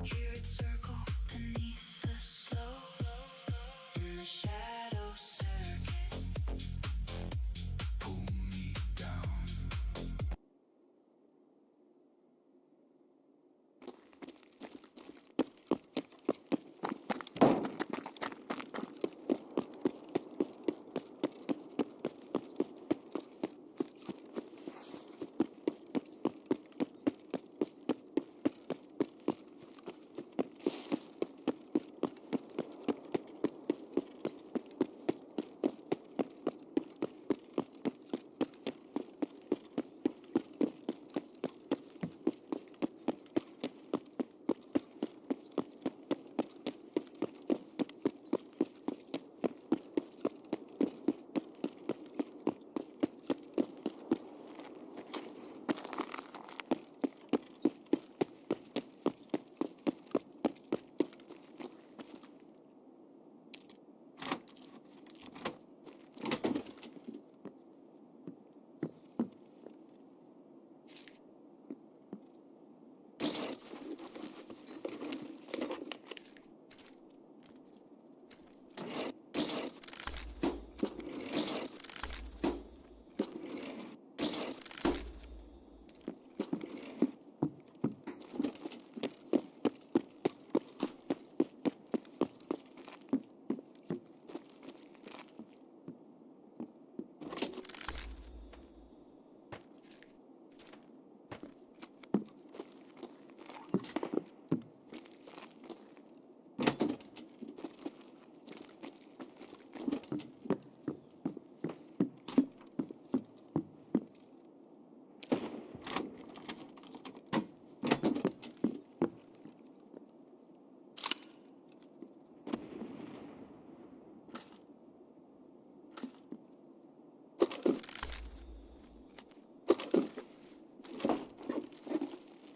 Hear it circle beneath the slow in the shadow circuit. Pull me down.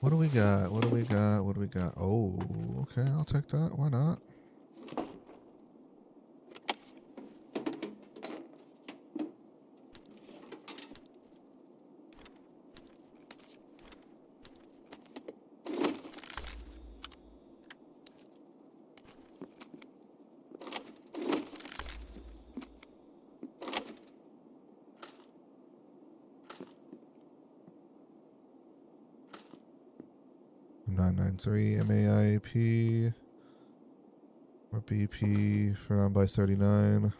What do we got? What do we got? What do we got? Oh, okay, I'll take that. Why not? $993 MAIP or BP for round by 39.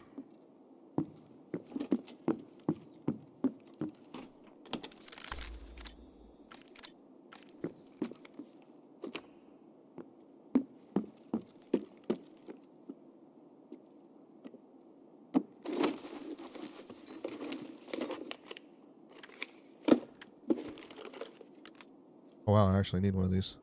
Oh wow, I actually need one of these.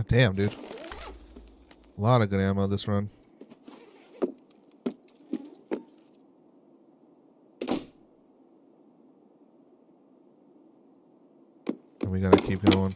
God damn, dude. A lot of good ammo this run. And we gotta keep going.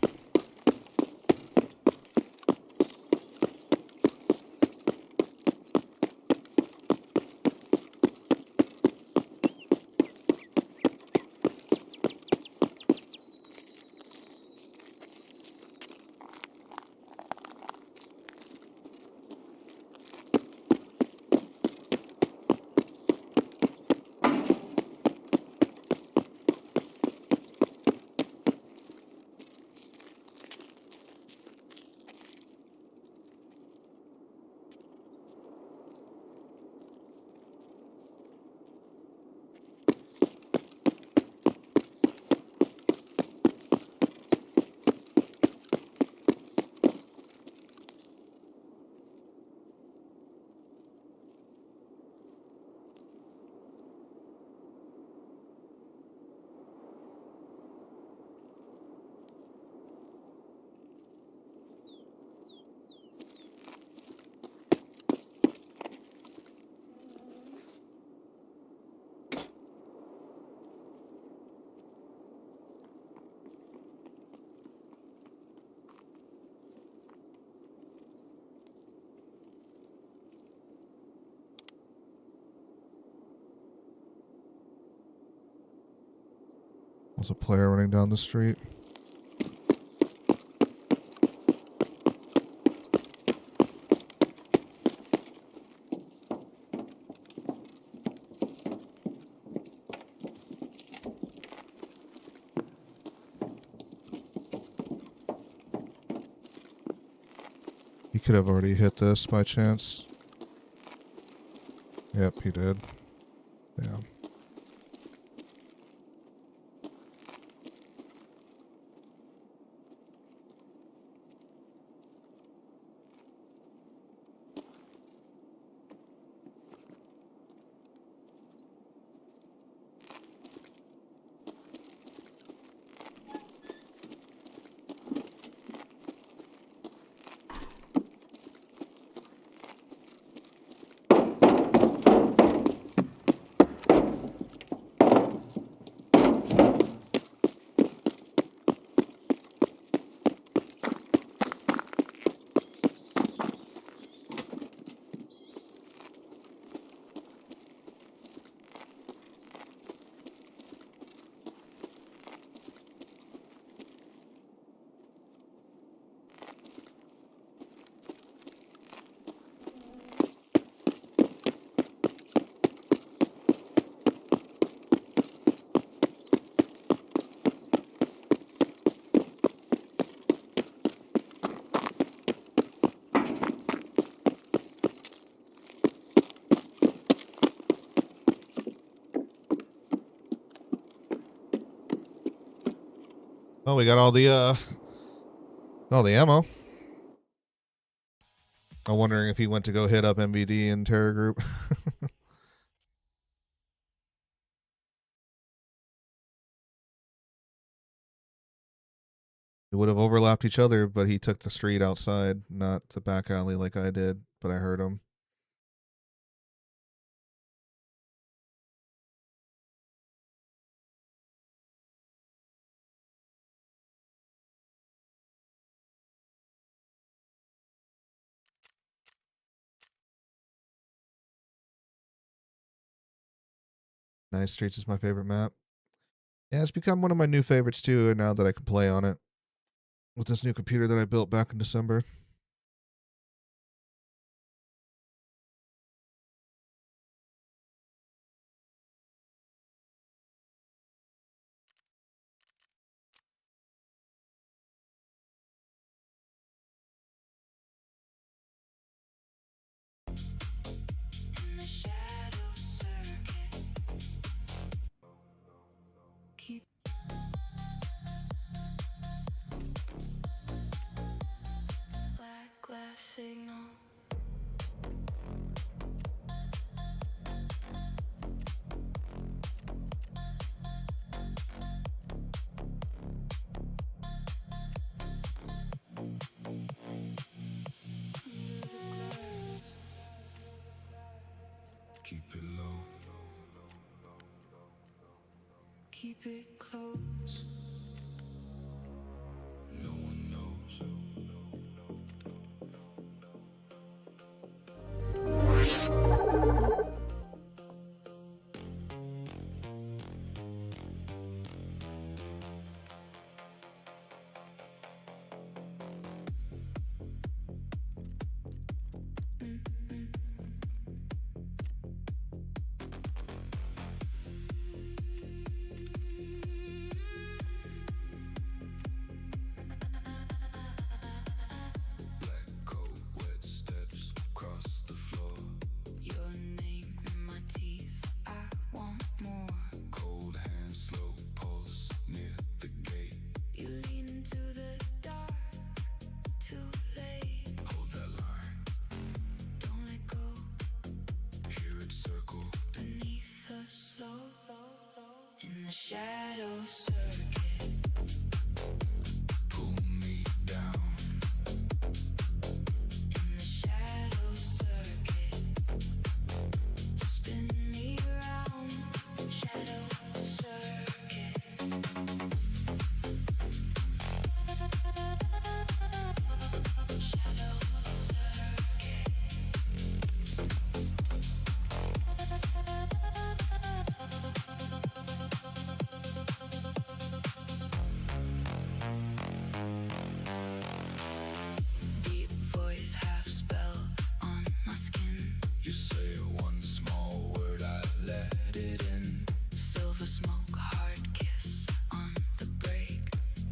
There's a player running down the street. He could have already hit this by chance. Yep, he did. Yeah. Oh, we got all the ammo. I'm wondering if he went to go hit up MVD and Terror Group. They would have overlapped each other, but he took the street outside, not the back alley like I did, but I heard him. Nice Streets is my favorite map. Yeah, it's become one of my new favorites too, now that I can play on it with this new computer that I built back in December. In the shadow circuit, keep black glass signal. keep it close. No one knows. Black coat, wet steps across the floor. Your name in my teeth, I want more. Cold hand, slow pulse near the gate. You lean into the dark, too late. Hold that line, Don't let go, hear it circle. beneath the slow. In the shadow circuit. Pull me down, In the shadow circuit, spin me round. Shadow circuit. Shadow circuit. Deep voice, half spell on my skin. you say one small word, I let it in. Silver smoke, hard kiss on the break.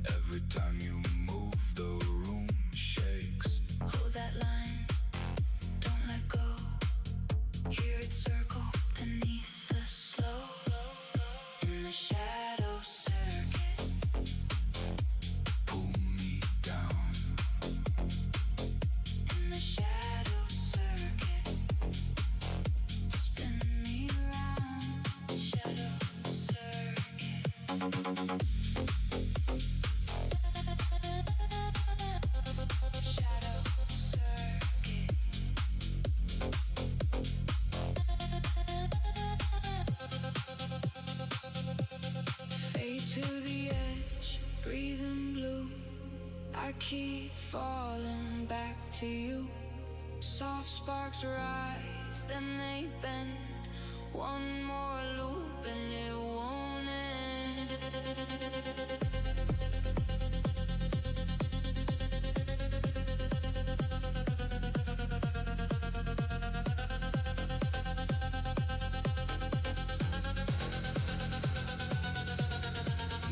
Every time you move, the room shakes. Hold that line, don't let go. Hear it circle beneath the slow. In the shadow circuit. Pull me down, In the shadow circuit. Spin me round. Shadow circuit. Shadow circuit. Fade to the edge, breathing blue. I keep falling back to you. Soft sparks rise, then they bend. One more loop and it won't end.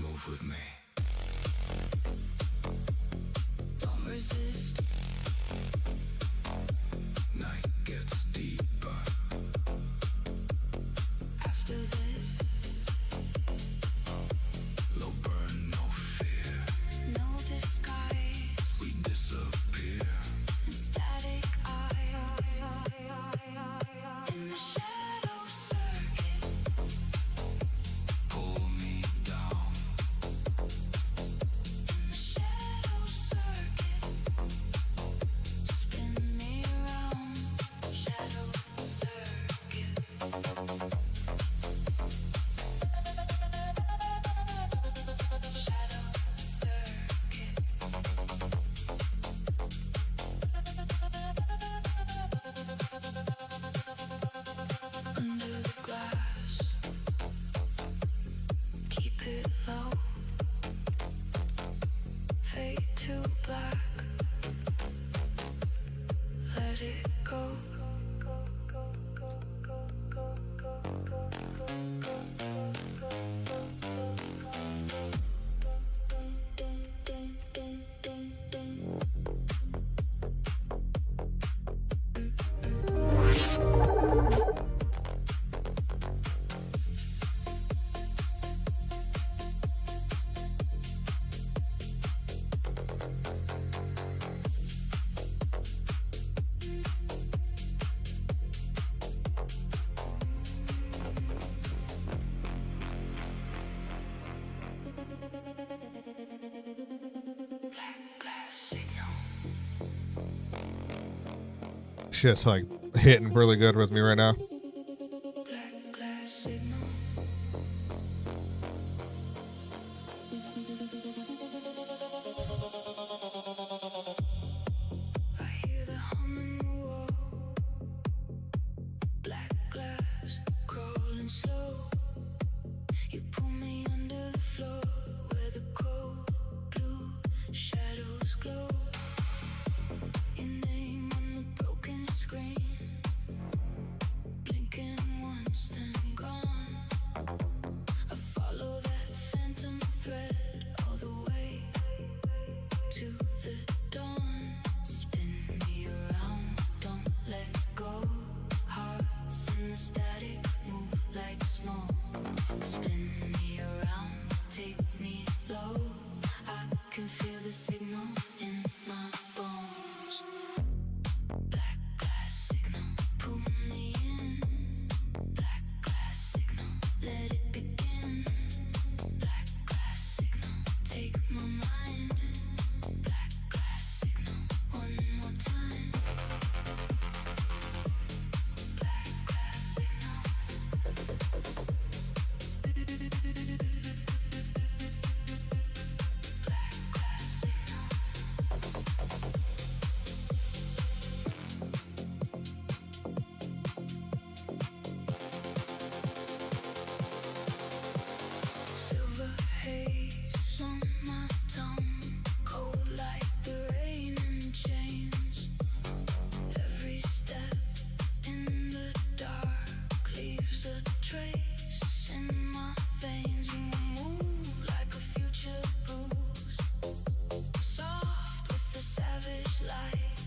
move with me. Don't resist. Night gets deeper. After this, Low burn, no fear. no disguise. We disappear. And static eyes. In the shadow circuit. Pull me down, In the shadow circuit. Spin me around. Shadow circuit. Shadow circuit. Under the glass, keep it low. Fade to black. Let it go. Shit's like hitting really good with me right now. Black glass signal. smoke. Spin me around, take me low. I can feel the signal in my bones. Black glass signal, pull me in. Black glass signal, let it begin. Black glass signal, take my mind. Black glass signal, one more time. Black glass signal. Black glass signal. Silver haze on my tongue, cold like the rain in chains. Every step in the dark leaves a trace in my veins. You move like a future bruise, soft with the savage light.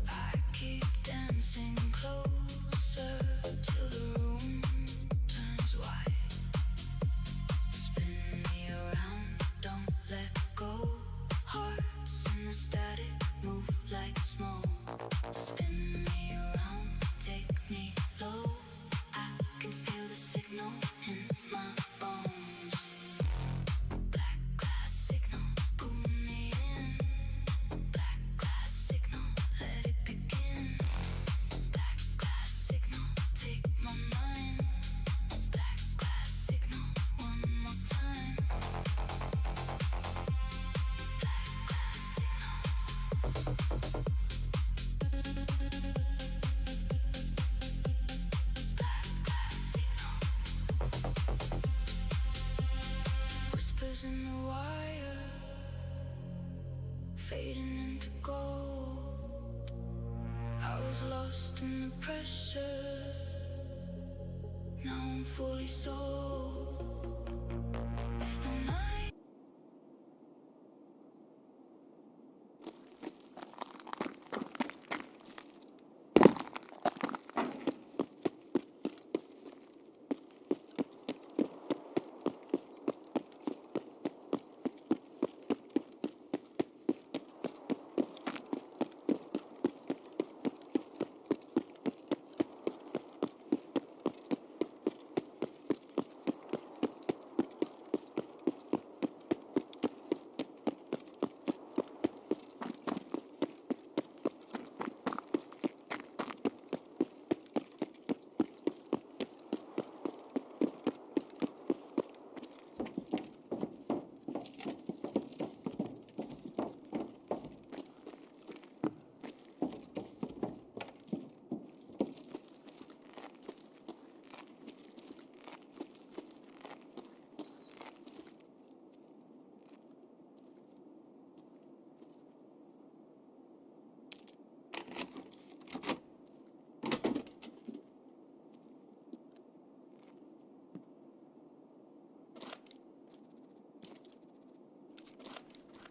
I keep dancing closer till the room turns white. Spin me around, don't let go. Hearts in the static, move like smoke. Spin me around, take me low. I can feel the signal in my bones. Black glass signal, pull me in. Black glass signal, let it begin. Black glass signal, take my mind. Black glass signal, one more time. Black glass signal. Black glass signal. Whispers in the wire, fading into gold. I was lost in the pressure, now I'm fully sold. If the night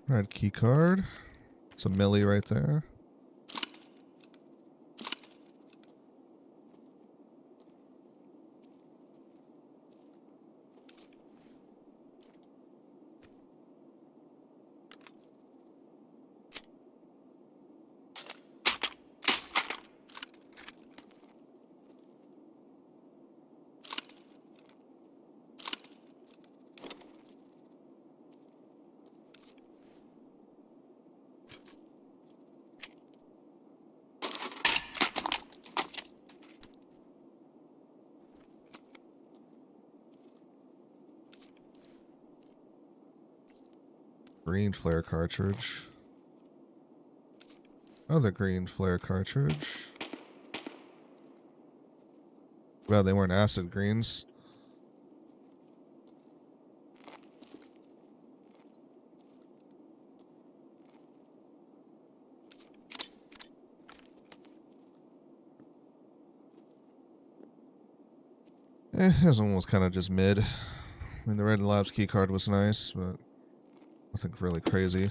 Red key card. It's a milli right there. Green flare cartridge. Another green flare cartridge. Well, they weren't acid greens. This one was kind of just mid. I mean, the Red Labs key card was nice, but nothing really crazy.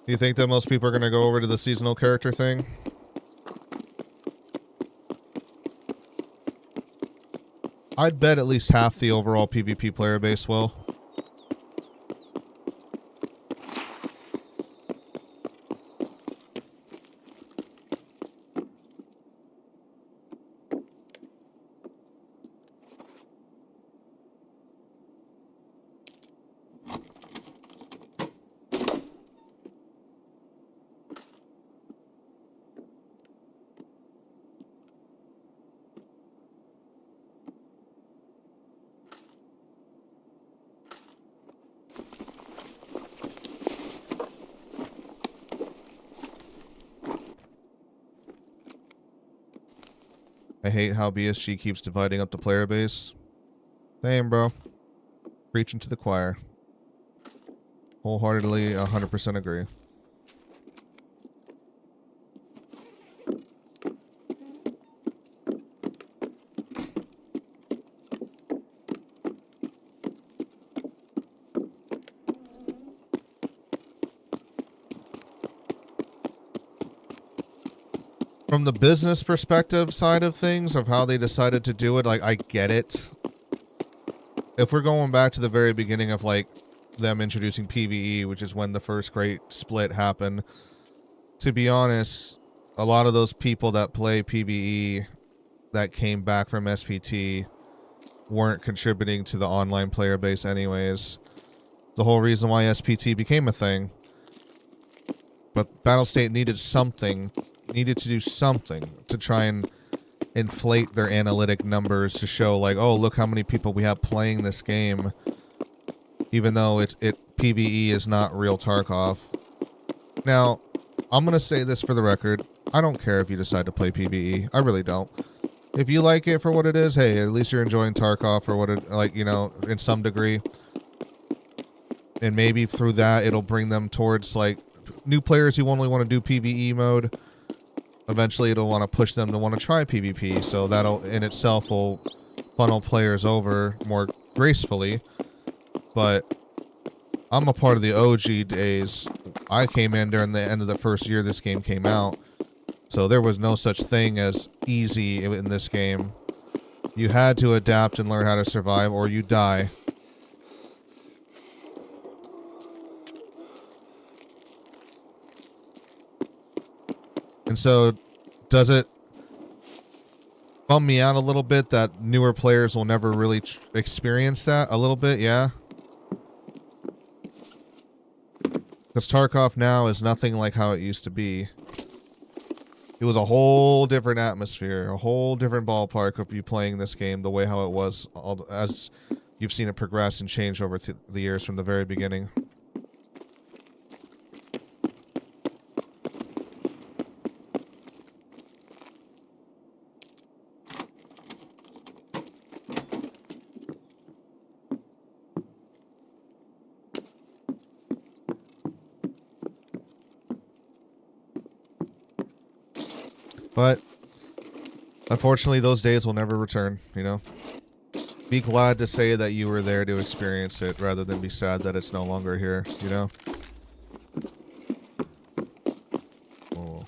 Do you think that most people are going to go over to the seasonal character thing? I'd bet at least half the overall PvP player base will. I hate how BSG keeps dividing up the player base. Same, bro. Preaching to the choir. Wholeheartedly, 100% agree. From the business perspective side of things, of how they decided to do it, like, I get it. If we're going back to the very beginning of, like, them introducing PvE, which is when the first great split happened, to be honest, a lot of those people that play PvE that came back from SPT weren't contributing to the online player base anyways. The whole reason why SPT became a thing. But Battlestate needed to do something to try and inflate their analytic numbers to show, like, oh, look how many people we have playing this game, even though it PvE is not real Tarkov. Now, I'm gonna say this for the record: I don't care if you decide to play PvE. I really don't. If you like it for what it is, hey, at least you're enjoying Tarkov or what it, like, you know, in some degree, and maybe through that it'll bring them towards, like, new players who only want to do PvE mode. Eventually it'll want to push them to want to try PvP, so that'll in itself will funnel players over more gracefully. But I'm a part of the OG days. I came in during the end of the first year this game came out, so there was no such thing as easy in this game. You had to adapt and learn how to survive, or you die. And so, does it bum me out a little bit that newer players will never really experience that? A little bit, yeah. Because Tarkov now is nothing like how it used to be. It was a whole different atmosphere, a whole different ballpark of you playing this game the way how it was, as you've seen it progress and change over the years from the very beginning. But unfortunately, those days will never return, you know? Be glad to say that you were there to experience it rather than be sad that it's no longer here, you know? Oh.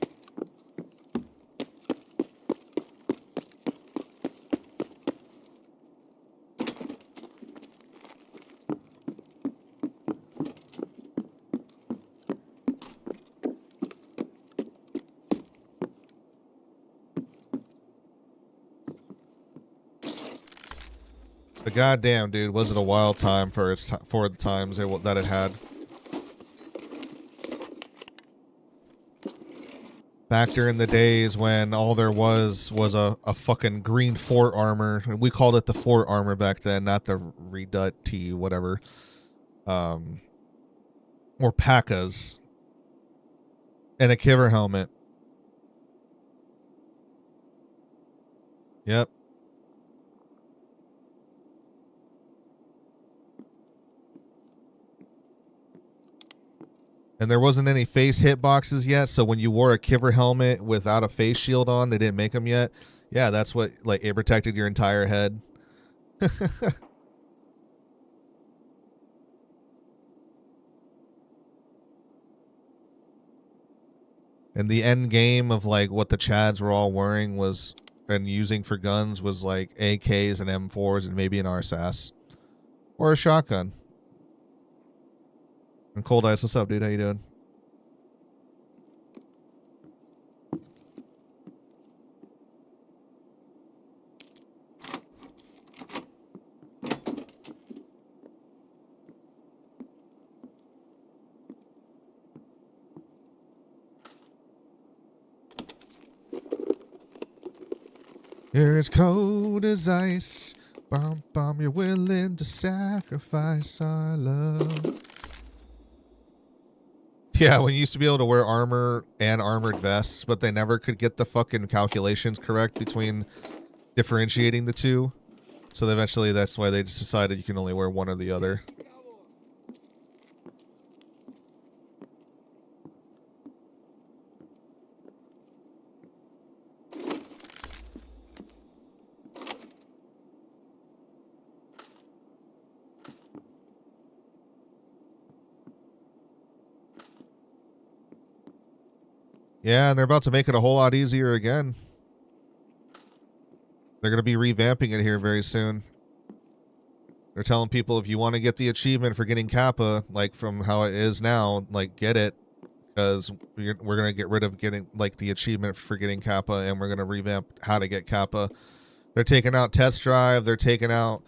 But goddamn, dude, was it a wild time for for the times that it had. Back during the days when all there was a fucking green fort armor. We called it the fort armor back then, not the Redut T whatever. Or P.A.C.As. And a Kiver helmet. Yep. And there wasn't any face hitboxes yet, so when you wore a Kiver helmet without a face shield on, they didn't make them yet. Yeah, that's what, like, it protected your entire head. And the end game of like what the Chads were all wearing was and using for guns was like AKs and M4s and maybe an RSAS or a shotgun. And Cold Ice, what's up, dude? How you doing? You're as cold as ice. Bum, bum, you're willing to sacrifice our love. Yeah, when you used to be able to wear armor and armored vests, but they never could get the fucking calculations correct between differentiating the two. So eventually that's why they just decided you can only wear one or the other. Yeah, and they're about to make it a whole lot easier again. They're going to be revamping it here very soon. They're telling people if you want to get the achievement for getting Kappa, like from how it is now, like get it. Because we're going to get rid of getting like the achievement for getting Kappa, and we're going to revamp how to get Kappa. They're taking out Test Drive. They're taking out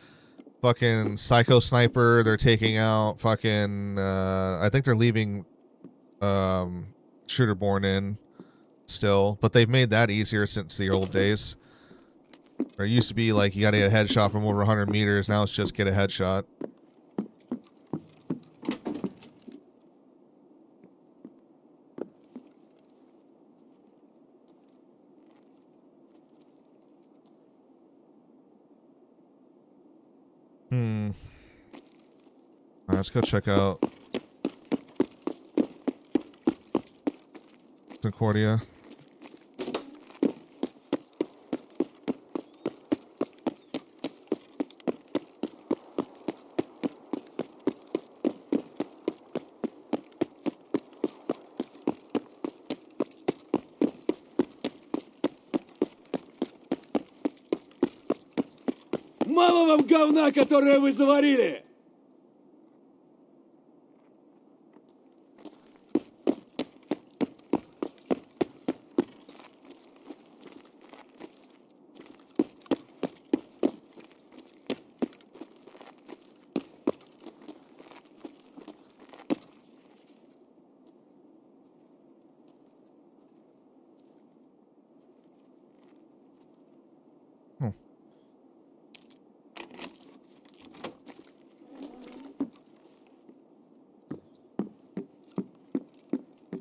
fucking Psycho Sniper. They're taking out fucking... I think they're leaving Shooterborn in still. But they've made that easier since the old days. There used to be like you gotta get a headshot from over 100 meters. Now it's just get a headshot. Alright, let's go check out Concordia. Мало вам говна, которое вы заварили!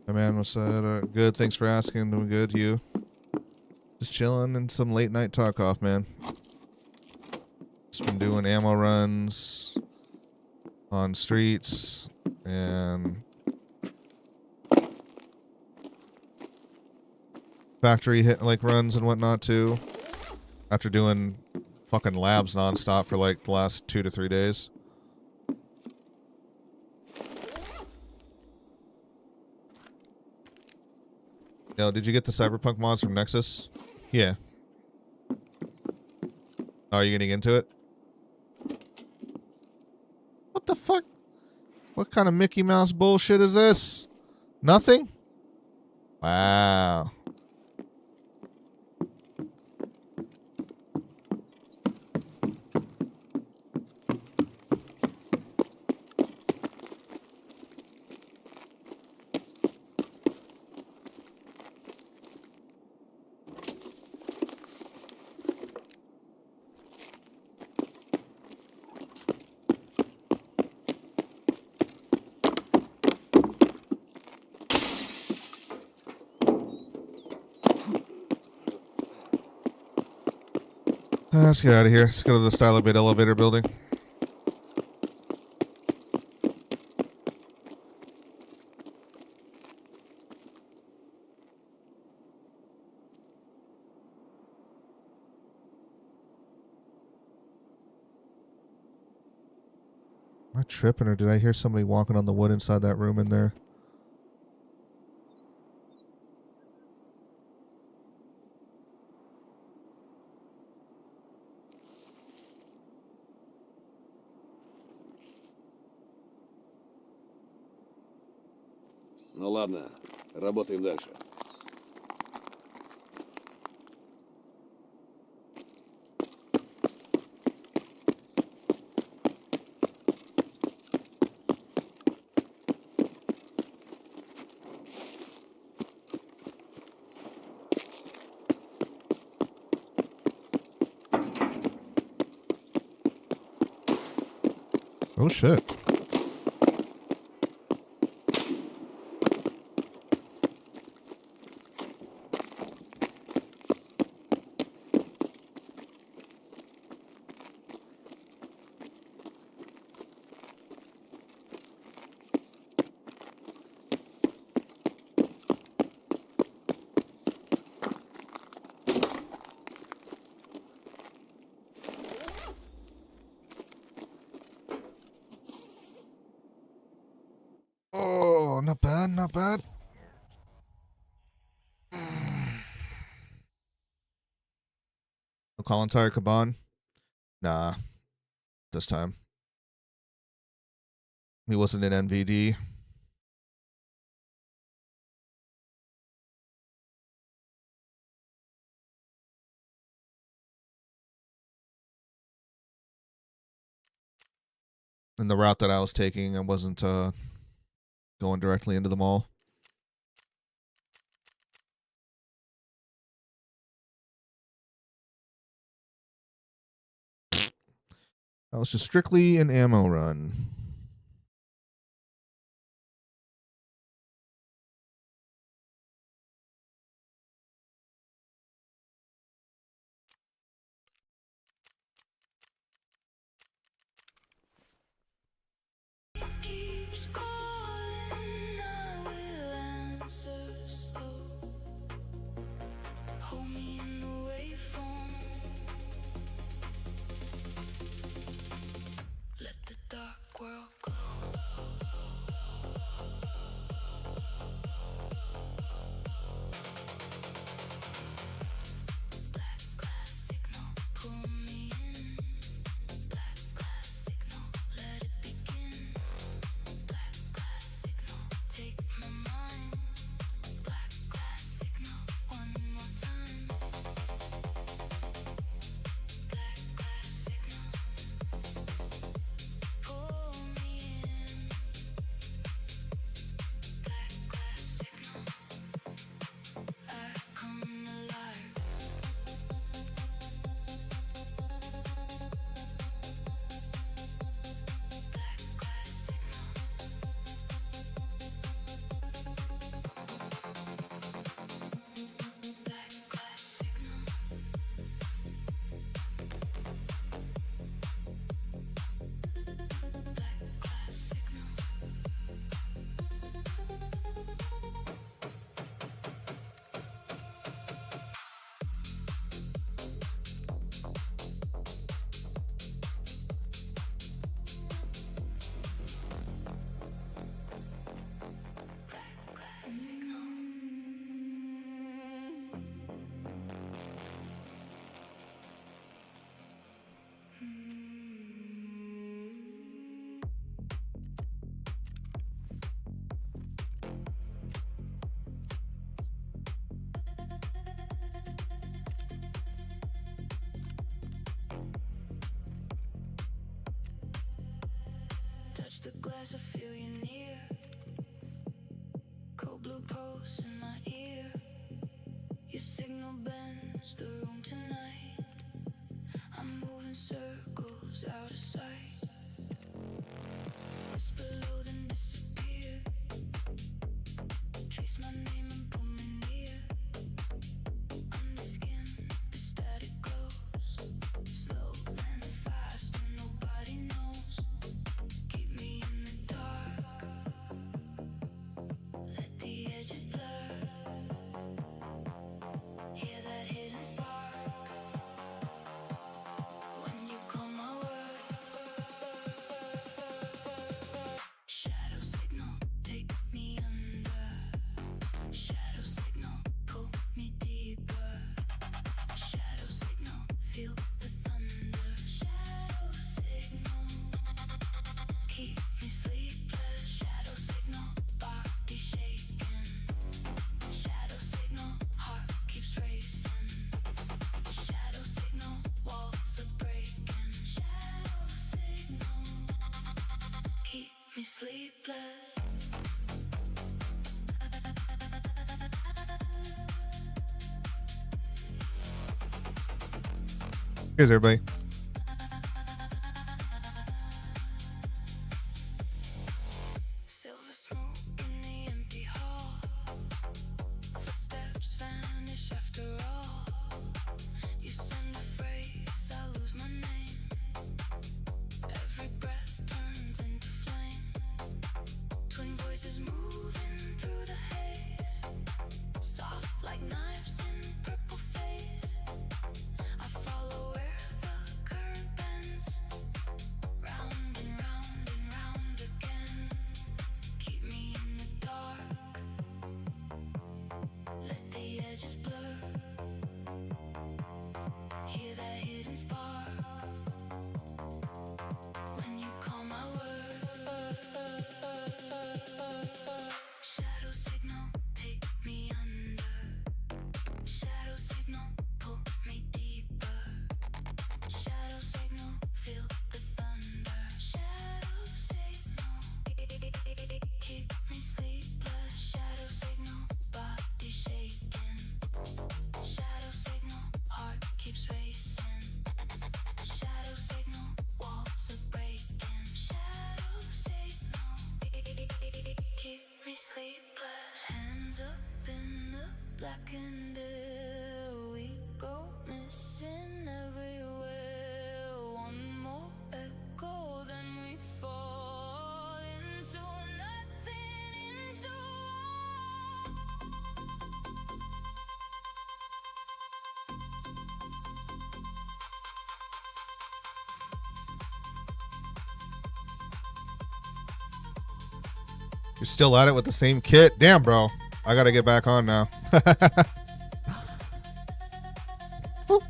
My man was said, good, thanks for asking. Doing good, you? Just chilling and some late night Tarkov, man. Just been doing ammo runs on streets and factory hit like runs and whatnot too. After doing fucking labs nonstop for like the last 2 to 3 days. Yo, did you get the Cyberpunk mods from Nexus? Yeah. Oh, are you getting into it? What the fuck? What kind of Mickey Mouse bullshit is this? Nothing? Wow. Let's get out of here. Let's go to the Stylobit elevator building. Am I tripping or did I hear somebody walking on the wood inside that room in there? Ну ладно, работаем дальше. Oh shit. Oh, not bad, not bad. No Kalantari Kaban? Nah, this time. He wasn't in NVD. And the route that I was taking, I wasn't going directly into the mall. That was just strictly an ammo run. Keeps calling, I will answer slow. Hold me in the waveform. Let the dark world glow. Black glass signal, pull me in. Black glass signal, let it begin. Black glass signal, take my mind. Black glass signal, one more time. Black glass signal, pull me in. Black glass signal, I come alive. Black glass signal. Black glass signal. Black glass signal. Black glass signal. Touch the glass, I feel you near. Cold blue pulse in my ear. Your signal bends the room tonight. I'm moving circles out of sight. Whisper low, then disappear. Trace my name and pull me near. Under skin, the static glows. Slow and fast, and nobody knows. Keep me in the dark. Let the edges blur. Hear that hidden spark. When you call my word. Shadow signal, take me under. Shadow Cheers, everybody. Silver smoke in the empty hall. Footsteps vanish after all. You send a phrase, I lose my name. Every breath turns into flame. Twin voices moving through the haze. Soft like knives in purple face. I follow where the current bends. Round and round and round again. Keep me in the dark. Let the edges blur. Hear that hidden spark. When you call my word. Shadow signal, take me under. Shadow signal, pull me deeper. Shadow signal, feel the thunder. Shadow signal, keep me sleepless. Shadow signal, body shaking. Shadow signal, heart keeps racing. Shadow signal, walls are breaking. Shadow signal, keep me sleepless. Hands up in the blackened air. We go missing everywhere. One more echo, then we fall into nothing, into You're still at it with the same kit? Damn, bro. I gotta get back on now. Woo.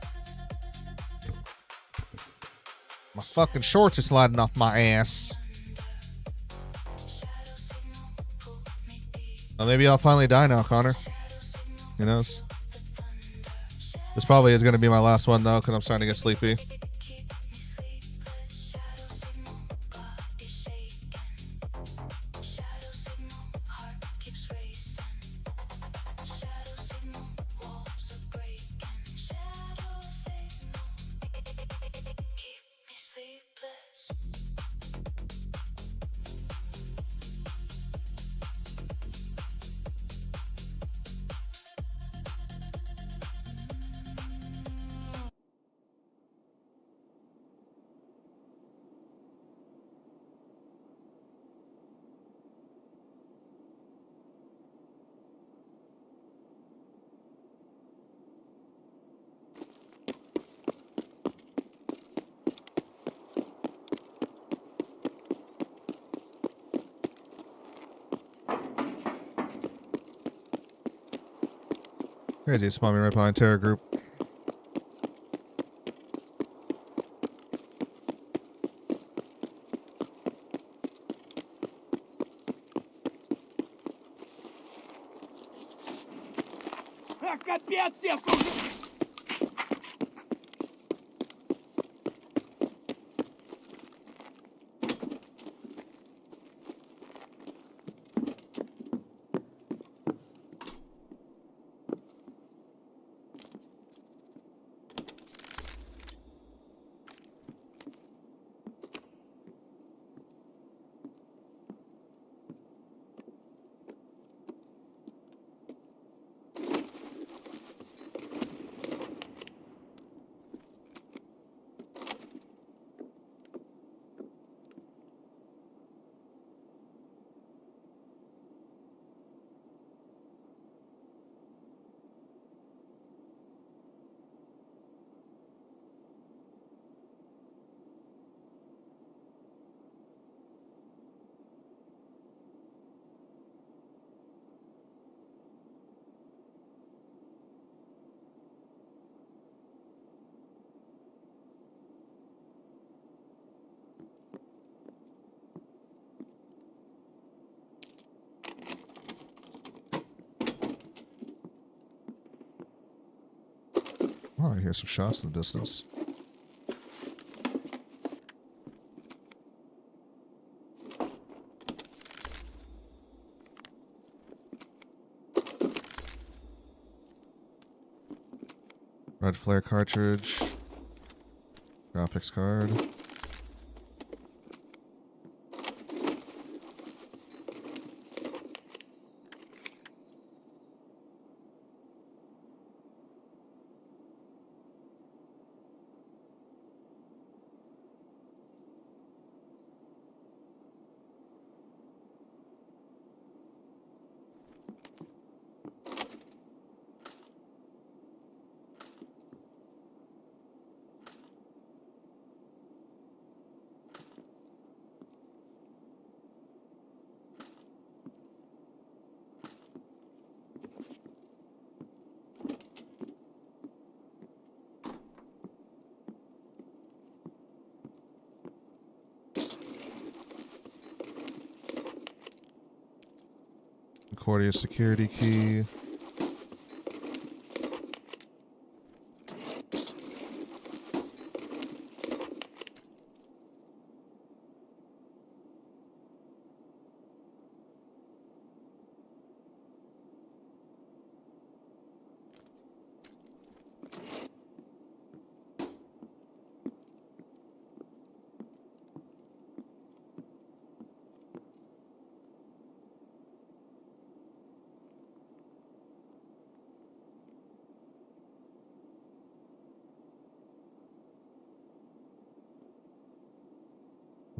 My fucking shorts are sliding off my ass. Well, maybe I'll finally die now, Connor. Who knows? This probably is going to be my last one, though, because I'm starting to get sleepy. Crazy, it spawned me right behind Terror Group. А, капец, я слушаю! Oh, I hear some shots in the distance. Red flare cartridge. Graphics card. Concordia security key.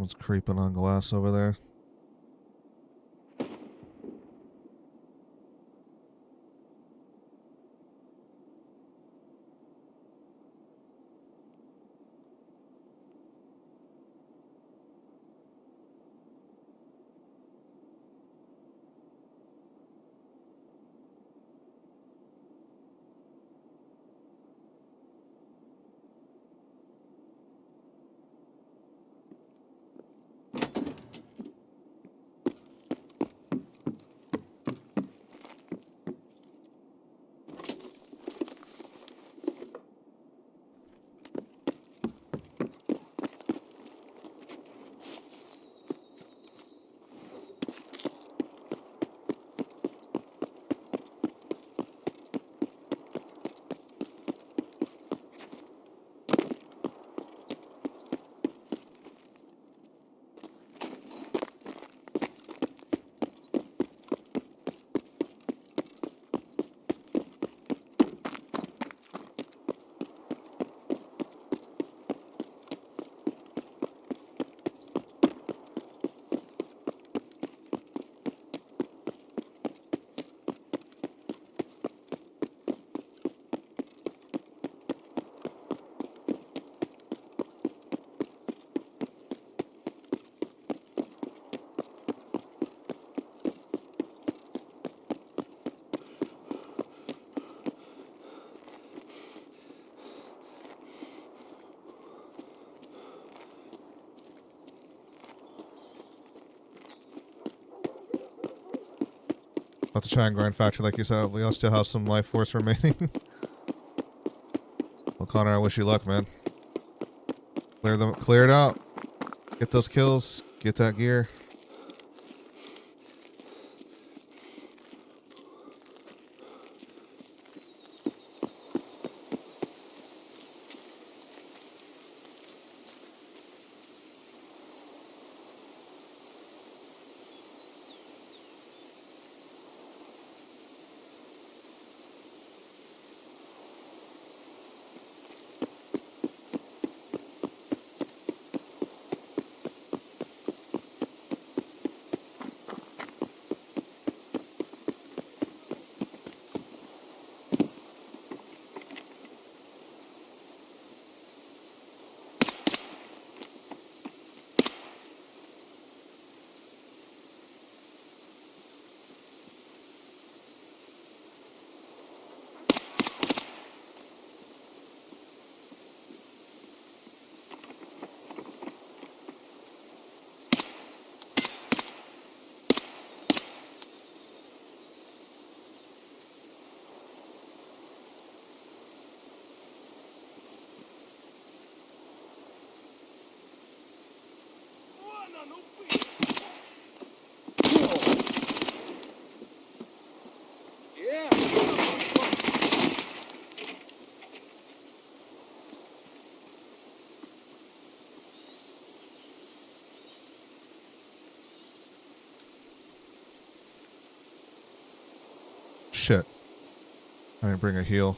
Someone's creeping on glass over there. About to try and grind factory like you said. We all still have some life force remaining. Well, Connor, I wish you luck, man. Clear it out. Get those kills. Get that gear. shit. I didn't bring a heal.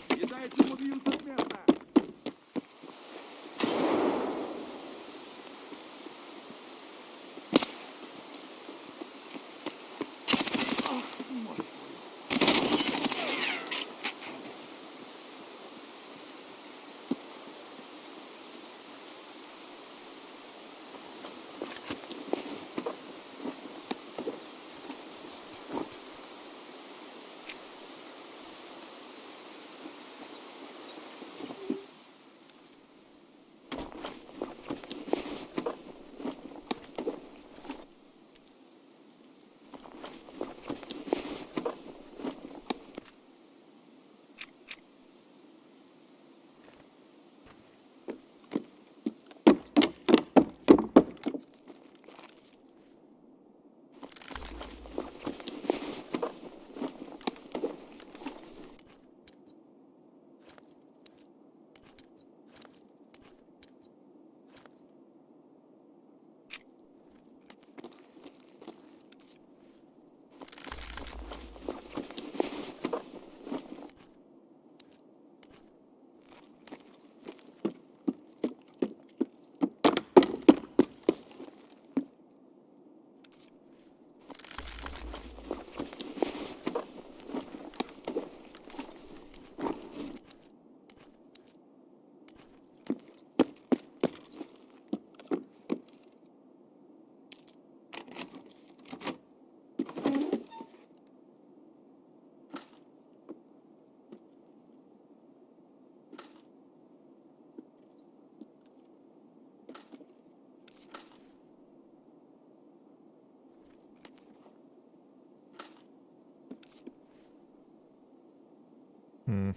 Кидайте мобильный с места! Hmm.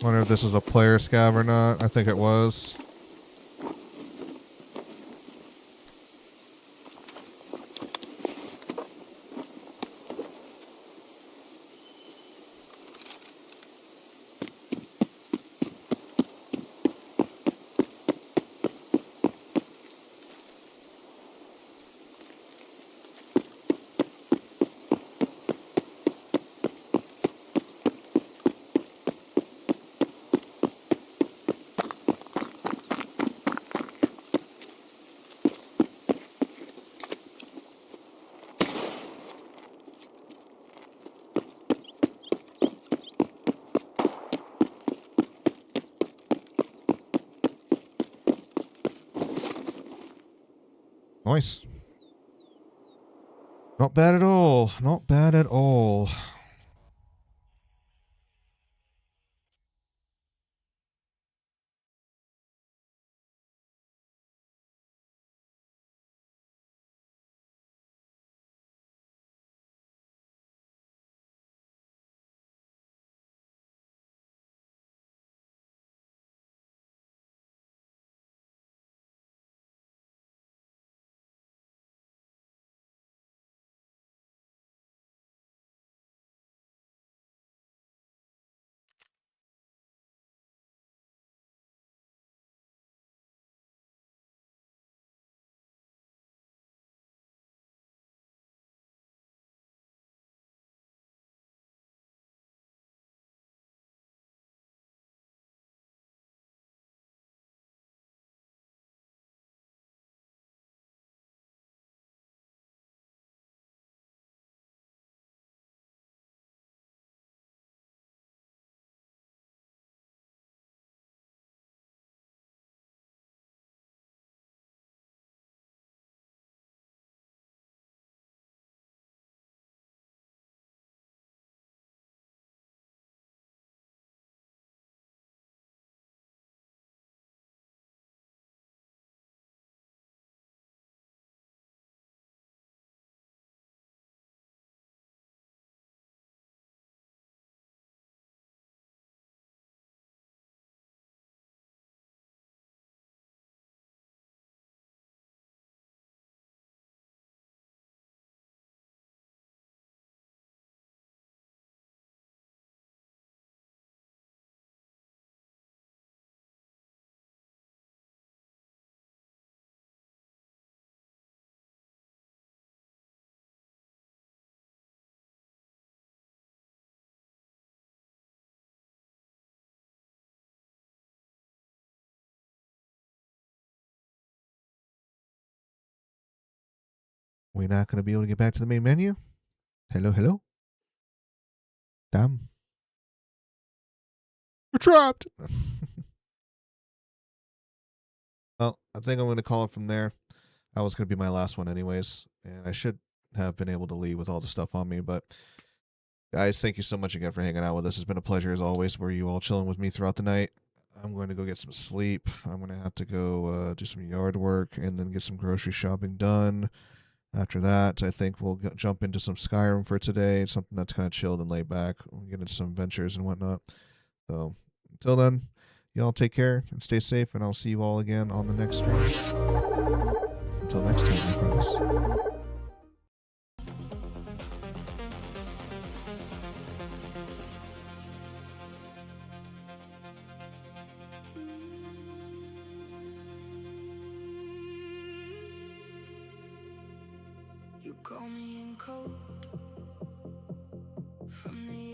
Wonder if this is a player scav or not. I think it was. Nice. Not bad at all. Not bad at all. We're not going to be able to get back to the main menu? Hello, hello? Damn. We're trapped! Well, I think I'm going to call it from there. That was going to be my last one anyways. And I should have been able to leave with all the stuff on me. But, guys, thank you so much again for hanging out with us. It's been a pleasure as always. Were you all chilling with me throughout the night? I'm going to go get some sleep. I'm going to have to go do some yard work and then get some grocery shopping done. After that, I think we'll jump into some Skyrim for today, something that's kind of chilled and laid back. We'll get into some adventures and whatnot. So, until then, y'all take care and stay safe, and I'll see you all again on the next stream. Until next time, my friends. You call me in cold from the